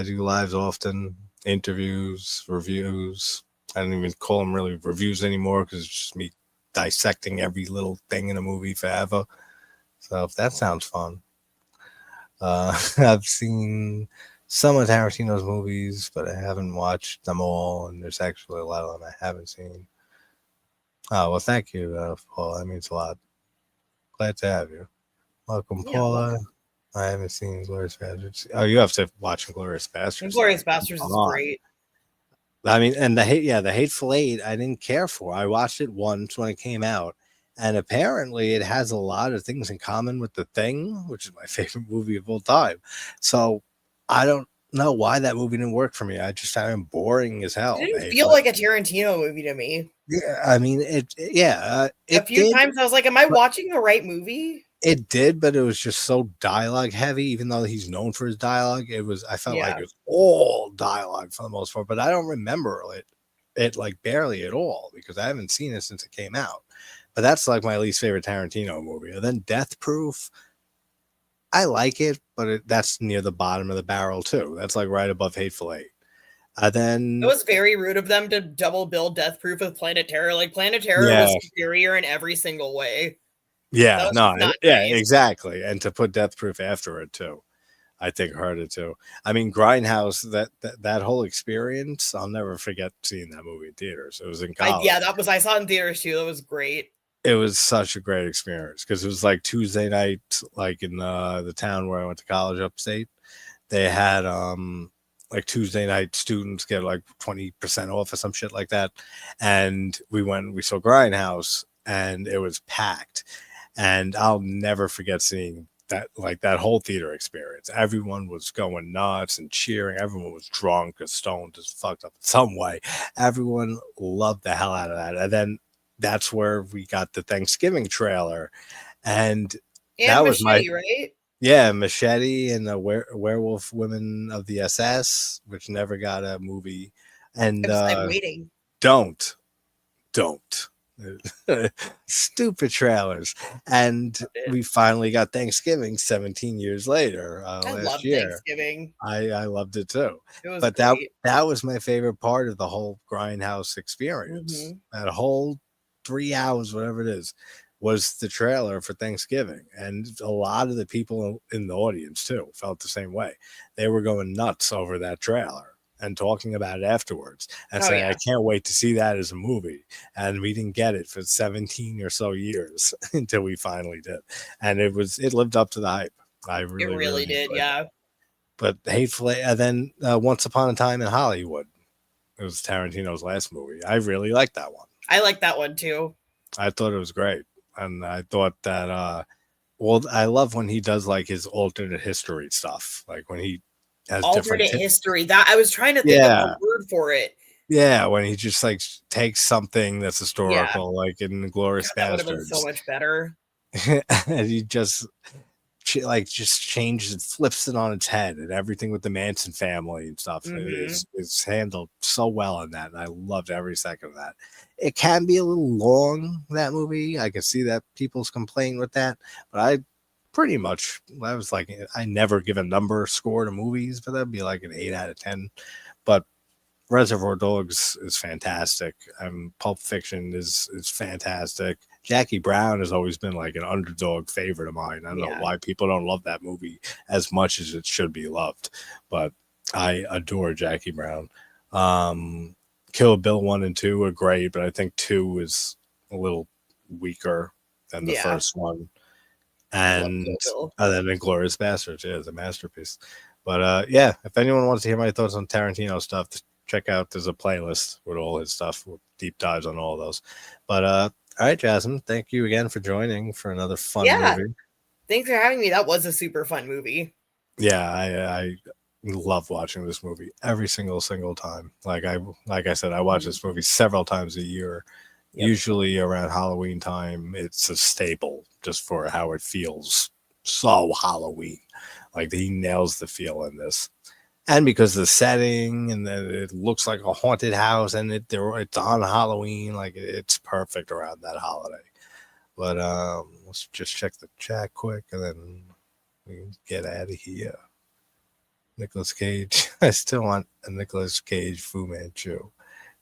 do lives often, interviews, reviews. I don't even call them really reviews anymore because it's just me dissecting every little thing in a movie forever. So if that sounds fun. I've seen some of Tarantino's movies, but I haven't watched them all, and there's actually a lot of them I haven't seen. Oh, well, thank you, Paula. That means a lot. Glad to have you. Welcome, Paula. Welcome. I haven't seen Inglourious Bastards. Oh, you have to watch Inglourious Bastards. Inglourious Bastards is great. I mean, and the Hateful Eight, I didn't care for. I watched it once when it came out, and apparently it has a lot of things in common with The Thing, which is my favorite movie of all time. So I don't know why that movie didn't work for me. I just found it boring as hell. It didn't feel like a Tarantino movie to me. Yeah, I mean, it a few times I was like, am I watching the right movie? It did, but it was just so dialogue heavy, even though he's known for his dialogue. I felt like it was all dialogue for the most part, but I don't remember it like barely at all because I haven't seen it since it came out. But that's like my least favorite Tarantino movie. And then Death Proof, I like it, but that's near the bottom of the barrel too. That's like right above Hateful Eight. Then it was very rude of them to double bill Death Proof with Planet Terror. Like Planet Terror was superior in every single way. Yeah, exactly. And to put Death Proof after it too, I think hurt it too. I mean, Grindhouse, that whole experience, I'll never forget seeing that movie in theaters. It was in college. I saw it in theaters too. That was great. It was such a great experience because it was like Tuesday night, like in the town where I went to college upstate. They had like Tuesday night students get like 20% off or some shit like that. And we saw Grindhouse and it was packed. And I'll never forget seeing that whole theater experience. Everyone was going nuts and cheering. Everyone was drunk or stoned, just fucked up in some way. Everyone loved the hell out of that. And then that's where we got the Thanksgiving trailer. And that was right? Yeah, Machete and the Werewolf Women of the SS, which never got a movie. And I'm waiting. Don't. Stupid trailers. And we finally got Thanksgiving 17 years later I last love year. Thanksgiving. I loved it too. It was But great. that was my favorite part of the whole grindhouse experience. That whole 3 hours, whatever it is, was the trailer for Thanksgiving. And a lot of the people in the audience too felt the same way. They were going nuts over that trailer and talking about it afterwards and saying, I can't wait to see that as a movie. And we didn't get it for 17 or so years until we finally did. And it lived up to the hype. I really did, yeah. It. But Hateful Eight, and then Once Upon a Time in Hollywood. It was Tarantino's last movie. I really liked that one. I like that one too. I thought it was great. And I thought that I love when he does like his alternate history stuff. Like when he has alternate history. That I was trying to think of the word for it. Yeah, when he just like takes something that's historical, like in the Glorious Bastards. That would have been so much better. And he just changes it, flips it on its head, and everything with the Manson family and stuff is handled so well in that, and I loved every second of that. It can be a little long, that movie. I can see that people's complain with that, but I was like, I never give a number score to movies, but that'd be like an 8 out of 10. But Reservoir Dogs is fantastic. Pulp Fiction is fantastic. Jackie Brown has always been like an underdog favorite of mine. I don't know why people don't love that movie as much as it should be loved, but I adore Jackie Brown. Kill Bill 1 and 2 are great, but I think 2 is a little weaker than the first one. And then Inglourious Basterds, is a masterpiece. But if anyone wants to hear my thoughts on Tarantino stuff, check out, there's a playlist with all his stuff, with deep dives on all of those. But all right, Jasmine, thank you again for joining for another fun movie. Thanks for having me. That was a super fun movie. Yeah, I love watching this movie every single time. Like I said, I watch this movie several times a year. Usually around Halloween time. It's a staple just for how it feels. So Halloween. Like he nails the feel in this. And because the setting and it looks like a haunted house and it's on Halloween, like it's perfect around that holiday. But let's just check the chat quick and then we can get out of here. Nicolas Cage. I still want a Nicolas Cage Fu Manchu.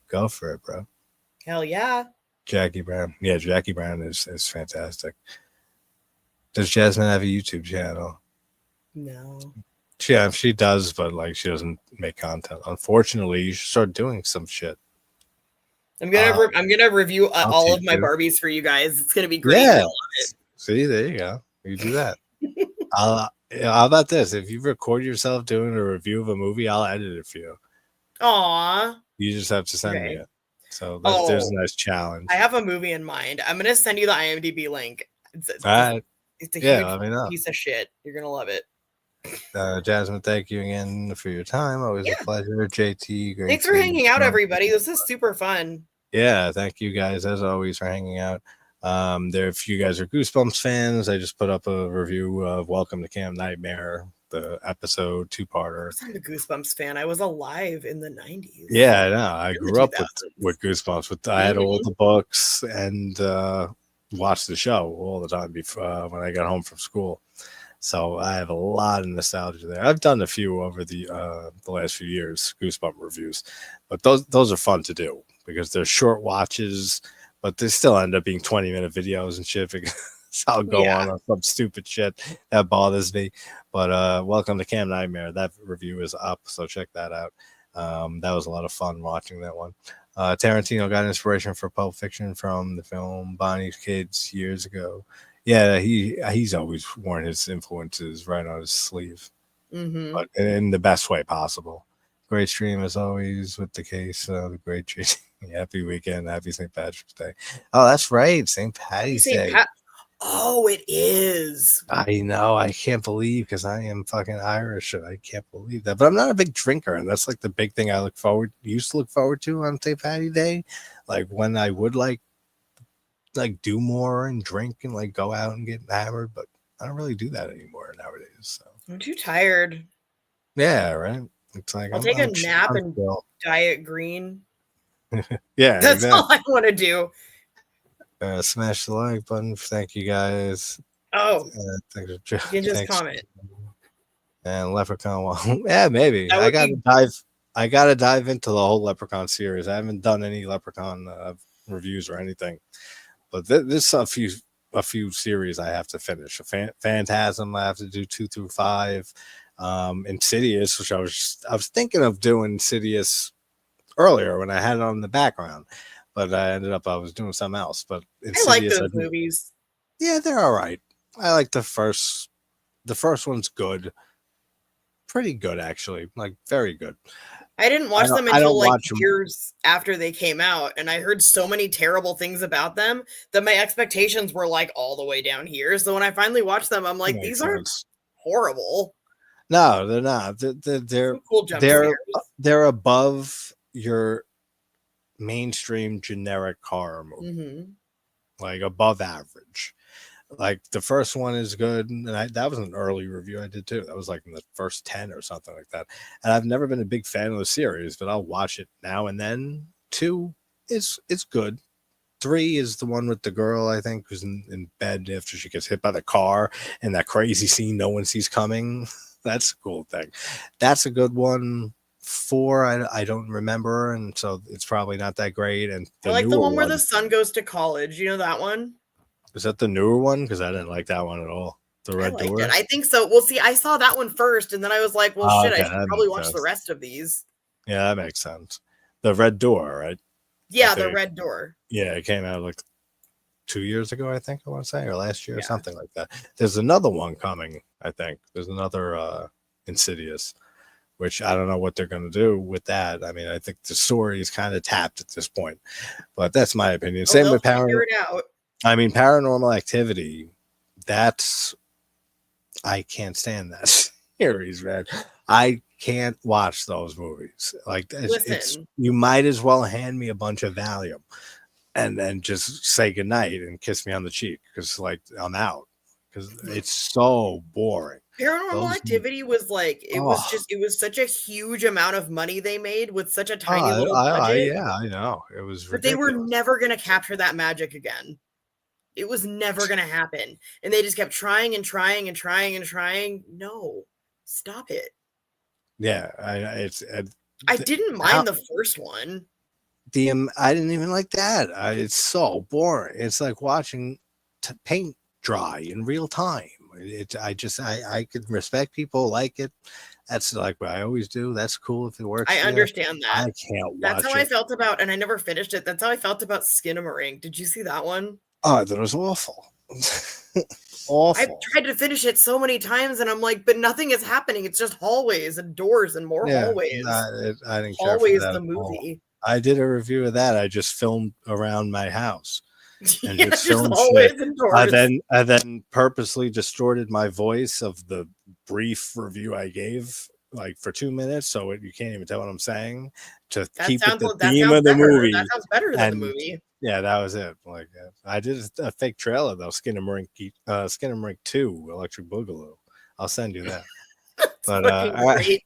Go for it, bro. Hell yeah. Jackie Brown. Yeah, Jackie Brown is fantastic. Does Jasmine have a YouTube channel? No. Yeah, she does, but like she doesn't make content. Unfortunately, you should start doing some shit. I'm gonna review all of my Barbies for you guys. It's gonna be great. Yeah. Love it. See, there you go. You do that. How about this? If you record yourself doing a review of a movie, I'll edit it for you. Aw. You just have to send me it. So there's a nice challenge. I have a movie in mind. I'm gonna send you the IMDb link. It's a huge piece of shit. You're gonna love it. Jasmine, thank you again for your time. Always a pleasure. JT, great. Thanks for hanging out, everybody. This is super fun. Yeah, thank you guys as always for hanging out. If you guys are Goosebumps fans, I just put up a review of Welcome to Camp Nightmare, the episode 2-parter. I'm a Goosebumps fan. I was alive in the 90s. Yeah, I know. I grew up with Goosebumps. I had all the books and watched the show all the time before when I got home from school. So I have a lot of nostalgia there. I've done a few over the last few years, Goosebump reviews, but those are fun to do because they're short watches, but they still end up being 20-minute videos and shit. Because I'll go on some stupid shit that bothers me. But Welcome to Camp Nightmare, that review is up, so check that out. That was a lot of fun watching that one. Tarantino got inspiration for Pulp Fiction from the film Bonnie's Kids years ago. Yeah, he's always worn his influences right on his sleeve, but in the best way possible. Great stream as always with the case. The great stream. Happy weekend. Happy St. Patrick's Day. Oh, that's right. St. Patty's Day. Oh, it is. I know. I can't believe because I am fucking Irish and I can't believe that. But I'm not a big drinker, and that's like the big thing I used to look forward to on St. Patty's Day. Like when I would like do more and drink and like go out and get hammered, but I don't really do that anymore nowadays. So I'm too tired. Yeah, right. It's like I'll take a nap and diet green. Yeah, that's all I want to do. Smash the like button. Thank you guys. Oh, Thanks, you can just thanks. comment. And Leprechaun. Well, yeah, maybe That I would gotta be dive. I gotta dive into the whole Leprechaun series. I haven't done any Leprechaun reviews or anything, but there's a few series I have to finish. Phantasm I have to do 2 through 5. Insidious, which I was thinking of doing Insidious earlier when I had it on the background, but I was doing something else. But I like Insidious, those movies. yeah, they're all right. I like the first. The first one's good, pretty good actually, like very good. I didn't watch them I until don't like watch them. years after they came out, and I heard so many terrible things about them that my expectations were like all the way down here. So when I finally watched them, I'm like, Makes these aren't sense. horrible. No, they're not. Some cool jump They're scares. they're above your mainstream generic horror movie, Mm-hmm. like above average. Like the first one is good, and that was an early review I did too. That was like in the first 10 or something like that. And I've never been a big fan of the series, but I'll watch it now and then. 2 is it's good. 3 is the one with the girl, I think, who's in bed after she gets hit by the car, and that crazy scene no one sees coming. That's a cool thing. That's a good one. 4, I don't remember, and so it's probably not that great. And I the like the newer one where the one, son goes to college. You know that one? is that the newer one? Because I didn't like that one at all. The I Red liked it. Door. I think so. Well, see, I saw that one first, and then I was like, well, Oh, shit, I okay, should that probably makes watch the sense. rest of these. Yeah, that makes sense. The Red Door, right? Yeah, the Red Door. Yeah, it came out like 2 years ago, I think I want to say, or last year, or Yeah. something like that. There's another one coming, I think. There's another Insidious, which I don't know what they're going to do with that. I mean, I think the story is kind of tapped at this point, but that's my opinion. Oh, Same they'll with figure it out. I mean, Paranormal Activity. That's I can't stand that series, man. I can't watch those movies. Like it's Listen, you might as well hand me a bunch of Valium and then just say goodnight and kiss me on the cheek because like I'm out because it's so boring. Paranormal Those Activity was like it was oh just it was such a huge amount of money they made with such a tiny little budget, yeah, I know it was but they were ridiculous. never going to capture that magic again. It was never going to happen. And they just kept trying and trying and trying and trying. No. Stop it. Yeah, I didn't how mind the first one. I didn't even like that. It's so boring. It's like watching paint dry in real time. I could respect people like it. That's like what I always do. That's cool if it works. I understand I that. can't That's how watch I it. felt about, and I never finished it. That's how I felt about Skinamarink. Did you see that one? Oh, I thought it was awful. I've Awful. tried to finish it so many times, and I'm like, but nothing is happening. It's just hallways and doors and more Yeah, hallways. I didn't care for Hallways, that the at all. movie. I did a review of that. I just filmed around my house and Yeah, just just filmed shit. hallways and doors. I then purposely distorted my voice of the brief review I gave, like for 2 minutes, so you can't even tell what I'm saying to keep it the That theme sounds of the better. movie. That sounds better than the And movie. yeah, that was it. Like I did a fake trailer though, Skinnamarink 2, Electric Boogaloo. I'll send you that. It's But fucking all right. great.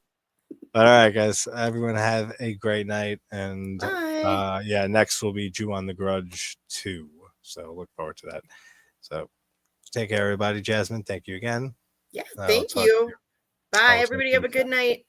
But all right, guys, everyone have a great night. And Bye. yeah, next will be Jew on the Grudge 2. So look forward to that. So take care, everybody. Jasmine, thank you again. Yeah, I'll thank talk to you. you. Bye, I'll talk everybody. to Have you a good night.